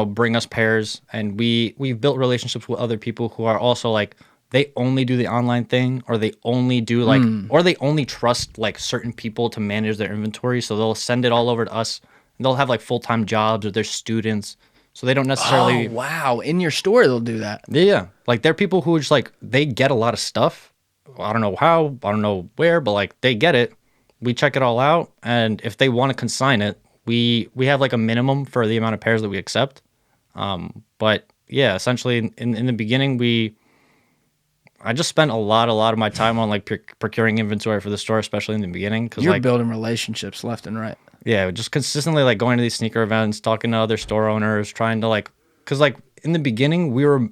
bring us pairs, and we've built relationships with other people who are also like, they only do the online thing, or they only do like, or they only trust like certain people to manage their inventory. So they'll send it all over to us, and they'll have like full-time jobs, or they're students. So they don't necessarily. Oh, wow. In your store, they'll do that. Yeah. Like they're people who are just like, they get a lot of stuff. I don't know how, I don't know where, but like they get it. We check it all out. And if they want to consign it, we have like a minimum for the amount of pairs that we accept. But yeah, essentially in the beginning, I just spent a lot of my time on like procuring inventory for the store, especially in the beginning. Cause you're like, building relationships left and right. Yeah. Just consistently like going to these sneaker events, talking to other store owners, trying to like, cause like in the beginning we were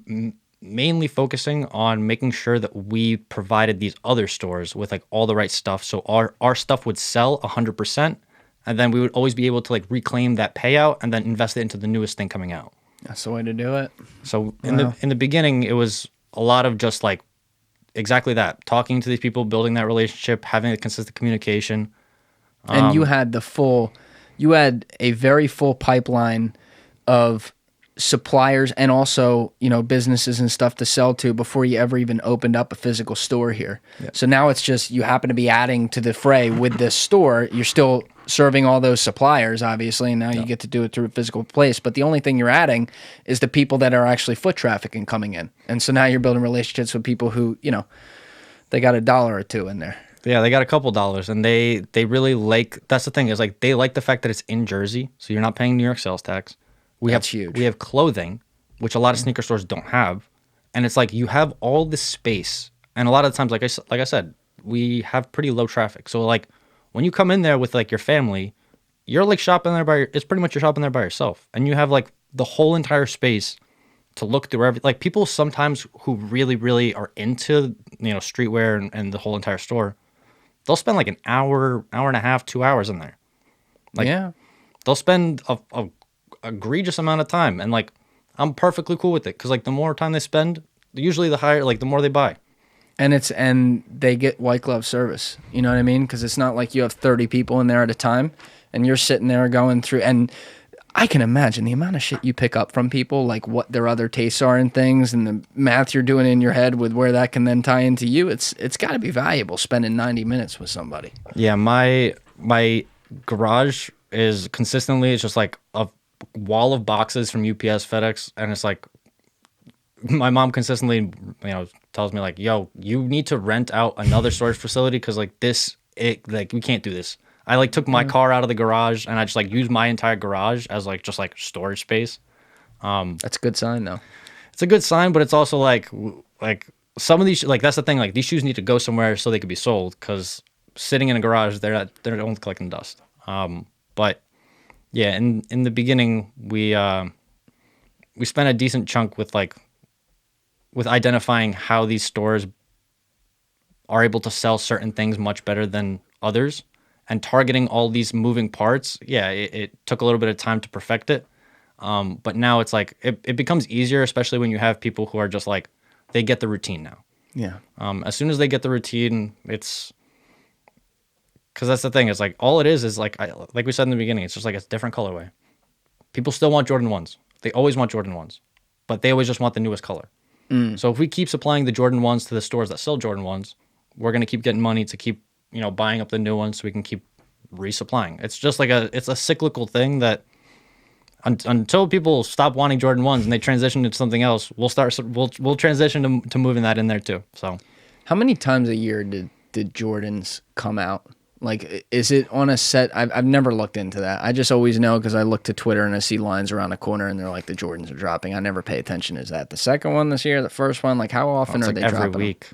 mainly focusing on making sure that we provided these other stores with like all the right stuff. So our stuff would sell 100%. And then we would always be able to like reclaim that payout and then invest it into the newest thing coming out. That's the way to do it. So in the beginning, it was a lot of just like exactly that, talking to these people, building that relationship, having a consistent communication. And you had a very full pipeline of suppliers and also, businesses and stuff to sell to before you ever even opened up a physical store here. Yep. So now it's just you happen to be adding to the fray with this store. You're still serving all those suppliers, obviously, and now you get to do it through a physical place. But the only thing you're adding is the people that are actually foot trafficking coming in. And so now you're building relationships with people who, they got $1 or $2 in there. Yeah, they got a couple dollars, and they really like, that's the thing, is like they like the fact that it's in Jersey, so you're not paying New York sales tax. That's huge. We have clothing, which a lot of sneaker stores don't have, and it's like you have all this space, and a lot of the times, like I said, we have pretty low traffic. So like when you come in there with like your family, you're like shopping there it's pretty much you're shopping there by yourself, and you have like the whole entire space to look through everything. Like people sometimes who really, really are into streetwear and the whole entire store, they'll spend like an hour and a half, 2 hours in there. Like, yeah, they'll spend a egregious amount of time, and like I'm perfectly cool with it, because like the more time they spend, usually the higher, like the more they buy. And they get white glove service. You know what I mean? Because it's not like you have 30 people in there at a time, and you're sitting there going through. And I can imagine the amount of shit you pick up from people, like what their other tastes are and things, and the math you're doing in your head with where that can then tie into you. It's got to be valuable spending 90 minutes with somebody. Yeah, my garage is consistently, it's just like a wall of boxes from UPS, FedEx, and it's like my mom consistently tells me like, yo, you need to rent out another storage facility, because like we can't do this. I like took my car out of the garage and I just like used my entire garage as like just like storage space. That's a good sign, though. It's a good sign, but it's also like some of these, like that's the thing, like these shoes need to go somewhere so they could be sold, because sitting in a garage, they're only collecting dust. But yeah, in the beginning, we spent a decent chunk with identifying how these stores are able to sell certain things much better than others, and targeting all these moving parts. Yeah, it took a little bit of time to perfect it. But now it's like it becomes easier, especially when you have people who are just like, they get the routine now. Yeah. As soon as they get the routine, it's because that's the thing. It's like all it is like like we said in the beginning, it's just like a different colorway. People still want Jordan 1s. They always want Jordan 1s, but they always just want the newest color. So if we keep supplying the Jordan 1s to the stores that sell Jordan 1s, we're gonna keep getting money to keep buying up the new ones so we can keep resupplying. It's just like it's a cyclical thing that. Until people stop wanting Jordan 1s and they transition to something else, we'll transition to moving that in there too. So, how many times a year did Jordans come out? Like, is it on a set? I've never looked into that. I just always know because I look to Twitter and I see lines around the corner and they're like, the Jordans are dropping. I never pay attention. Is that the second one this year? The first one? Like, how often are they dropping? Every week.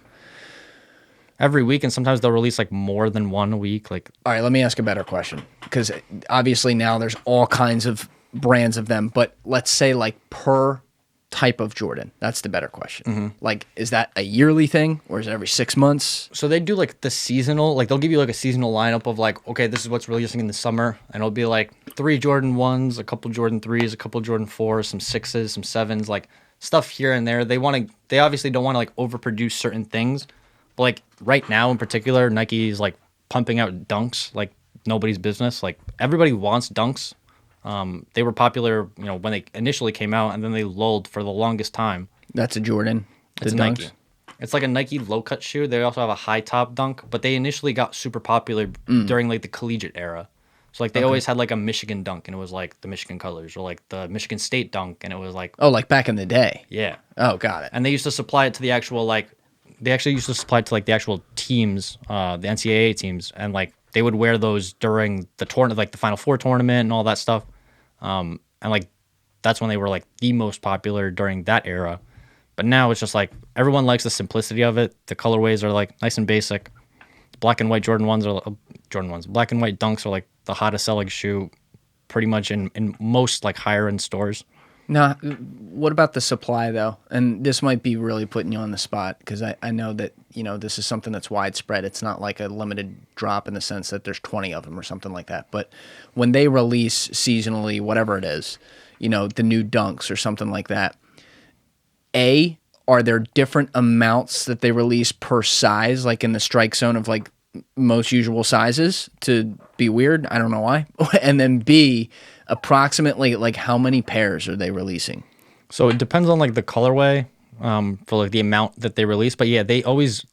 Every week, and sometimes they'll release like more than one a week. Like, all right, let me ask a better question, because obviously now there's all kinds of brands of them, but let's say like per type of Jordan. That's the better question. Like, is that a yearly thing or is it every 6 months? So they do like the seasonal, like they'll give you like a seasonal lineup of like, okay, this is what's releasing in the summer, and it'll be like 3 Jordan 1s, a couple Jordan 3s, a couple Jordan 4s, some 6s, some 7s, like stuff here and there. They obviously don't want to like overproduce certain things, but like right now in particular, Nike is like pumping out dunks like nobody's business. Like everybody wants dunks. They were popular, when they initially came out, and then they lulled for the longest time. That's a Jordan. It's a Nike. It's like a Nike low-cut shoe. They also have a high-top dunk, but they initially got super popular during like the collegiate era. So like they always had like a Michigan dunk, and it was like the Michigan colors, or like the Michigan State dunk, and it was like, oh, like back in the day. Yeah. Oh, got it. And they used to supply it to the actual they actually used to supply it to like the actual teams, the NCAA teams, and like they would wear those during the tournament, like the Final Four tournament and all that stuff. And like that's when they were like the most popular during that era. But now it's just like everyone likes the simplicity of it. The colorways are like nice and basic. Black and white Jordan 1s are Jordan 1s. Black and white dunks are like the hottest selling shoe pretty much in most like higher end stores. Now, what about the supply though? And this might be really putting you on the spot, because I know that, this is something that's widespread. It's not like a limited drop in the sense that there's 20 of them or something like that. But when they release seasonally, whatever it is, the new dunks or something like that, are there different amounts that they release per size, like in the strike zone of like most usual sizes to be weird? I don't know why. And then B, approximately like how many pairs are they releasing? So it depends on like the colorway, for like the amount that they release. But yeah, they always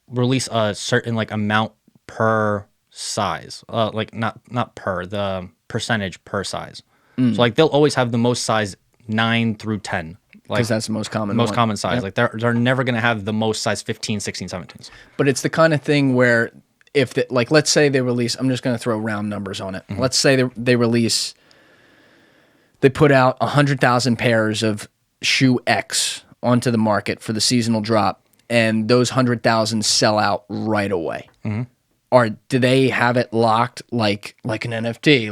release a certain like amount per size, like not per, the percentage per size. So like they'll always have the most size 9 through 10. Because that's the most common common size. Yep. Like they're never going to have the most size 15, 16, 17s. But it's the kind of thing where if like let's say they release, I'm just going to throw round numbers on it. Let's say they put out 100,000 pairs of shoe X onto the market for the seasonal drop, and those 100,000 sell out right away. Or do they have it locked like an NFT,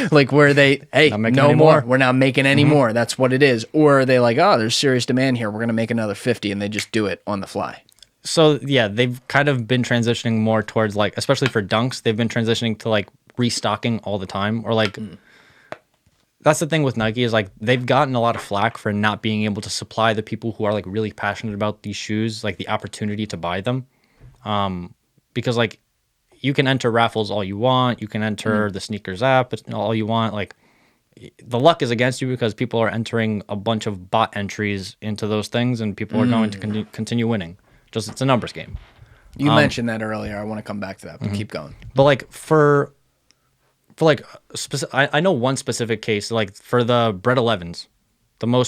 like where they, hey, no more, we're not making any more. That's what it is. Or are they like, oh, there's serious demand here, we're gonna make another 50, and they just do it on the fly? So yeah, they've kind of been transitioning more towards like, especially for dunks, they've been transitioning to like restocking all the time, or like. That's the thing with Nike, is like they've gotten a lot of flack for not being able to supply the people who are like really passionate about these shoes like the opportunity to buy them, because like you can enter raffles all you want, you can enter the sneakers app all you want. Like the luck is against you because people are entering a bunch of bot entries into those things, and people are going to continue winning. Just it's a numbers game. You mentioned that earlier. I want to come back to that, but keep going. But like for like I know one specific case, like for the Bred 11s,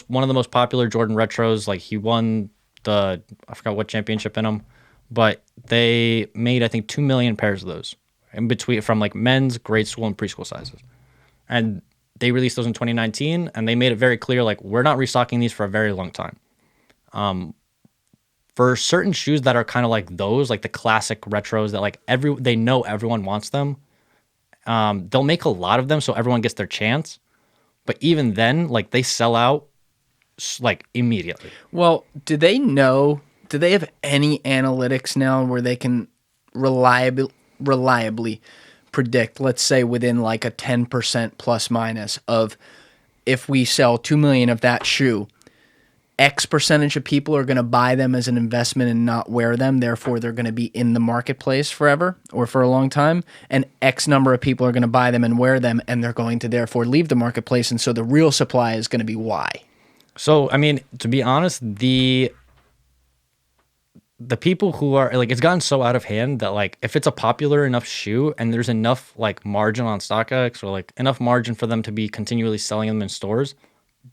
one of the most popular Jordan retros. Like he won I forgot what championship in them, but they made I think 2 million pairs of those, in between from like men's, grade school, and preschool sizes. And they released those in 2019, and they made it very clear, like, we're not restocking these for a very long time. For certain shoes that are kind of like those, like the classic retros that like they know everyone wants them, they'll make a lot of them so everyone gets their chance. But even then, like, they sell out like immediately. Well, do they have any analytics now where they can reliably predict, let's say within like a 10% plus minus of, if we sell 2 million of that shoe, X percentage of people are going to buy them as an investment and not wear them. Therefore, they're going to be in the marketplace forever or for a long time. And X number of people are going to buy them and wear them, and they're going to therefore leave the marketplace. And so the real supply is going to be Y. So, I mean, to be honest, the people who are like, it's gotten so out of hand that like, if it's a popular enough shoe and there's enough like margin on StockX or like enough margin for them to be continually selling them in stores,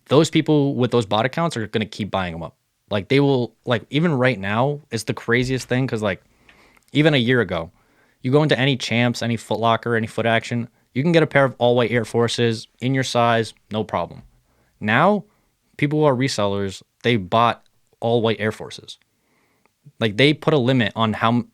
those people with those bot accounts are going to keep buying them up. Like, they will, like, even right now, it's the craziest thing because, like, even a year ago, you go into any Champs, any Foot Locker, any Foot Action, you can get a pair of all-white Air Forces in your size, no problem. Now, people who are resellers, they bought all-white Air Forces. Like, Nike put a limit on how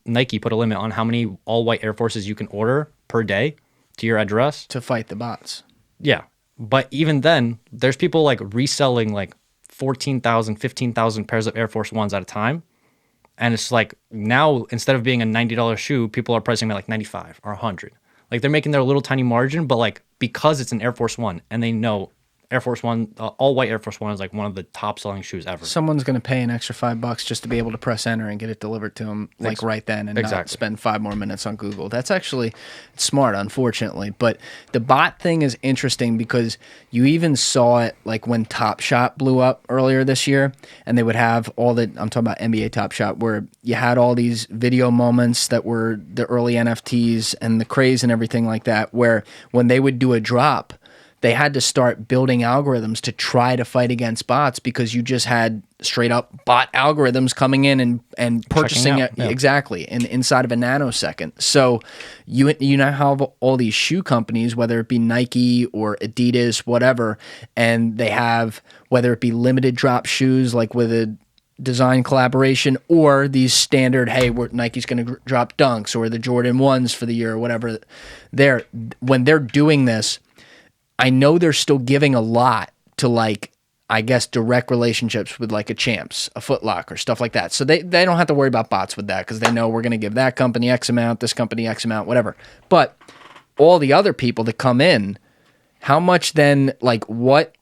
many all-white Air Forces you can order per day to your address. To fight the bots. Yeah. But even then, there's people like reselling like 14,000, 15,000 pairs of Air Force Ones at a time. And it's like, now instead of being a $90 shoe, people are pricing them at like 95 or 100. Like, they're making their little tiny margin, but like, because it's an Air Force One and they know Air Force One, all white Air Force One is like one of the top selling shoes ever. Someone's going to pay an extra $5 just to be able to press enter and get it delivered to them like right then, and not spend 5 more minutes on Google. That's actually smart, unfortunately. But the bot thing is interesting because you even saw it like when Top Shot blew up earlier this year, and they would have I'm talking about NBA Top Shot, where you had all these video moments that were the early NFTs and the craze and everything like that, where when they would do a drop, they had to start building algorithms to try to fight against bots, because you just had straight up bot algorithms coming in and purchasing it exactly inside of a nanosecond. So you now have all these shoe companies, whether it be Nike or Adidas, whatever, and they have, whether it be limited drop shoes like with a design collaboration, or these standard, hey, Nike's going to drop Dunks or the Jordan 1s for the year or whatever. When they're doing this, I know they're still giving a lot to, like, I guess, direct relationships with like a Champs, a Foot Locker, stuff like that. So they don't have to worry about bots with that, because they know we're going to give that company X amount, this company X amount, whatever. But all the other people that come in, how much then, like, what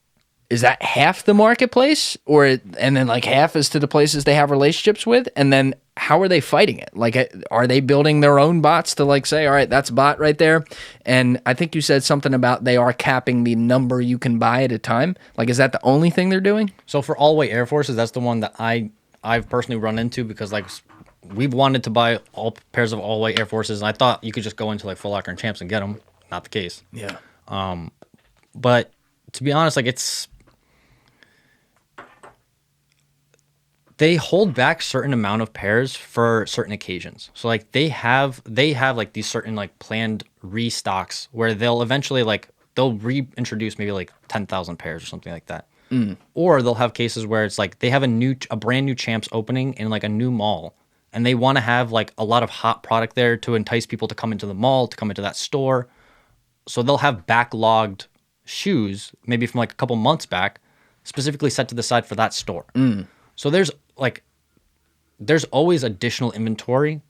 is that, half the marketplace, and then like half is to the places they have relationships with? And then how are they fighting it? Like, are they building their own bots to like say, all right, that's a bot right there? And I think you said something about they are capping the number you can buy at a time. Like, is that the only thing they're doing? So for all white Air Forces, that's the one that I've personally run into, because like, we've wanted to buy all pairs of all white Air Forces, and I thought you could just go into like Foot Locker and Champs and get them. Not the case. Yeah. But to be honest, like, they hold back certain amount of pairs for certain occasions. So like they have like these certain like planned restocks where they'll eventually like they'll reintroduce maybe like 10,000 pairs or something like that. Or they'll have cases where it's like they have a brand new Champs opening in like a new mall, and they want to have like a lot of hot product there to entice people to come into the mall, to come into that store. So they'll have backlogged shoes maybe from like a couple months back, specifically set to the side for that store. So there's always additional inventory,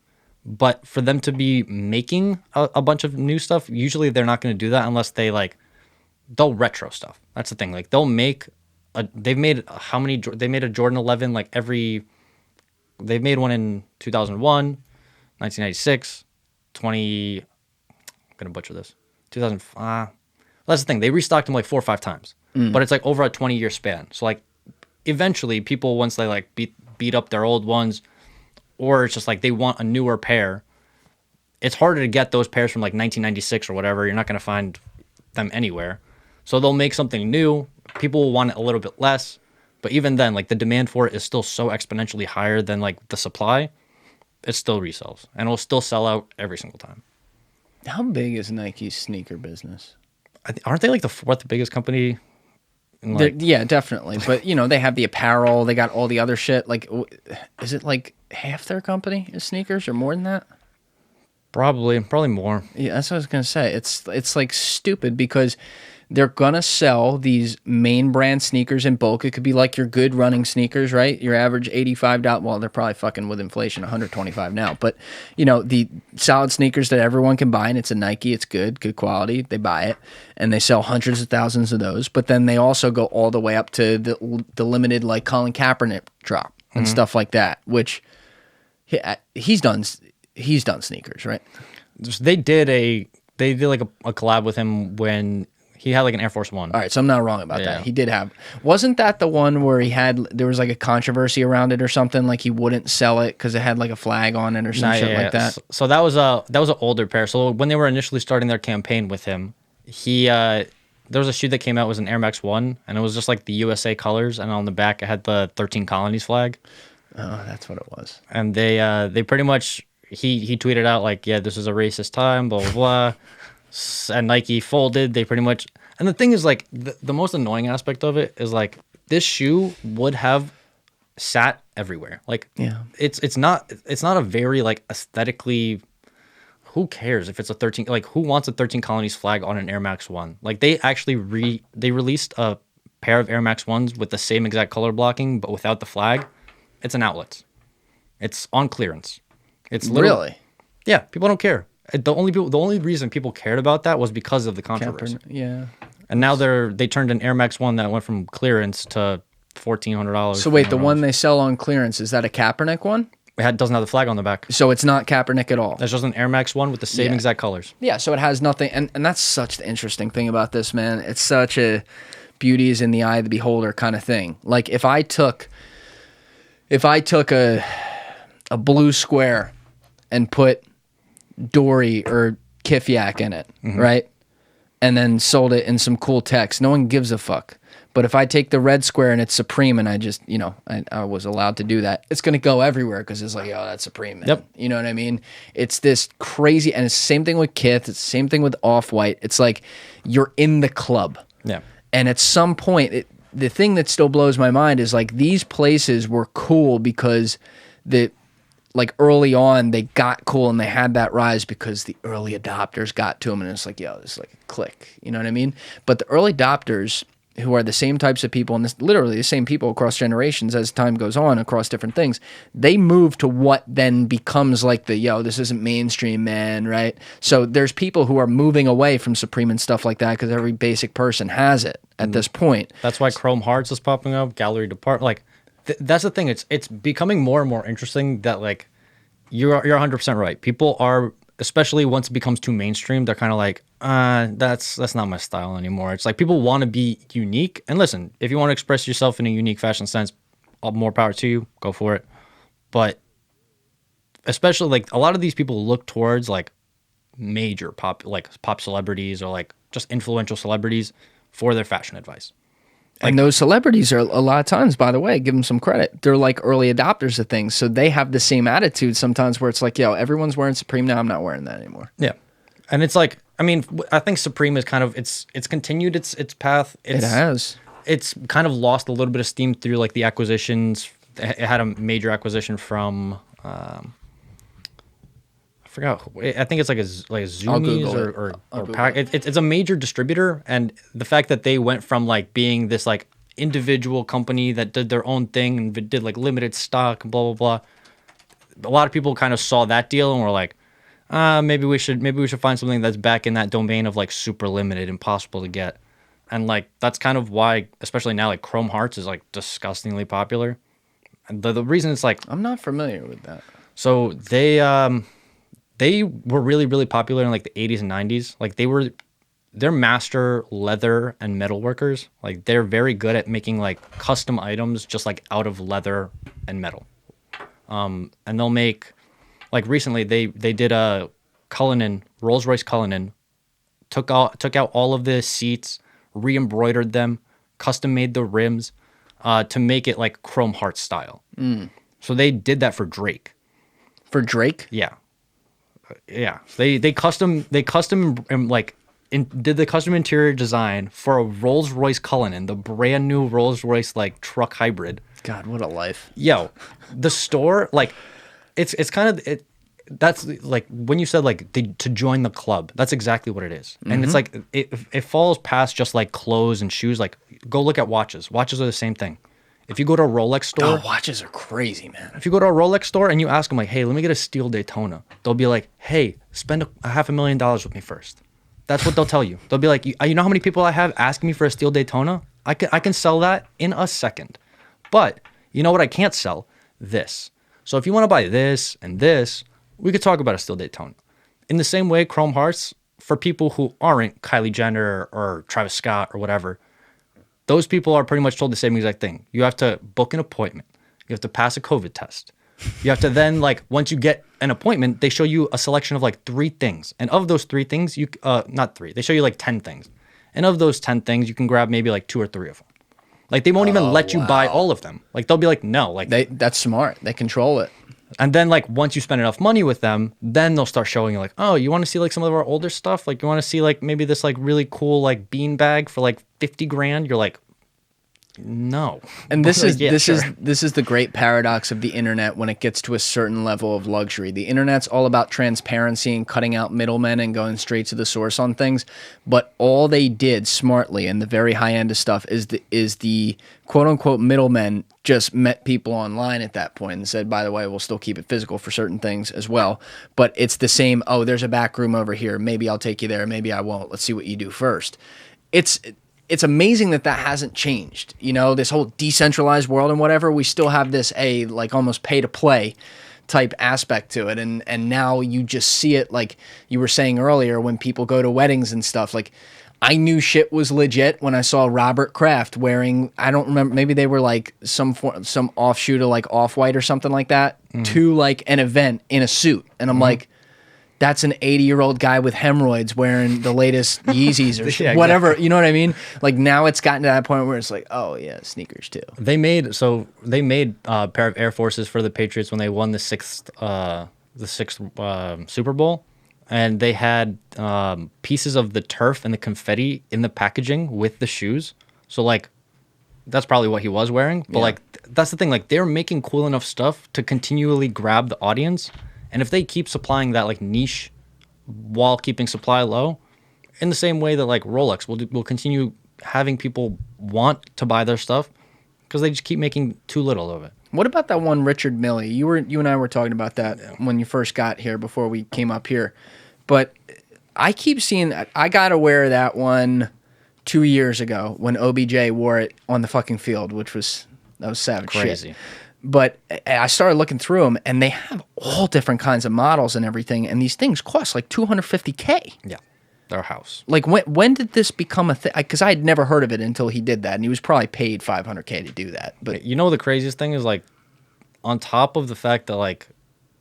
but for them to be making a bunch of new stuff, usually they're not going to do that unless they'll retro stuff. That's the thing. Like, they made a Jordan 11 like they've made one in 2001, 1996, I'm going to butcher this, 2005. That's the thing. They restocked them like 4 or 5 times, but it's like over a 20-year span. So like, eventually people, once they like beat up their old ones, or it's just like they want a newer pair, it's harder to get those pairs from like 1996 or whatever. You're not going to find them anywhere. So they'll make something new. People will want it a little bit less, but even then, like, the demand for it is still so exponentially higher than like the supply. It still resells, and it'll still sell out every single time. How big is Nike's sneaker business? Aren't they like the fourth biggest company? Yeah, definitely. But they have the apparel. They got all the other shit. Like, is it like half their company is sneakers or more than that? Probably more. Yeah, that's what I was gonna say. It's like stupid because they're gonna sell these main brand sneakers in bulk. It could be like your good running sneakers, right? Your average $85. Well, they're probably fucking with inflation, $125 now. But the solid sneakers that everyone can buy, and it's a Nike. It's good quality. They buy it, and they sell hundreds of thousands of those. But then they also go all the way up to the limited like Colin Kaepernick drop and stuff like that, which he's done sneakers, right? They did like a collab with him when he had like an Air Force One. All right, so I'm not wrong about that. He did have. Wasn't that the one where there was like a controversy around it or something? Like he wouldn't sell it because it had like a flag on it or some shit like that. So that was an older pair. So when they were initially starting their campaign with him, there was a shoe that came out, it was an Air Max 1, and it was just like the USA colors, and on the back it had the 13 Colonies flag. Oh, that's what it was. And they pretty much he tweeted out like, yeah, this is a racist time, blah blah blah. And Nike folded. They pretty much, and the thing is like the most annoying aspect of it is like this shoe would have sat everywhere. Like it's not a very like aesthetically. Who cares if it's a 13? Like who wants a 13 Colonies flag on an Air Max 1? Like they actually they released a pair of Air Max 1s with the same exact color blocking but without the flag. It's an outlet. It's on clearance. It's really. Yeah, people don't care. The only reason people cared about that was because of the controversy. Yeah. And now they turned an Air Max 1 that went from clearance to $1,400. So wait, the one they sell on clearance, is that a Kaepernick one? It doesn't have the flag on the back. So it's not Kaepernick at all. That's just an Air Max 1 with the same exact colors. Yeah, so it has nothing, and that's such the interesting thing about this, man. It's such a beauty is in the eye of the beholder kind of thing. Like if I took a blue square and put Dorey or Kifyak in it, right? And then sold it in some cool text. No one gives a fuck. But if I take the red square and it's Supreme and I just, I was allowed to do that, it's going to go everywhere because it's like, oh, that's Supreme, man. Yep. You know what I mean? It's this crazy, and it's the same thing with KITH. It's the same thing with Off-White. It's like you're in the club. Yeah. And at some point, the thing that still blows my mind is like these places were cool because like early on they got cool and they had that rise because the early adopters got to them, and it's like, yo, this is like a click. You know what I mean? But the early adopters, who are the same types of people, and literally the same people across generations as time goes on across different things, they move to what then becomes like this isn't mainstream, man, right? So there's people who are moving away from Supreme and stuff like that because every basic person has it at this point. That's why Chrome Hearts is popping up, Gallery Depart. Like, that's the thing. It's becoming more and more interesting that, like, you're 100% right. People are, especially once it becomes too mainstream, they're kind of like, that's not my style anymore. It's like people want to be unique. And listen, if you want to express yourself in a unique fashion sense, more power to you, go for it. But especially like a lot of these people look towards like major pop celebrities or like just influential celebrities for their fashion advice. Like, and those celebrities are a lot of times, by the way, give them some credit, they're like early adopters of things. So they have the same attitude sometimes where it's like, yo, everyone's wearing Supreme now, I'm not wearing that anymore. Yeah. And it's like, I mean, I think Supreme is kind of, it's continued its path. It has. It's kind of lost a little bit of steam through like the acquisitions. It had a major acquisition from, I forgot. I think it's like a Zoomies or Pack. It's a major distributor, and the fact that they went from like being this like individual company that did their own thing and did like limited stock, blah blah blah. A lot of people kind of saw that deal and were like, maybe we should find something that's back in that domain of like super limited, impossible to get, and like that's kind of why, especially now, like Chrome Hearts is like disgustingly popular. And the reason it's like, I'm not familiar with that. So they were really, really popular in like the 80s and 90s. Like they're master leather and metal workers. Like they're very good at making like custom items just like out of leather and metal. And they'll make, like recently they did a Cullinan, Rolls-Royce Cullinan, took out all of the seats, re-embroidered them, custom made the rims to make it like Chrome Heart style. So they did that for Drake. For Drake? Yeah. Yeah, they custom like did the custom interior design for a Rolls-Royce Cullinan, the brand new Rolls-Royce like truck hybrid. God, what a life. Yo, the store, like, it's kind of it. That's like when you said like to join the club. That's exactly what it is. And it's like it falls past just like clothes and shoes. Like, go look at watches. Watches are the same thing. If you go to a Rolex store, watches are crazy, man. if you go to a Rolex store and you ask them like, "Hey, let me get a steel Daytona," they'll be like, "Hey, spend a $500,000 with me first." That's what they'll tell you. They'll be like, "You know how many people I have asking me for a steel Daytona? I can sell that in a second. But you know what I can't sell? This. So if you want to buy this and this, we could talk about a steel Daytona." In the same way, Chrome Hearts, for people who aren't Kylie Jenner or Travis Scott or whatever, those people are pretty much told the same exact thing. You have to book an appointment. You have to pass a COVID test. You have to then, like, once you get an appointment, they show you a selection of like 3 things. And of those 3 things, not 3, they show you like 10 things. And of those 10 things, you can grab maybe like 2 or 3 of them. Like, they won't even let you buy all of them. Like, they'll be like, no. Like, That's smart. They control it. and then, like, once you spend enough money with them, then they'll start showing you, like, oh, you want to see, like, some of our older stuff? Like, you want to see, like, maybe this, like, really cool, like, bean bag for, like, 50 grand? You're like, no. And this Like, is yeah, sure. this is the great paradox of the internet when it gets to a certain level of luxury. The internet's all about transparency and cutting out middlemen and going straight to the source on things. But all they did smartly in the very high end of stuff is the quote unquote middlemen just met people online at that point and said, by the way, we'll still keep it physical for certain things as well. But it's the same, oh, there's a back room over here. Maybe I'll take you there. Maybe I won't. Let's see what you do first. It's amazing that hasn't changed. You know, this whole decentralized world and whatever, we still have this like almost pay to play type aspect to it. And now you just see it, like you were saying earlier, when people go to weddings and stuff. Like, I knew shit was legit when I saw Robert Kraft wearing, I don't remember, maybe they were like some offshoot of like Off-White or something like that to like an event in a suit. And I'm like, that's an 80-year-old guy with hemorrhoids wearing the latest Yeezys or Yeah, whatever. You know what I mean? Like, now it's gotten to that point where it's like, oh yeah, sneakers too. They made a pair of Air Forces for the Patriots when they won the sixth Super Bowl, and they had pieces of the turf and the confetti in the packaging with the shoes. So like, that's probably what he was wearing. But like, that's the thing. Like, they're making cool enough stuff to continually grab the audience. And if they keep supplying that like niche while keeping supply low, in the same way that like Rolex will continue having people want to buy their stuff because they just keep making too little of it. What about that one Richard Mille? You and I were talking about that when you first got here before we came up here. But I keep seeing, I got to wear that one 2 years ago when OBJ wore it on the fucking field, that was savage Crazy. shit. But I started looking through them, and they have all different kinds of models and everything, and these things cost like $250K. Yeah, their house. Like, when did this become a thing? Because I had never heard of it until he did that, and he was probably paid $500K to do that. But You know, the craziest thing is like, on top of the fact that like,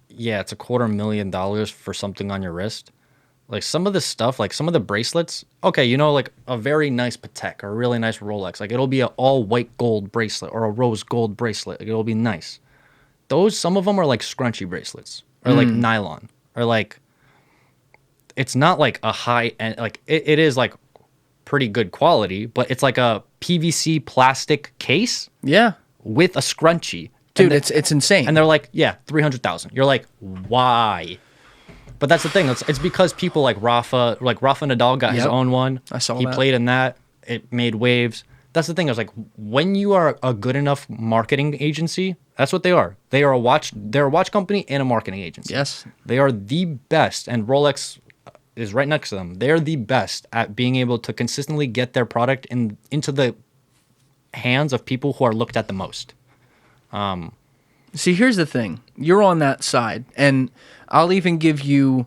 yeah, it's $250,000 for something on your wrist. Like, some of the stuff, like some of the bracelets, okay, you know, like a very nice Patek or a really nice Rolex, like it'll be an all white gold bracelet or a rose gold bracelet. Like, it'll be nice. Some of them are like scrunchy bracelets or like nylon or like, it's not like a high end, like it is like pretty good quality, but it's like a PVC plastic case yeah, with a scrunchie. dude, it's insane. And they're like, yeah, 300,000. You're like, why? But that's the thing. It's because people like Rafa Nadal got his own one. I saw he that. played in that. It made waves. That's the thing. I was like, when you are a good enough marketing agency, that's what they are. They're a watch company and a marketing agency. Yes. They are the best, and Rolex is right next to them. They're the best at being able to consistently get their product into the hands of people who are looked at the most. See, here's the thing. You're on that side, and I'll even give you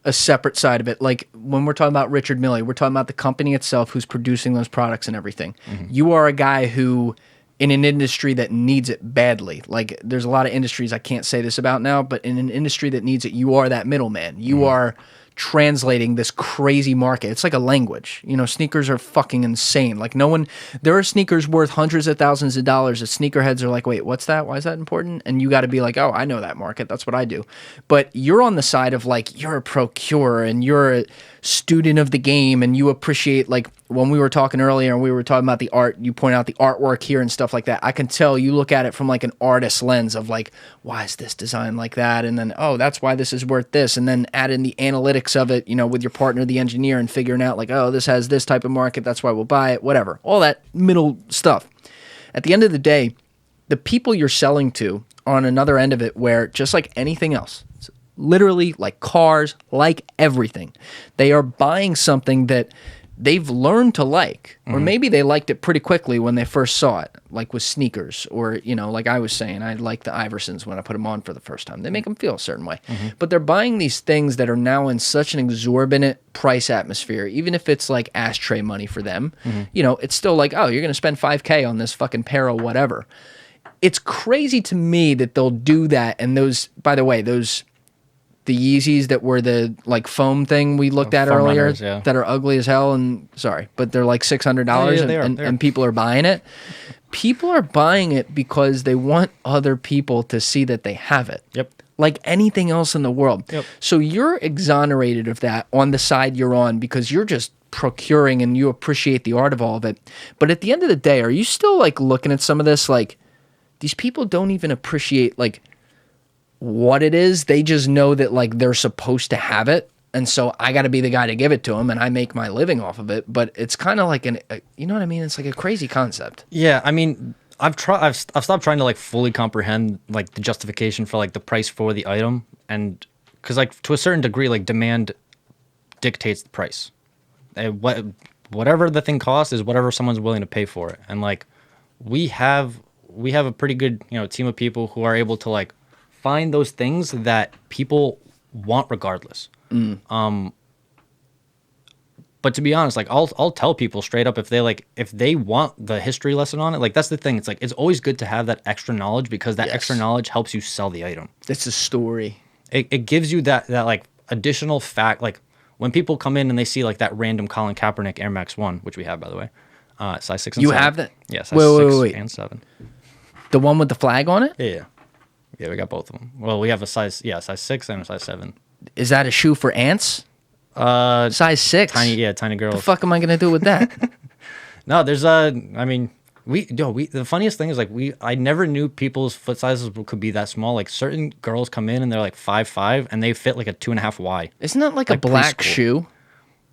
a separate side of it. Like, when we're talking about Richard Mille, we're talking about the company itself who's producing those products and everything. You are a guy who, in an industry that needs it badly, like there's a lot of industries I can't say this about now, but in an industry that needs it, you are that middleman. You are translating this crazy market. It's like a language. You know, sneakers are fucking insane. Like there are sneakers worth hundreds of thousands of dollars that sneakerheads are like, wait, what's that? Why is that important? And you got to be like, oh, I know that market. That's what I do. But you're on the side of like, you're a procurer and you're a student of the game and you appreciate, like when we were talking earlier and we were talking about the art, you point out the artwork here and stuff like that. I can tell you look at it from like an artist lens of like, why is this design like that? And then, oh, that's why this is worth this. And then add in the analytics of it, you know, with your partner, the engineer, and figuring out like, oh, this has this type of market. That's why we'll buy it, whatever. All that middle stuff. At the end of the day, the people you're selling to are on another end of it where just like anything else, literally like cars, like everything, they are buying something that they've learned to like, or maybe they liked it pretty quickly when they first saw it, like with sneakers, or, you know, like I was saying, I like the Iversons when I put them on for the first time. They make them feel a certain way. But they're buying these things that are now in such an exorbitant price atmosphere, even if it's like ashtray money for them, you know, it's still like, oh, you're going to spend $5K on this fucking pair or whatever. It's crazy to me that they'll do that. And those, by the way, the Yeezys that were the like foam thing we looked at earlier, runners, yeah. that are ugly as hell, and sorry, but they're like $600 and people are buying it. People are buying it because they want other people to see that they have it. Yep. Like anything else in the world. Yep. So you're exonerated of that on the side you're on because you're just procuring and you appreciate the art of all of it. But at the end of the day, are you still like looking at some of this like these people don't even appreciate like what it is? They just know that like they're supposed to have it, and so I got to be the guy to give it to them, and I make my living off of it. But it's kind of like you know what I mean? It's like a crazy concept. Yeah, I mean, I've stopped trying to like fully comprehend like the justification for like the price for the item, and because like to a certain degree, like demand dictates the price. Whatever the thing costs is whatever someone's willing to pay for it, and like we have a pretty good, you know, team of people who are able to like find those things that people want regardless. But to be honest, like I'll tell people straight up if they want the history lesson on it. Like that's the thing. It's like it's always good to have that extra knowledge because that extra knowledge helps you sell the item. It's a story. It gives you that like additional fact. Like when people come in and they see like that random Colin Kaepernick Air Max 1, which we have by the way, size 6 and 7. You have that? Yeah, size 6 and 7. The one with the flag on it? Yeah, we got both of them. Well, we have a size 6 and a size 7. Is that a shoe for ants? Size 6. Tiny girls. What the fuck am I gonna do with that? No, there's I mean, the funniest thing is like I never knew people's foot sizes could be that small. Like certain girls come in and they're like 5'5" and they fit like a 2.5 Y. Isn't that like a black preschool. shoe?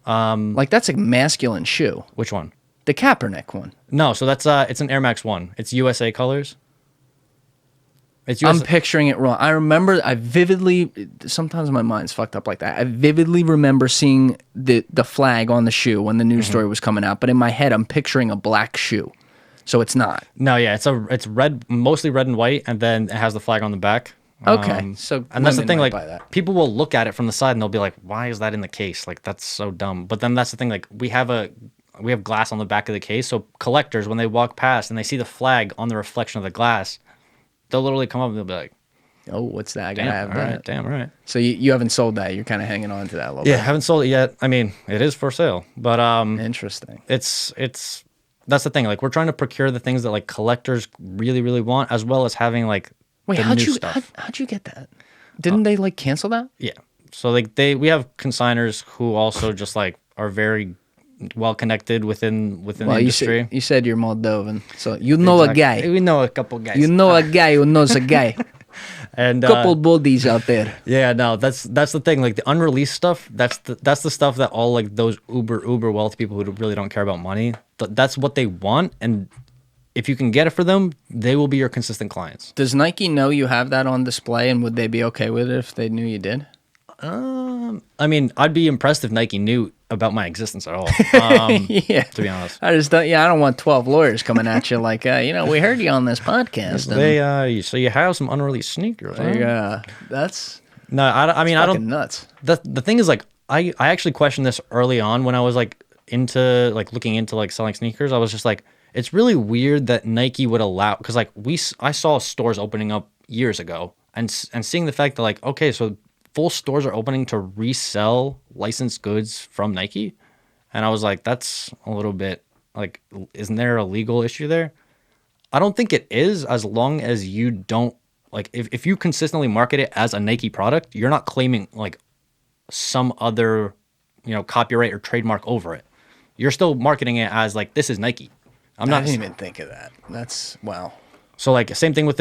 Like that's a masculine shoe. Which one? The Kaepernick one. No, so that's it's an Air Max 1. It's USA colors. I'm picturing it wrong. I remember, sometimes my mind's fucked up like that. I vividly remember seeing the flag on the shoe when the news story was coming out, but in my head, I'm picturing a black shoe. So it's not. No, yeah, it's red, mostly red and white, and then it has the flag on the back. Okay, so and that's the thing, like people will look at it from the side and they'll be like, "Why is that in the case? Like that's so dumb." But then that's the thing, like we have glass on the back of the case, so collectors when they walk past and they see the flag on the reflection of the glass, they'll literally come up and they'll be like, "Oh, what's that? I gotta have that." Right, damn right. So you haven't sold that. You're kind of hanging on to that a little bit. Yeah, haven't sold it yet. I mean, it is for sale, but interesting. It's that's the thing. Like we're trying to procure the things that like collectors really, really want, as well as having like how'd you get that? Didn't they like cancel that? Yeah. So like we have consigners who also just like are very well connected within the industry. You said you're Moldovan, so you know a guy. We know a couple guys. You know a guy who knows a guy. And couple bodies out there. Yeah, no, that's the thing. Like the unreleased stuff, that's the stuff that all like those uber wealthy people who really don't care about money, that's what they want. And if you can get it for them, they will be your consistent clients. Does Nike know you have that on display, and would they be okay with it if they knew you did? I mean, I'd be impressed if Nike knew about my existence at all. Yeah, to be honest, I don't want 12 lawyers coming at you like, we heard you on this podcast. So you have some unreleased sneakers. Huh? That's no. I mean, I don't. Nuts. The thing is, like, I actually questioned this early on when I was like into like looking into like selling sneakers. I was just like, it's really weird that Nike would allow, because like I saw stores opening up years ago, and seeing the fact that like, okay, so full stores are opening to resell licensed goods from Nike. And I was like, that's a little bit like, isn't there a legal issue there? I don't think it is, as long as you don't like, if you consistently market it as a Nike product, you're not claiming like some other, copyright or trademark over it. You're still marketing it as like, this is Nike. I didn't even think of that. That's wow. So like same thing with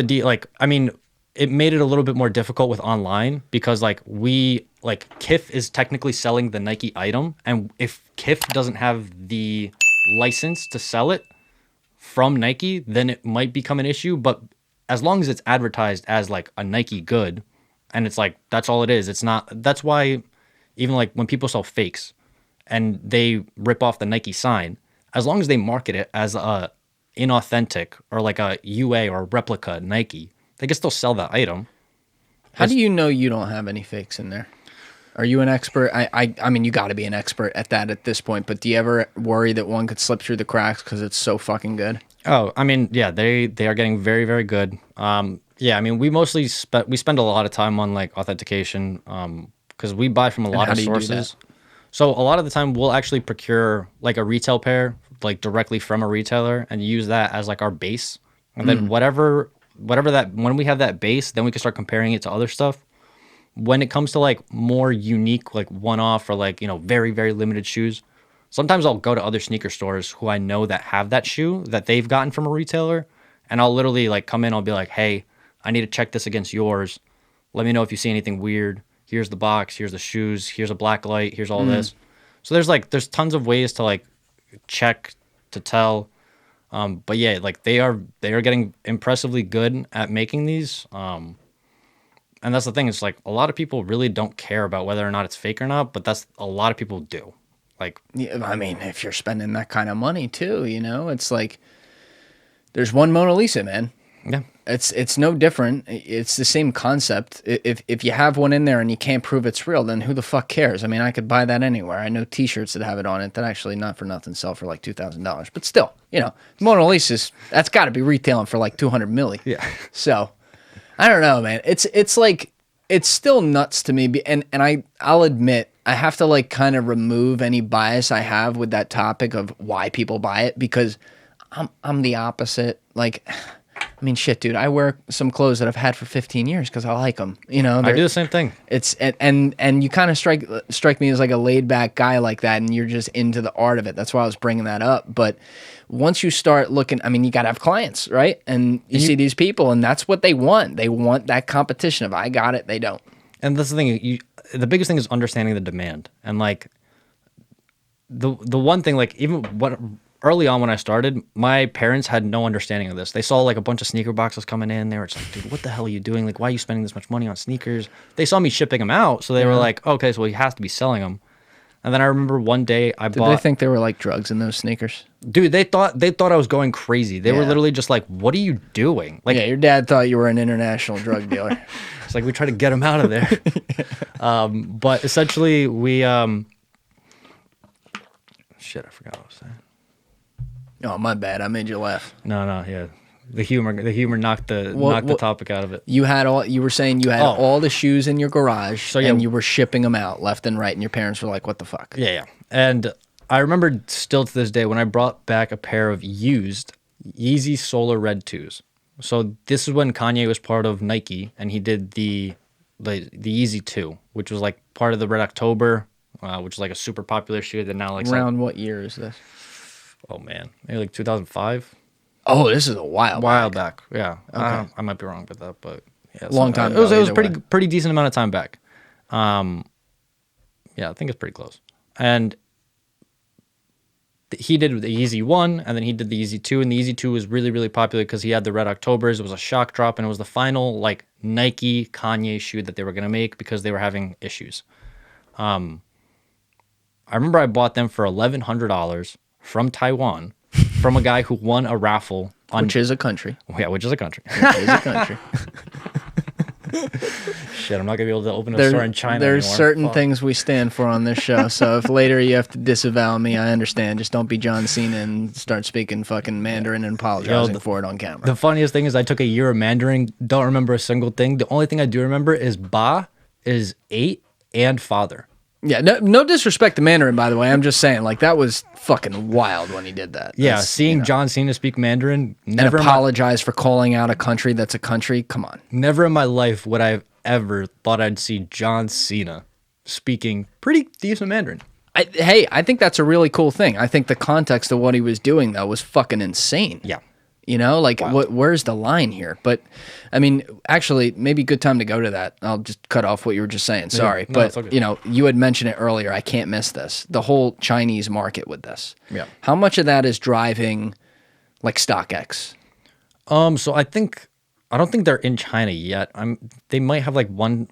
it made it a little bit more difficult with online because KITH is technically selling the Nike item, and if KITH doesn't have the license to sell it from Nike, then it might become an issue. But as long as it's advertised as like a Nike good, and it's like that's all it is. It's not. That's why even like when people sell fakes and they rip off the Nike sign, as long as they market it as a inauthentic or like a UA or replica Nike, they can still sell that item. How do you know you don't have any fakes in there? Are you an expert? I mean, you got to be an expert at that at this point, but do you ever worry that one could slip through the cracks because it's so fucking good? Oh, I mean, yeah, they are getting very, very good. Yeah, I mean, we mostly spend a lot of time on like authentication because we buy from a lot of sources. So a lot of the time we'll actually procure like a retail pair like directly from a retailer and use that as like our base. And then whatever that, when we have that base, then we can start comparing it to other stuff. When it comes to like more unique, like one-off or like, very, very limited shoes, sometimes I'll go to other sneaker stores who I know that have that shoe that they've gotten from a retailer. And I'll literally like come in, I'll be like, hey, I need to check this against yours. Let me know if you see anything weird. Here's the box, here's the shoes, here's a black light, here's all this. So there's tons of ways to like check, to tell. But yeah, like they are getting impressively good at making these. And that's the thing. It's like a lot of people really don't care about whether or not it's fake or not, but that's a lot of people do. Like, yeah, I mean, if you're spending that kind of money too, it's like there's one Mona Lisa, man. Yeah, it's no different. It's the same concept. If you have one in there and you can't prove it's real, then who the fuck cares? I mean, I could buy that anywhere. I know T-shirts that have it on it that actually, not for nothing, sell for like $2,000. But still, Mona Lisa's, that's got to be retailing for like 200 milli. Yeah. So I don't know, man. It's like it's still nuts to me. And I'll admit I have to like kind of remove any bias I have with that topic of why people buy it, because I'm the opposite. Like, I mean, shit, dude. I wear some clothes that I've had for 15 years because I like them. I do the same thing. It's and you kind of strike me as like a laid back guy like that, and you're just into the art of it. That's why I was bringing that up. But once you start looking, I mean, you gotta have clients, right? And you see these people, and that's what they want. They want that competition of I got it, they don't. And that's the thing. The biggest thing is understanding the demand, and like the one thing, like even what. Early on when I started, my parents had no understanding of this. They saw like a bunch of sneaker boxes coming in. They were just like, dude, what the hell are you doing? Like, why are you spending this much money on sneakers? They saw me shipping them out. So they were like, okay, so he has to be selling them. And then I remember one day I bought... Did they think there were like drugs in those sneakers? Dude, they thought I was going crazy. They were literally just like, what are you doing? Like, yeah, your dad thought you were an international drug dealer. It's like we tried to get him out of there. But essentially we... Shit, I forgot what I was saying. Oh, my bad. I made you laugh. No, yeah. The humor knocked the topic out of it. You were saying you had all the shoes in your garage, and you were shipping them out left and right, and your parents were like, what the fuck? Yeah. And I remember still to this day when I brought back a pair of used Yeezy Solar Red 2s. So this is when Kanye was part of Nike, and he did the Yeezy 2, which was like part of the Red October, which is like a super popular shoe that now like... Around what year is this? Oh man, maybe like 2005. Oh, this is a while back. Yeah, okay. I might be wrong with that, but yeah, long time. It was pretty decent amount of time back. Yeah, I think it's pretty close. And he did the Yeezy 1, and then he did the Yeezy 2, and the Yeezy 2 was really, really popular because he had the Red Octobers. It was a shock drop, and it was the final like Nike Kanye shoe that they were gonna make because they were having issues. I remember I bought them for $1,100 from Taiwan, from a guy who won a raffle on... Which is a country. Yeah, which is a country. Which is a country. Shit, I'm not going to be able to open a store in China There's anymore. certain things we stand for on this show, so if later you have to disavow me, I understand. Just don't be John Cena and start speaking fucking Mandarin and apologizing for it on camera. The funniest thing is I took a year of Mandarin, don't remember a single thing. The only thing I do remember is ba is 8 and father. Yeah, no disrespect to Mandarin, by the way. I'm just saying, like, that was fucking wild when he did that. Yeah, seeing John Cena speak Mandarin, and apologize for calling out a country that's a country. Come on. Never in my life would I have ever thought I'd see John Cena speaking pretty decent Mandarin. I think that's a really cool thing. I think the context of what he was doing, though, was fucking insane. Yeah. You know, like, where's the line here? But, I mean, actually, maybe good time to go to that. I'll just cut off what you were just saying. Sorry. Yeah, no, but, it's okay. you know, you had mentioned it earlier. I can't miss this. The whole Chinese market with this. Yeah. How much of that is driving, like, StockX? So I don't think they're in China yet. They might have like one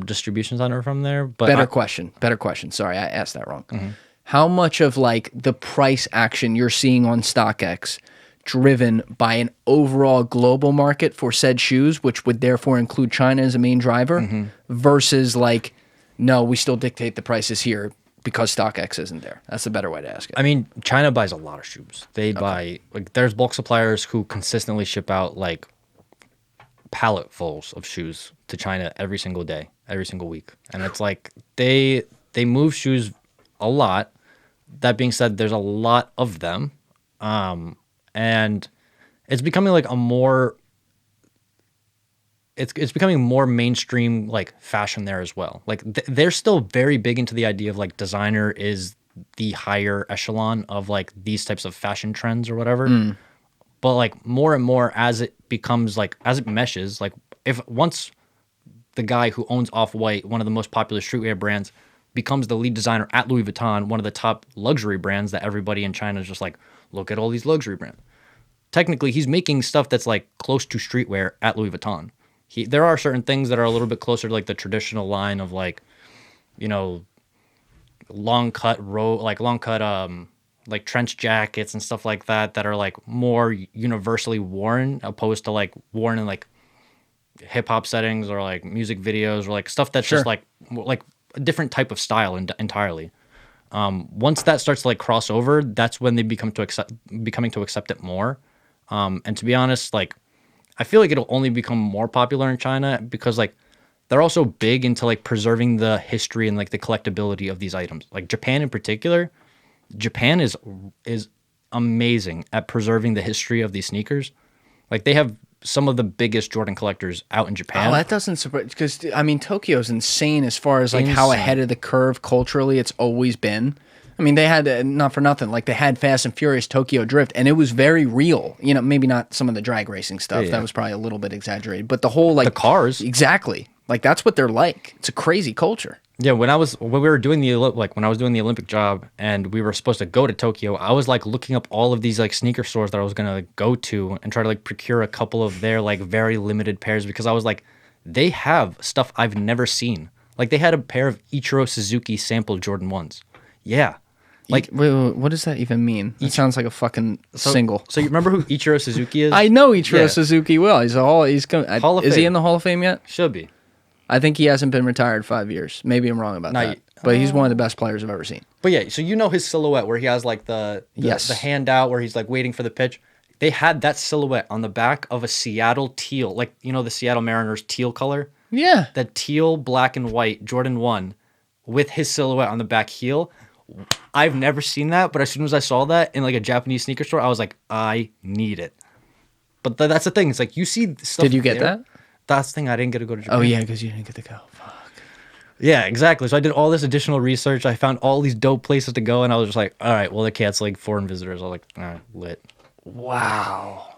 distribution center from there. But Better question. Sorry, I asked that wrong. Mm-hmm. How much of, like, the price action you're seeing on StockX driven by an overall global market for said shoes, which would therefore include China as a main driver, versus, like, no, we still dictate the prices here because StockX isn't there? That's a better way to ask it. I mean, China buys a lot of shoes. They buy, like, there's bulk suppliers who consistently ship out, like, palletfuls of shoes to China every single day, every single week. And it's like, they move shoes a lot. That being said, there's a lot of them. And it's becoming like it's becoming more mainstream, like, fashion there as well. Like, they're still very big into the idea of, like, designer is the higher echelon of, like, these types of fashion trends or whatever. But, like, more and more as it becomes, like, as it meshes, like, if once the guy who owns Off-White, one of the most popular streetwear brands, becomes the lead designer at Louis Vuitton, one of the top luxury brands that everybody in China is just like, look at all these luxury brands. Technically, he's making stuff that's, like, close to streetwear at Louis Vuitton. There are certain things that are a little bit closer to, like, the traditional line of, like, you know, like, trench jackets and stuff like that are, like, more universally worn, opposed to, like, worn in, like, hip hop settings or, like, music videos or, like, stuff that's just like a different type of style entirely. Once that starts to, like, cross over, that's when they becoming to accept it more. And to be honest, like, I feel like it'll only become more popular in China because, like, they're also big into, like, preserving the history and, like, the collectability of these items. Like, Japan in particular, Japan is amazing at preserving the history of these sneakers. Like, they have some of the biggest Jordan collectors out in Japan. Oh, that doesn't surprise, because, I mean, Tokyo's insane as far as, like, how ahead of the curve culturally it's always been. I mean, they had, not for nothing, like, they had Fast and Furious Tokyo Drift, and it was very real. You know, maybe not some of the drag racing stuff. Yeah. That was probably a little bit exaggerated. But the whole, like... The cars. Exactly. Like, that's what they're like. It's a crazy culture. Yeah, when I was doing the Olympic job and we were supposed to go to Tokyo, I was, like, looking up all of these, like, sneaker stores that I was gonna go to and try to, like, procure a couple of their, like, very limited pairs, because I was like, they have stuff I've never seen. Like, they had a pair of Ichiro Suzuki sample Jordan 1s. Yeah. Like, wait, what does that even mean? It sounds like a fucking single. So you remember who Ichiro Suzuki is? I know Ichiro Suzuki well. He's Hall of Fame. He in the Hall of Fame yet? Should be. I think he hasn't been retired 5 years. Maybe I'm wrong about that. But he's one of the best players I've ever seen. But yeah, so you know his silhouette where he has, like, the hand out where he's, like, waiting for the pitch. They had that silhouette on the back of a Seattle teal, like, you know, the Seattle Mariners teal color? Yeah. That teal, black, and white Jordan 1 with his silhouette on the back heel. I've never seen that, but as soon as I saw that in, like, a Japanese sneaker store, I was like, I need it. But that's the thing. It's like, you see stuff. Did you get that? That's the thing. I didn't get to go to Japan. Oh, yeah, because you didn't get to go. Fuck. Yeah, exactly. So I did all this additional research. I found all these dope places to go, and I was just like, all right, well, they're canceling foreign visitors. I was like, all right, lit. Wow.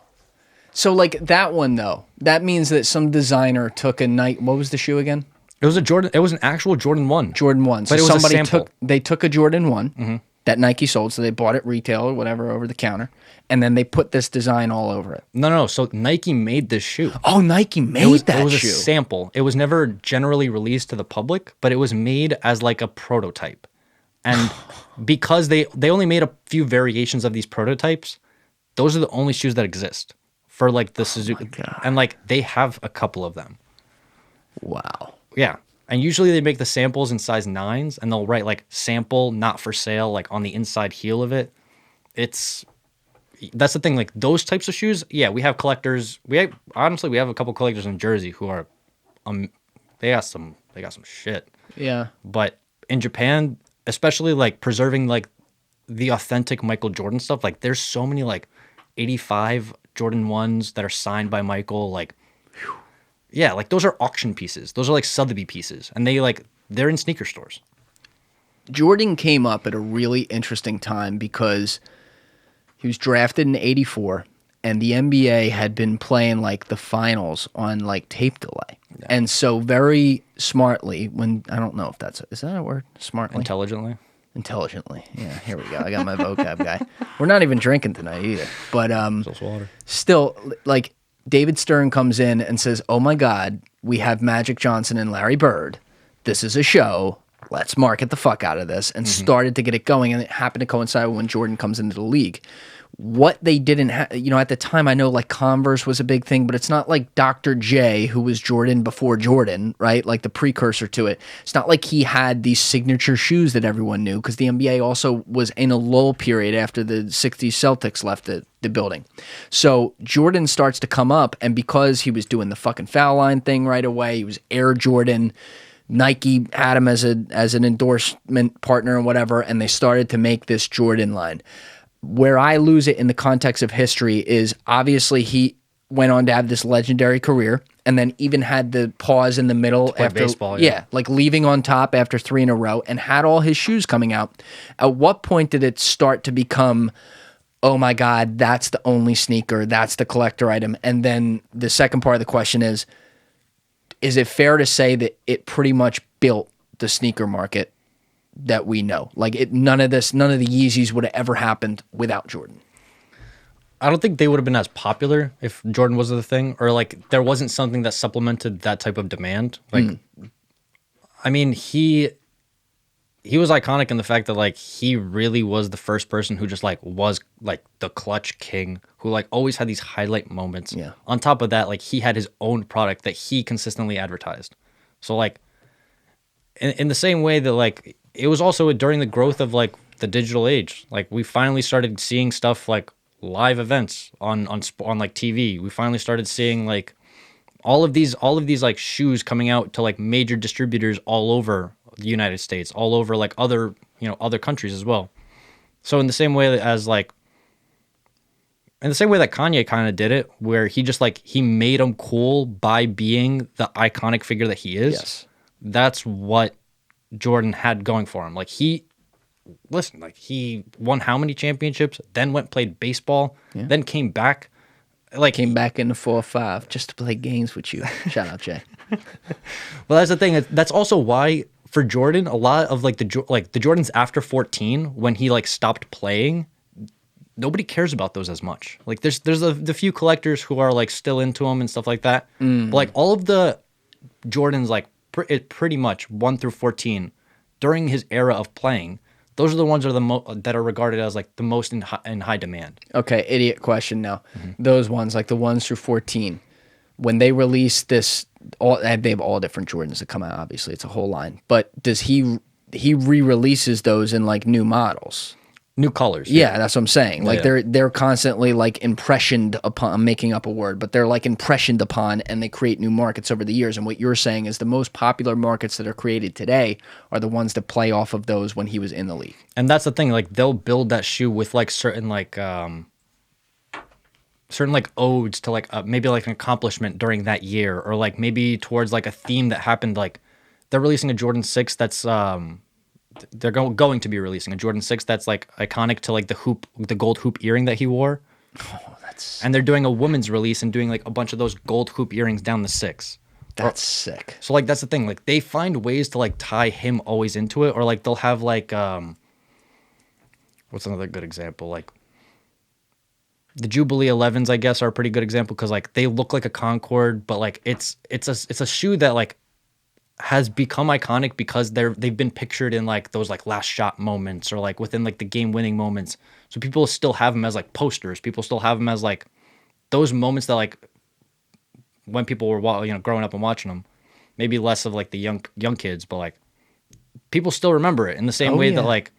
So, like, that one, though, that means that some designer took a Nike. What was the shoe again? It was a Jordan. It was an actual Jordan 1. Jordan 1. So but it was somebody a sample. took a Jordan 1 that Nike sold, so they bought it retail or whatever over the counter, and then they put this design all over it. No. So Nike made this shoe. Oh, Nike made that shoe. It was a sample. It was never generally released to the public, but it was made as, like, a prototype. And because they only made a few variations of these prototypes, those are the only shoes that exist for, like, the Suzuki. And, like, they have a couple of them. Wow. Yeah. And usually they make the samples in size 9s, and they'll write, like, sample, not for sale, like, on the inside heel of it. That's the thing. Like, those types of shoes, yeah, we have collectors. Honestly, we have a couple collectors in Jersey who are, they have some they got some shit. Yeah. But in Japan, especially like preserving like the authentic Michael Jordan stuff, like there's so many like 85 Jordan 1s that are signed by Michael. Like, yeah, like those are auction pieces. Those are like Sotheby pieces. And they're in sneaker stores. Jordan came up at a really interesting time because he was drafted in 84 and the NBA had been playing like the finals on like tape delay. Yeah. And so very smartly, I don't know if is that a word? Smartly? Intelligently. Yeah, here we go. I got my vocab guy. We're not even drinking tonight either. But still, like David Stern comes in and says, "Oh my God, we have Magic Johnson and Larry Bird. This is a show. Let's market the fuck out of this," and started to get it going. And it happened to coincide when Jordan comes into the league. What they didn't have, at the time, I know like Converse was a big thing, but it's not like Dr. J, who was Jordan before Jordan, right? Like the precursor to it. It's not like he had these signature shoes that everyone knew, because the NBA also was in a lull period after the 60s Celtics left the building. So Jordan starts to come up, and because he was doing the fucking foul line thing right away, he was Air Jordan. Nike had him as an endorsement partner and whatever, and they started to make this Jordan line. Where I lose it in the context of history is obviously he went on to have this legendary career, and then even had the pause in the middle after baseball, like leaving on top after 3 in a row, and had all his shoes coming out. At what point did it start to become, oh my God, that's the only sneaker, that's the collector item? And then the second part of the question is it fair to say that it pretty much built the sneaker market that we know? Like none of the Yeezys would have ever happened without Jordan. I don't think they would have been as popular if Jordan wasn't the thing, or like there wasn't something that supplemented that type of demand. Like, I mean, he was iconic in the fact that like he really was the first person who just like was like the clutch king, who like always had these highlight moments. Yeah. On top of that, like he had his own product that he consistently advertised. So like in the same way that like it was also during the growth of like the digital age, like we finally started seeing stuff like live events on like TV. We finally started seeing like all of these like shoes coming out to like major distributors all over the United States, all over like other countries as well. So in the same way that Kanye kind of did it, where he just like he made him cool by being the iconic figure that he is. Yes. That's what Jordan had going for him. Like he won how many championships, then played baseball, then came back. Like came back in the 4-5 just to play games with you. Shout out, Jay. Well, that's the thing. That's also why for Jordan, a lot of like the Jordans after 14, when he like stopped playing, nobody cares about those as much. Like there's the few collectors who are like still into them and stuff like that. But like all of the Jordans, like pretty much 1 through 14 during his era of playing, those are the ones that are regarded as like the most in high demand. Okay, idiot question now. Those ones, like the 1s through 14, when they release this, they have all different Jordans that come out. Obviously, it's a whole line. But does he re-releases those in like new models? New colors. Yeah, that's what I'm saying. Like they're constantly like impressioned upon. I'm making up a word, but they're like impressioned upon, and they create new markets over the years. And what you're saying is the most popular markets that are created today are the ones that play off of those when he was in the league. And that's the thing. Like they'll build that shoe with like certain odes to like maybe like an accomplishment during that year, or like maybe towards like a theme that happened. Like they're releasing a Jordan 6 that's they're going to be releasing a Jordan 6 that's like iconic to like the gold hoop earring that he wore. Oh, and they're doing a women's release and doing like a bunch of those gold hoop earrings down the 6. That's sick. So like that's the thing. Like they find ways to like tie him always into it, or like they'll have like what's another good example? Like the Jubilee 11s, I guess, are a pretty good example, because like they look like a Concorde, but like it's a shoe that like has become iconic because they've been pictured in like those like last shot moments, or like within like the game winning moments. So people still have them as like posters. People still have them as like those moments that like when people were growing up and watching them. Maybe less of like the young kids, but like people still remember it in the same way that like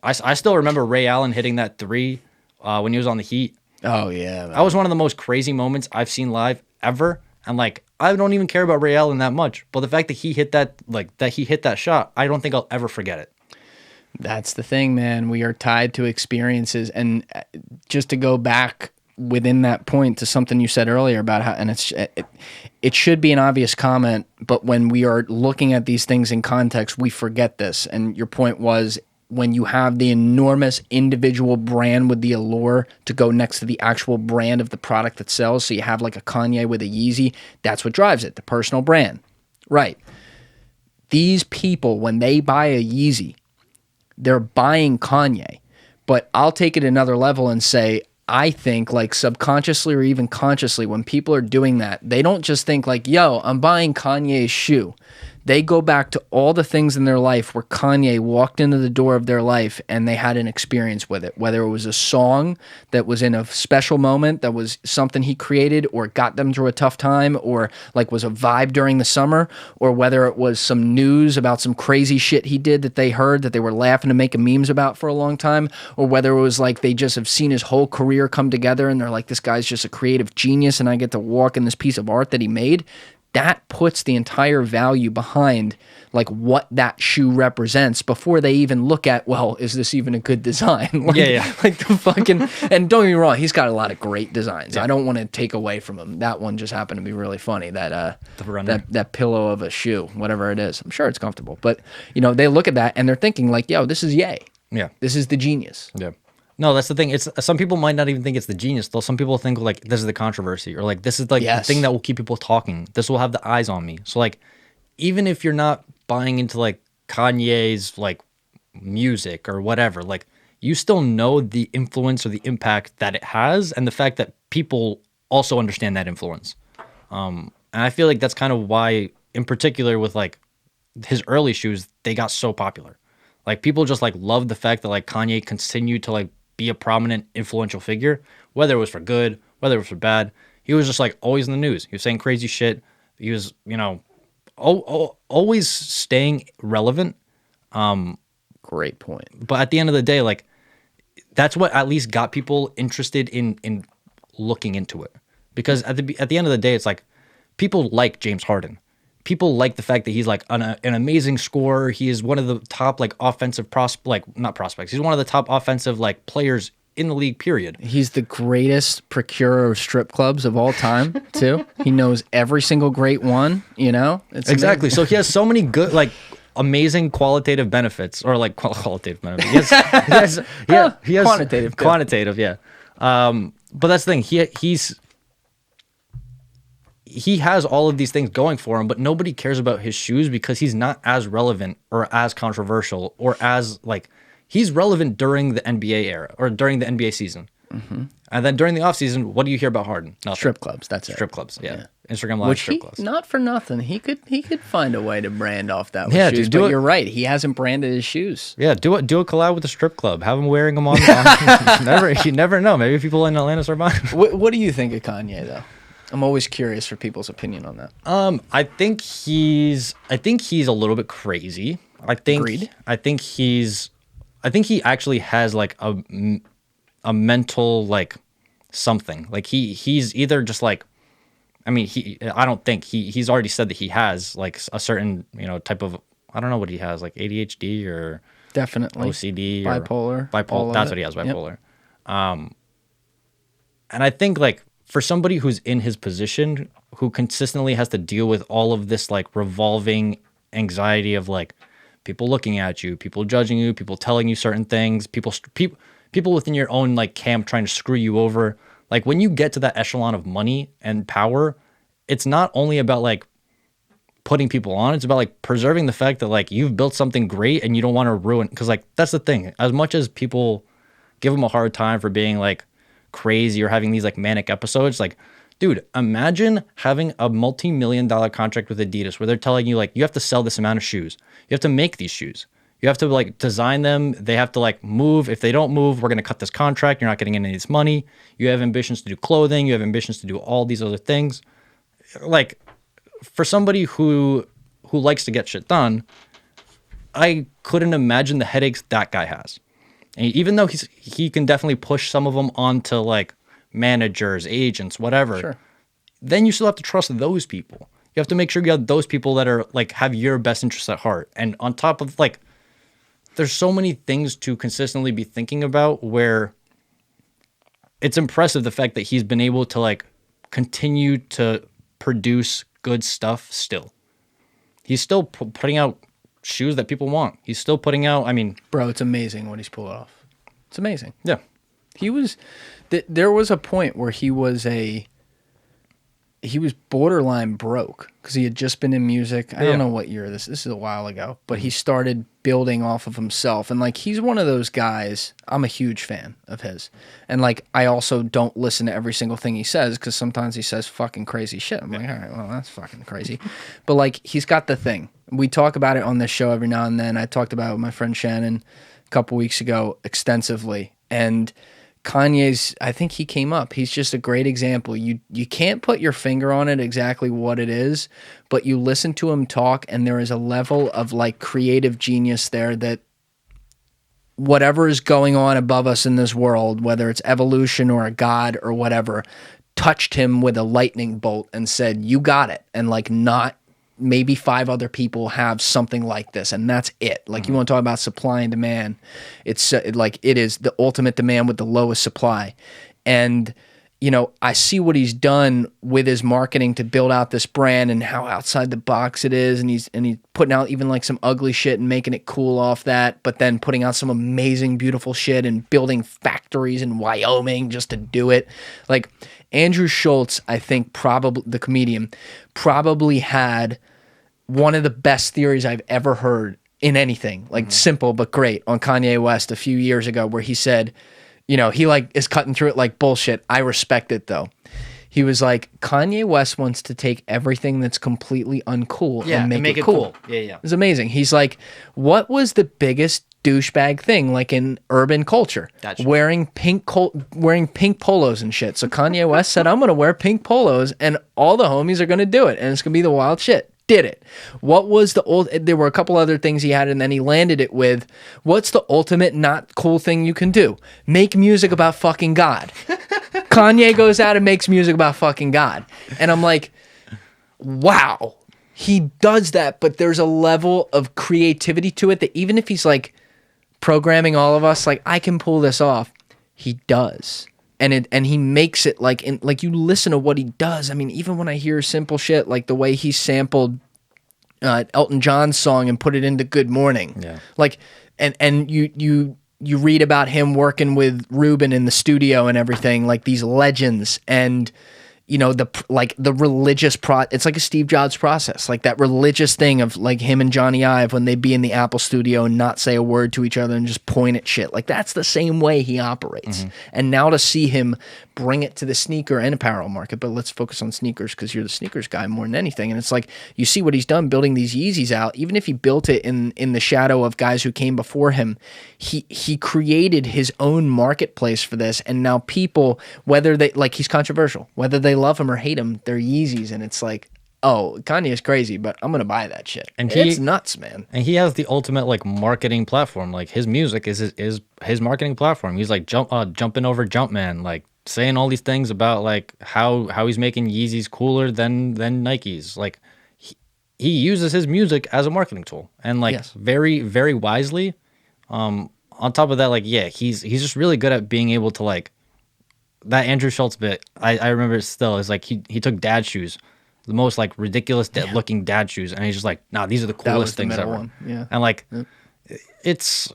I still remember Ray Allen hitting that 3 when he was on the Heat. Oh yeah, man. That was one of the most crazy moments I've seen live ever. And like I don't even care about Ray Allen that much. But the fact that he hit that shot, I don't think I'll ever forget it. That's the thing, man. We are tied to experiences. And just to go back within that point to something you said earlier about how, and it should be an obvious comment, but when we are looking at these things in context, we forget this. And your point was, when you have the enormous individual brand with the allure to go next to the actual brand of the product that sells, so you have like a Kanye with a Yeezy, that's what drives it, the personal brand. Right. These people, when they buy a Yeezy, they're buying Kanye. But I'll take it another level and say, I think like subconsciously or even consciously, when people are doing that, they don't just think like, yo, I'm buying Kanye's shoe. They go back to all the things in their life where Kanye walked into the door of their life and they had an experience with it, whether it was a song that was in a special moment, that was something he created or got them through a tough time, or like was a vibe during the summer, or whether it was some news about some crazy shit he did that they heard that they were laughing and making memes about for a long time, or whether it was like they just have seen his whole career come together and they're like, this guy's just a creative genius and I get to walk in this piece of art that he made. That puts the entire value behind like what that shoe represents before they even look at, well, is this even a good design? Like, Yeah. Like the fucking, and don't get me wrong, he's got a lot of great designs. Yeah. I don't want to take away from him. That one just happened to be really funny. That pillow of a shoe, whatever it is. I'm sure it's comfortable, but you know, they look at that and they're thinking like, yo, this is Ye. Yeah. This is the genius. Yeah. No, that's the thing. It's some people might not even think it's the genius, though. Some people think like this is the controversy, or like this is like the thing that will keep people talking. This will have the eyes on me. So like, even if you're not buying into like Kanye's like music or whatever, like you still know the influence or the impact that it has, and the fact that people also understand that influence. And I feel like that's kind of why, in particular, with like his early shoes, they got so popular. Like people just like loved the fact that like Kanye continued to like be a prominent, influential figure, whether it was for good, whether it was for bad. He was just like always in the news. He was saying crazy shit. He was, you know, always staying relevant. Great point. But at the end of the day, like that's what at least got people interested in looking into it. Because at the end of the day, it's like people like James Harden. People like the fact that he's like an amazing scorer. He is one of the top like offensive not prospects. He's one of the top offensive like players in the league, period. He's the greatest procurer of strip clubs of all time, too. He knows every single great one, you know? It's exactly. amazing. So he has so many good, like amazing qualitative benefits, or like qualitative benefits. He has quantitative, yeah. But that's the thing. He has all of these things going for him, but nobody cares about his shoes because he's not as relevant or as controversial or as like he's relevant during the NBA era or during the NBA season. Mm-hmm. And then during the offseason, what do you hear about Harden? Nothing. Strip clubs, that's it. Strip clubs, yeah. Instagram Live strip clubs. Not for nothing. He could find a way to brand off that with shoes, but you're right. He hasn't branded his shoes. Yeah, do a collab with the strip club. Have him wearing them on. You never know. Maybe people in Atlanta start buying. What do you think of Kanye, though? I'm always curious for people's opinion on that. I think he's a little bit crazy. Agreed. I think he actually has like a mental like something. Like he's either just like, I mean, I don't think he's already said that he has like a certain, you know, type of, I don't know what he has, like ADHD or definitely OCD bipolar. That's what he has, bipolar. Yep. And I think like, for somebody who's in his position, who consistently has to deal with all of this like revolving anxiety of like people looking at you, people judging you, people telling you certain things, people within your own like camp trying to screw you over. Like when you get to that echelon of money and power, it's not only about like putting people on, it's about like preserving the fact that like you've built something great and you don't want to ruin. Because like that's the thing. As much as people give him a hard time for being like crazy or having these like manic episodes, like dude, imagine having a multi-million-dollar contract with Adidas where they're telling you like you have to sell this amount of shoes, you have to make these shoes, you have to like design them, they have to like move. If they don't move, we're going to cut this contract, you're not getting any of this money. You have ambitions to do clothing, you have ambitions to do all these other things. Like for somebody who likes to get shit done, I couldn't imagine the headaches that guy has. And even though he can definitely push some of them onto like managers, agents, whatever. Sure. then you still have to trust those people. You have to make sure you have those people that are like have your best interests at heart. And on top of like, there's so many things to consistently be thinking about where it's impressive the fact that he's been able to like continue to produce good stuff still. He's still putting out shoes that people want. He's still putting out, I mean... Bro, it's amazing what he's pulled off. It's amazing. Yeah. He was... There was a point where he was borderline broke because he had just been in music. I don't know what year this is a while ago, but he started building off of himself. And like, he's one of those guys, I'm a huge fan of his. And like, I also don't listen to every single thing he says because sometimes he says fucking crazy shit. I'm like, all right, well, that's fucking crazy. But like, he's got the thing. We talk about it on this show every now and then. I talked about it with my friend Shannon a couple weeks ago extensively. And Kanye's, I think he came up. He's just a great example. You can't put your finger on it exactly what it is, but you listen to him talk and there is a level of like creative genius there that whatever is going on above us in this world, whether it's evolution or a god or whatever, touched him with a lightning bolt and said, you got it. And like not maybe 5 other people have something like this, and that's it. Like, you want to talk about supply and demand. It's like it is the ultimate demand with the lowest supply. And, you know, I see what he's done with his marketing to build out this brand and how outside the box it is. And he's putting out even like some ugly shit and making it cool off that, but then putting out some amazing, beautiful shit and building factories in Wyoming just to do it. Like, Andrew Schultz, I think probably, the comedian, probably had one of the best theories I've ever heard in anything, like simple but great, on Kanye West a few years ago, where he said, you know, he like is cutting through it like bullshit. I respect it though. He was like, Kanye West wants to take everything that's completely uncool and make it cool. Yeah. It's amazing. He's like, what was the biggest douchebag thing like in urban culture? Wearing pink polos and shit. So Kanye West said, I'm going to wear pink polos and all the homies are going to do it. And it's going to be the wild shit. Did it. What was there were a couple other things he had, and then he landed it with, what's the ultimate not cool thing you can do? Make music about fucking God. Kanye goes out and makes music about fucking God. And I'm like, wow, he does that, but there's a level of creativity to it that even if he's like programming all of us, like, I can pull this off, he does. And he makes it like, you listen to what he does. I mean, even when I hear simple shit, like the way he sampled Elton John's song and put it into Good Morning. Yeah. Like, and you read about him working with Ruben in the studio and everything, like these legends, and you know, the religious it's like a Steve Jobs process, like that religious thing of like him and Johnny Ive when they'd be in the Apple studio and not say a word to each other and just point at shit. Like, that's the same way he operates. And now to see him bring it to the sneaker and apparel market, but let's focus on sneakers because you're the sneakers guy more than anything. And it's like, you see what he's done building these Yeezys out. Even if he built it in the shadow of guys who came before him, he created his own marketplace for this. And now people, whether they, like, he's controversial, whether they love him or hate him, they're Yeezys. And it's like, oh, Kanye is crazy, but I'm gonna buy that shit. And it's nuts, man. And he has the ultimate like marketing platform. Like, his music is his marketing platform. He's like jumping over Jumpman, like saying all these things about like how he's making Yeezys cooler than Nikes. Like, he uses his music as a marketing tool, and like very, very wisely. On top of that, like, yeah, he's just really good at being able to like, that Andrew Schultz bit, I remember it still, is like he took dad shoes, the most like ridiculous looking dad shoes, and he's just like, nah, these are the coolest things ever. One. Yeah. And like, that's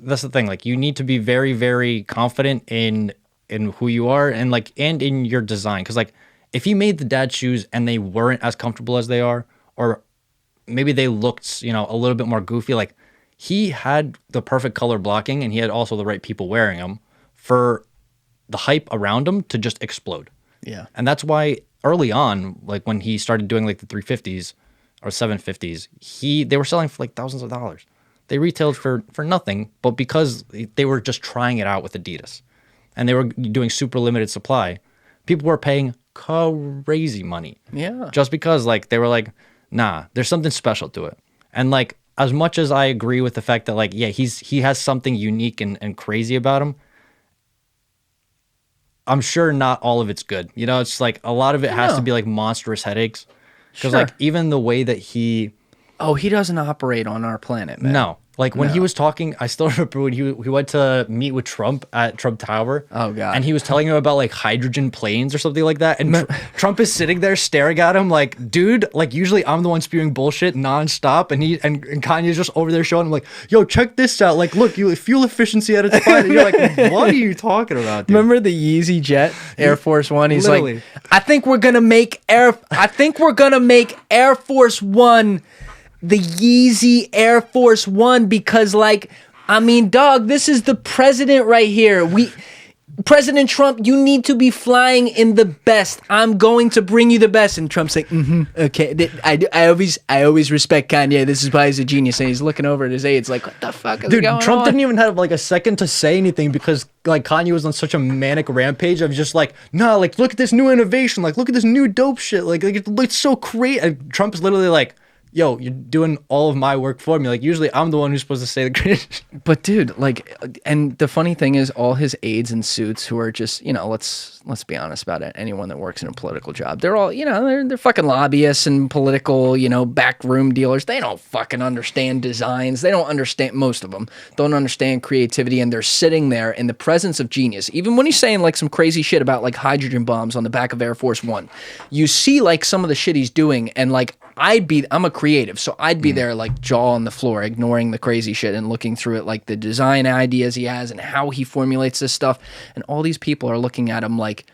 the thing, like, you need to be very, very confident in who you are and like, and in your design. Because like, if he made the dad shoes and they weren't as comfortable as they are, or maybe they looked, you know, a little bit more goofy, like, he had the perfect color blocking and he had also the right people wearing them for the hype around him to just explode. Yeah. And that's why early on, like when he started doing like the 350s or 750s, they were selling for like thousands of dollars. They retailed for nothing, but because they were just trying it out with Adidas and they were doing super limited supply, people were paying crazy money. Yeah. Just because like they were like, nah, there's something special to it. And like, as much as I agree with the fact that like, yeah, he has something unique and crazy about him, I'm sure not all of it's good. You know, it's like a lot of it has to be like monstrous headaches. Because like even the way that he doesn't operate on our planet, man. No. Like when he was talking, I still remember when he went to meet with Trump at Trump Tower. Oh god! And he was telling him about like hydrogen planes or something like that. And Trump is sitting there staring at him like, dude, like usually I'm the one spewing bullshit nonstop, and Kanye's just over there showing him like, yo, check this out. Like, look, fuel efficiency at its finest. You're like, what are you talking about, dude? Remember the Yeezy jet, Air Force One? He's like, I think we're gonna make Air Force One the Yeezy Air Force One because, like, I mean, dog, this is the president right here. President Trump, you need to be flying in the best. I'm going to bring you the best. And Trump's like, okay. I always respect Kanye. This is why he's a genius. And he's looking over at his aides like, what the fuck is going on? Trump didn't even have like a second to say anything because like Kanye was on such a manic rampage of just like, no, like look at this new innovation. Like look at this new dope shit. Like it looks so great. And Trump is literally like, yo, you're doing all of my work for me. Like, usually I'm the one who's supposed to say the greatest. But dude, like, and the funny thing is all his aides in suits who are just, you know, let's be honest about it. Anyone that works in a political job, they're all, you know, they're fucking lobbyists and political, you know, backroom dealers. They don't fucking understand designs. They don't understand, most of them don't understand creativity, and they're sitting there in the presence of genius. Even when he's saying like some crazy shit about like hydrogen bombs on the back of Air Force One, you see like some of the shit he's doing, and like, I'm a creative, so I'd be there like jaw on the floor, ignoring the crazy shit and looking through it, like the design ideas he has and how he formulates this stuff. And all these people are looking at him like,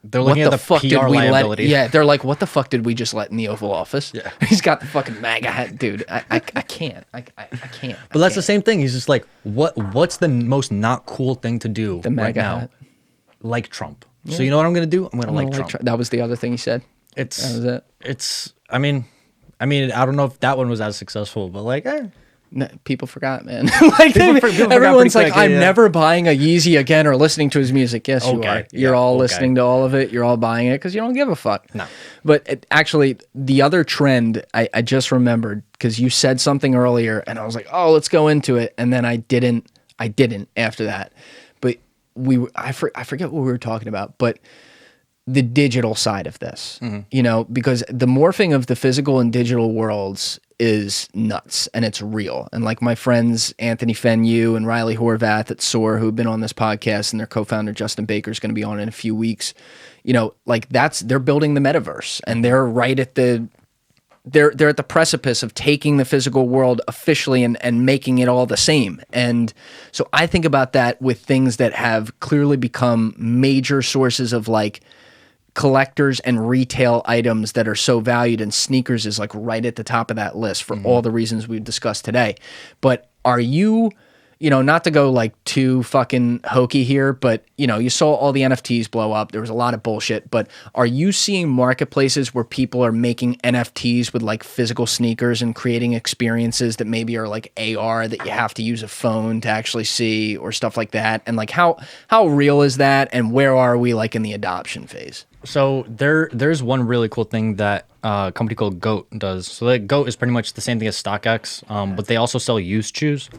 they're looking at the PR liability. Yeah, they're like, what the fuck did we just let in the Oval Office? Yeah. He's got the fucking MAGA hat, dude. I can't. I can't. But that's the same thing. He's just like, what's the most not cool thing to do The MAGA right now? hat. Like Trump. Yeah. So you know what I'm gonna do? I'm gonna like Trump. That was the other thing he said. That was it. I mean, I don't know if that one was as successful, but like, No, people forgot, man. Like everyone's like, I'm never buying a Yeezy again or listening to his music. Yes, you are. You're all listening to all of it. You're all buying it because you don't give a fuck. No. But actually, the other trend I just remembered because you said something earlier, and I was like, oh, let's go into it, and then I didn't after that. But I forget what we were talking about, but the digital side of this, you know, because the morphing of the physical and digital worlds is nuts and it's real. And like my friends, Anthony Fenyu and Riley Horvath at SOAR, who've been on this podcast, and their co-founder, Justin Baker, is going to be on in a few weeks, you know, like they're building the metaverse, and they're right at they're at the precipice of taking the physical world officially and making it all the same. And so I think about that with things that have clearly become major sources of like collectors and retail items that are so valued, and sneakers is like right at the top of that list for all the reasons we've discussed today. But are you know, not to go like too fucking hokey here, but you know, you saw all the NFTs blow up. There was a lot of bullshit, but are you seeing marketplaces where people are making NFTs with like physical sneakers and creating experiences that maybe are like AR that you have to use a phone to actually see or stuff like that? And like how real is that, and where are we like in the adoption phase? So there's one really cool thing that a company called GOAT does. So like GOAT is pretty much the same thing as StockX, but they also sell used shoes.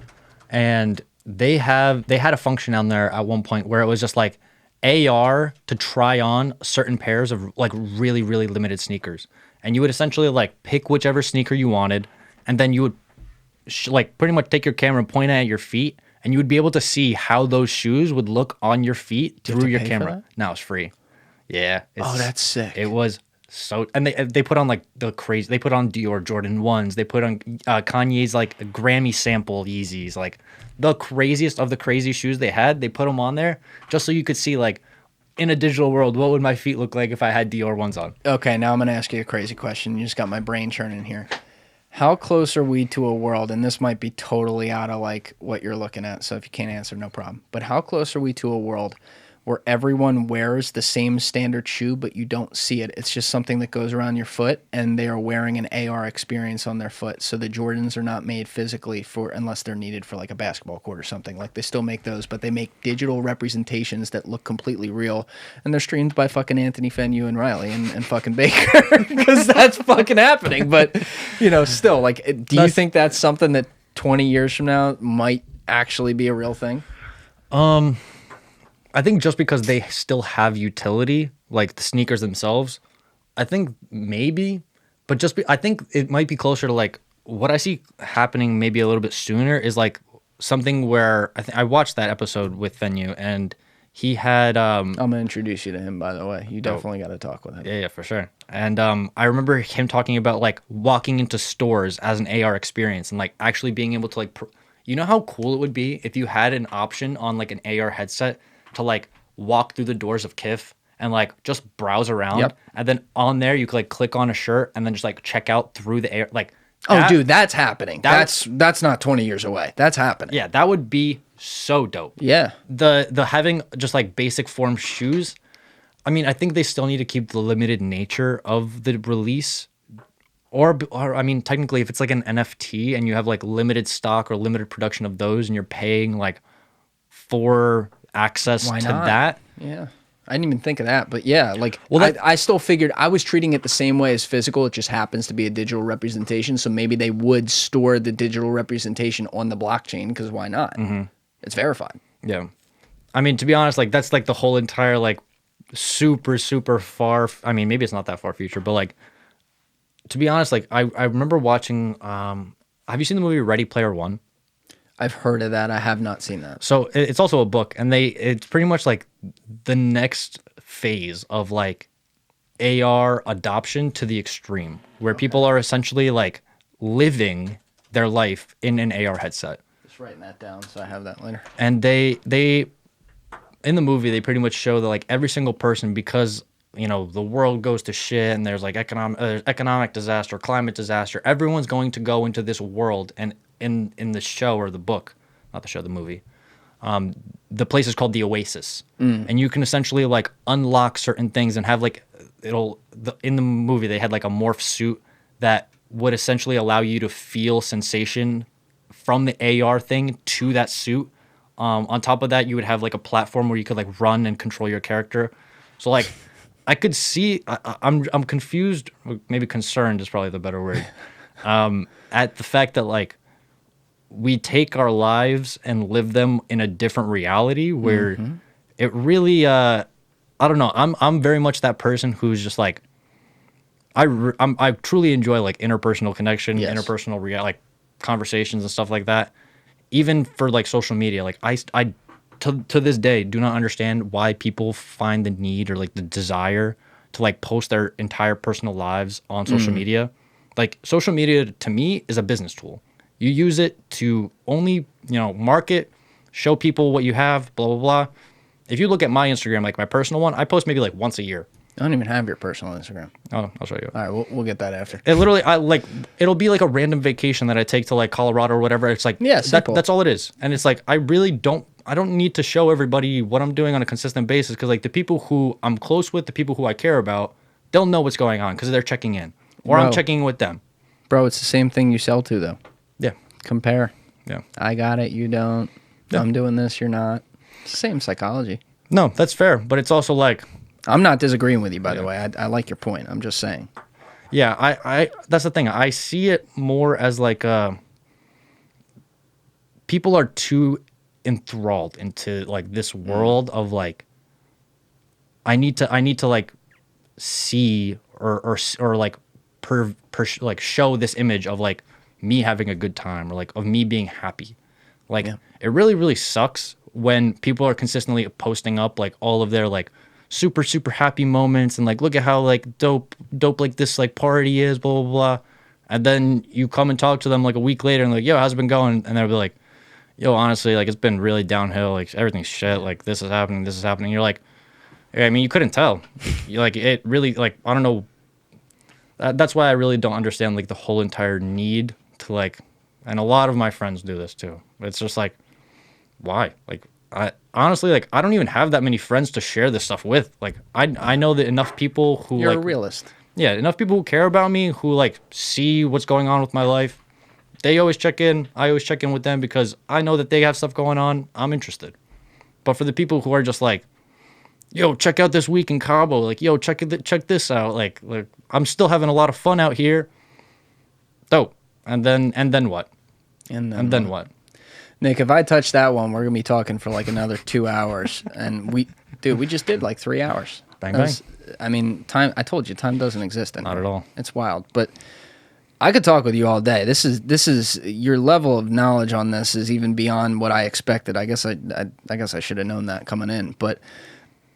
And they had a function on there at one point where it was just like AR to try on certain pairs of like really, really limited sneakers. And you would essentially like pick whichever sneaker you wanted, and then you would like pretty much take your camera and point it at your feet, and you would be able to see how those shoes would look on your feet through your camera. Now it's free. Yeah. Oh, that's sick. It was so, and they put on like the crazy, they put on Dior Jordan 1s, they put on Kanye's like Grammy sample Yeezys, like the craziest of the crazy shoes they had, they put them on there just so you could see like in a digital world, what would my feet look like if I had Dior 1s on? Okay, now I'm going to ask you a crazy question. You just got my brain churning here. How close are we to a world, and this might be totally out of like what you're looking at, so if you can't answer, no problem, but how close are we to a world where everyone wears the same standard shoe, but you don't see it? It's just something that goes around your foot, and they are wearing an AR experience on their foot. So the Jordans are not made physically for, unless they're needed for like a basketball court or something. Like they still make those, but they make digital representations that look completely real, and they're streamed by fucking Anthony Fenyu and Riley and fucking Baker, because that's fucking happening. But you know, still, like, do you think that's something that 20 years from now might actually be a real thing? I think just because they still have utility, like the sneakers themselves, I think maybe, but I think it might be closer to like what I see happening maybe a little bit sooner is like something where I watched that episode with Venue and he had I'm gonna introduce you to him, by the way. You definitely got to talk with him. Yeah, for sure. And I remember him talking about like walking into stores as an AR experience and like actually being able to like, you know how cool it would be if you had an option on like an AR headset to like walk through the doors of KITH and like just browse around. Yep. And then on there you could like click on a shirt and then just like check out through the AR. Like, oh, dude, that's happening. That's not 20 years away. That's happening. Yeah, that would be so dope. Yeah. The having just like basic form shoes. I mean, I think they still need to keep the limited nature of the release. Or I mean, technically, if it's like an NFT and you have like limited stock or limited production of those and you're paying like for access to that. Yeah. I didn't even think of that, but yeah, like, well, I still figured I was treating it the same way as physical. It just happens to be a digital representation. So maybe they would store the digital representation on the blockchain because why not? Mm-hmm. It's verified. Yeah. I mean, to be honest, like that's like the whole entire like super, super far. I mean, maybe it's not that far future, but like, to be honest, like I remember watching, have you seen the movie Ready Player One? I've heard of that. I have not seen that. So it's also a book, and it's pretty much like the next phase of like AR adoption to the extreme, where people are essentially like living their life in an AR headset. Just writing that down so I have that later. And they in the movie they pretty much show that like every single person, because you know the world goes to shit and there's like economic disaster, climate disaster, everyone's going to go into this world. And in the show or the book, not the show, the movie, the place is called the Oasis, and you can essentially like unlock certain things and have like in the movie they had like a morph suit that would essentially allow you to feel sensation from the AR thing to that suit. On top of that, you would have like a platform where you could like run and control your character. So like I could see I'm confused, maybe concerned is probably the better word, at the fact that like we take our lives and live them in a different reality where it really I don't know, I'm very much that person who's just like I truly enjoy like interpersonal connection, interpersonal like conversations and stuff like that, even for like social media. Like I to this day do not understand why people find the need or like the desire to like post their entire personal lives on social media. Like social media to me is a business tool. You use it to only, you know, market, show people what you have, blah, blah, blah. If you look at my Instagram, like my personal one, I post maybe like once a year. I don't even have your personal Instagram. Oh, I'll show you. All right, we'll get that after. It literally, it'll be like a random vacation that I take to like Colorado or whatever. It's like, yeah, that's all it is. And it's like, I don't need to show everybody what I'm doing on a consistent basis because like the people who I'm close with, the people who I care about, they'll know what's going on because they're checking in or I'm checking in with them. Bro, it's the same thing you sell to though. Yeah. Compare. Yeah. I got it, you don't. Yeah. I'm doing this, you're not. It's the same psychology. No, that's fair. But it's also like, I'm not disagreeing with you, by the way. I like your point. I'm just saying. Yeah, I that's the thing. I see it more as like people are too enthralled into like this world of like I need to like see or like like show this image of like me having a good time or like of me being happy. Like it really sucks when people are consistently posting up like all of their like super happy moments and like look at how like dope like this like party is, blah blah blah, and then you come and talk to them like a week later and like, yo, how's it been going? And they'll be like, yo, honestly, like it's been really downhill, like everything's shit, like this is happening. You're like, I mean, you couldn't tell. You like it really, like I don't know. That's why I really don't understand like the whole entire need to like, and a lot of my friends do this too. It's just like, why? Like I honestly, like I don't even have that many friends to share this stuff with. Like I know that enough people who you're like, a realist. Yeah, enough people who care about me, who like see what's going on with my life. They always check in. I always check in with them because I know that they have stuff going on. I'm interested. But for the people who are just like, yo, check out this week in Cabo. Like, yo, check this out. Like I'm still having a lot of fun out here. Dope. And then what? And then what? Nick, if I touch that one, we're gonna be talking for like another 2 hours, and we just did like 3 hours. Bang bang. I mean, time. I told you, time doesn't exist anymore. Not at all. It's wild, but I could talk with you all day. This is your level of knowledge on this is even beyond what I expected. I guess I should have known that coming in, but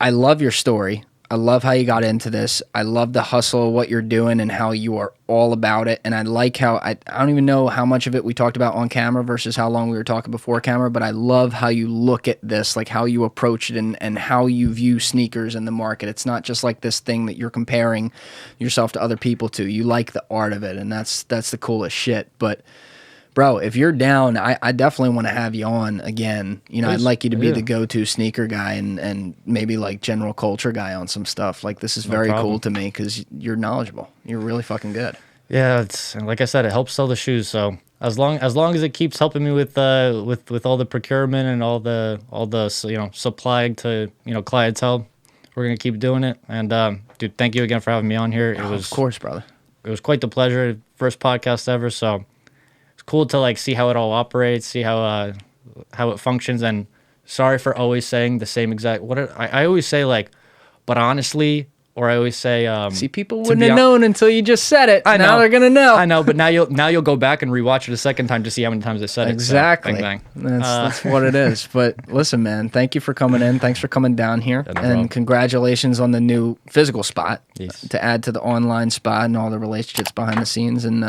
I love your story. I love how you got into this. I love the hustle of what you're doing and how you are all about it. And I like how I don't even know how much of it we talked about on camera versus how long we were talking before camera, but I love how you look at this, like how you approach it and how you view sneakers in the market. It's not just like this thing that you're comparing yourself to other people to. You like the art of it, and that's the coolest shit. But bro, if you're down, I definitely want to have you on again. You know, I'd like you to be the go-to sneaker guy and maybe like general culture guy on some stuff. Like this is very cool to me because you're knowledgeable. You're really fucking good. Yeah, and like I said, it helps sell the shoes. So as long as it keeps helping me with all the procurement and all the supply to clientele, we're gonna keep doing it. And dude, thank you again for having me on here. Of course, brother. It was quite the pleasure. First podcast ever. So cool to like see how it all operates, see how it functions. And sorry for always saying the same exact I always say, like, but honestly, or I always say see, people wouldn't have known until you just said it. I know. Now they're gonna know. I know, but now you'll go back and rewatch it a second time to see how many times I said it. Exactly. So, bang, bang. That's what it is. But listen, man, thank you for coming in. Thanks for coming down here. No problem. Congratulations on the new physical spot Yes. to add to the online spot and all the relationships behind the scenes. And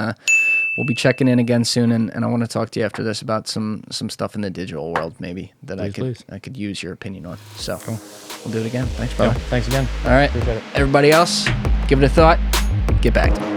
we'll be checking in again soon, and I want to talk to you after this about some stuff in the digital world maybe that I could use your opinion on. So we'll do it again. Thanks, brother. Yeah, thanks again. All right. Appreciate it. Everybody else, give it a thought. Get back to me.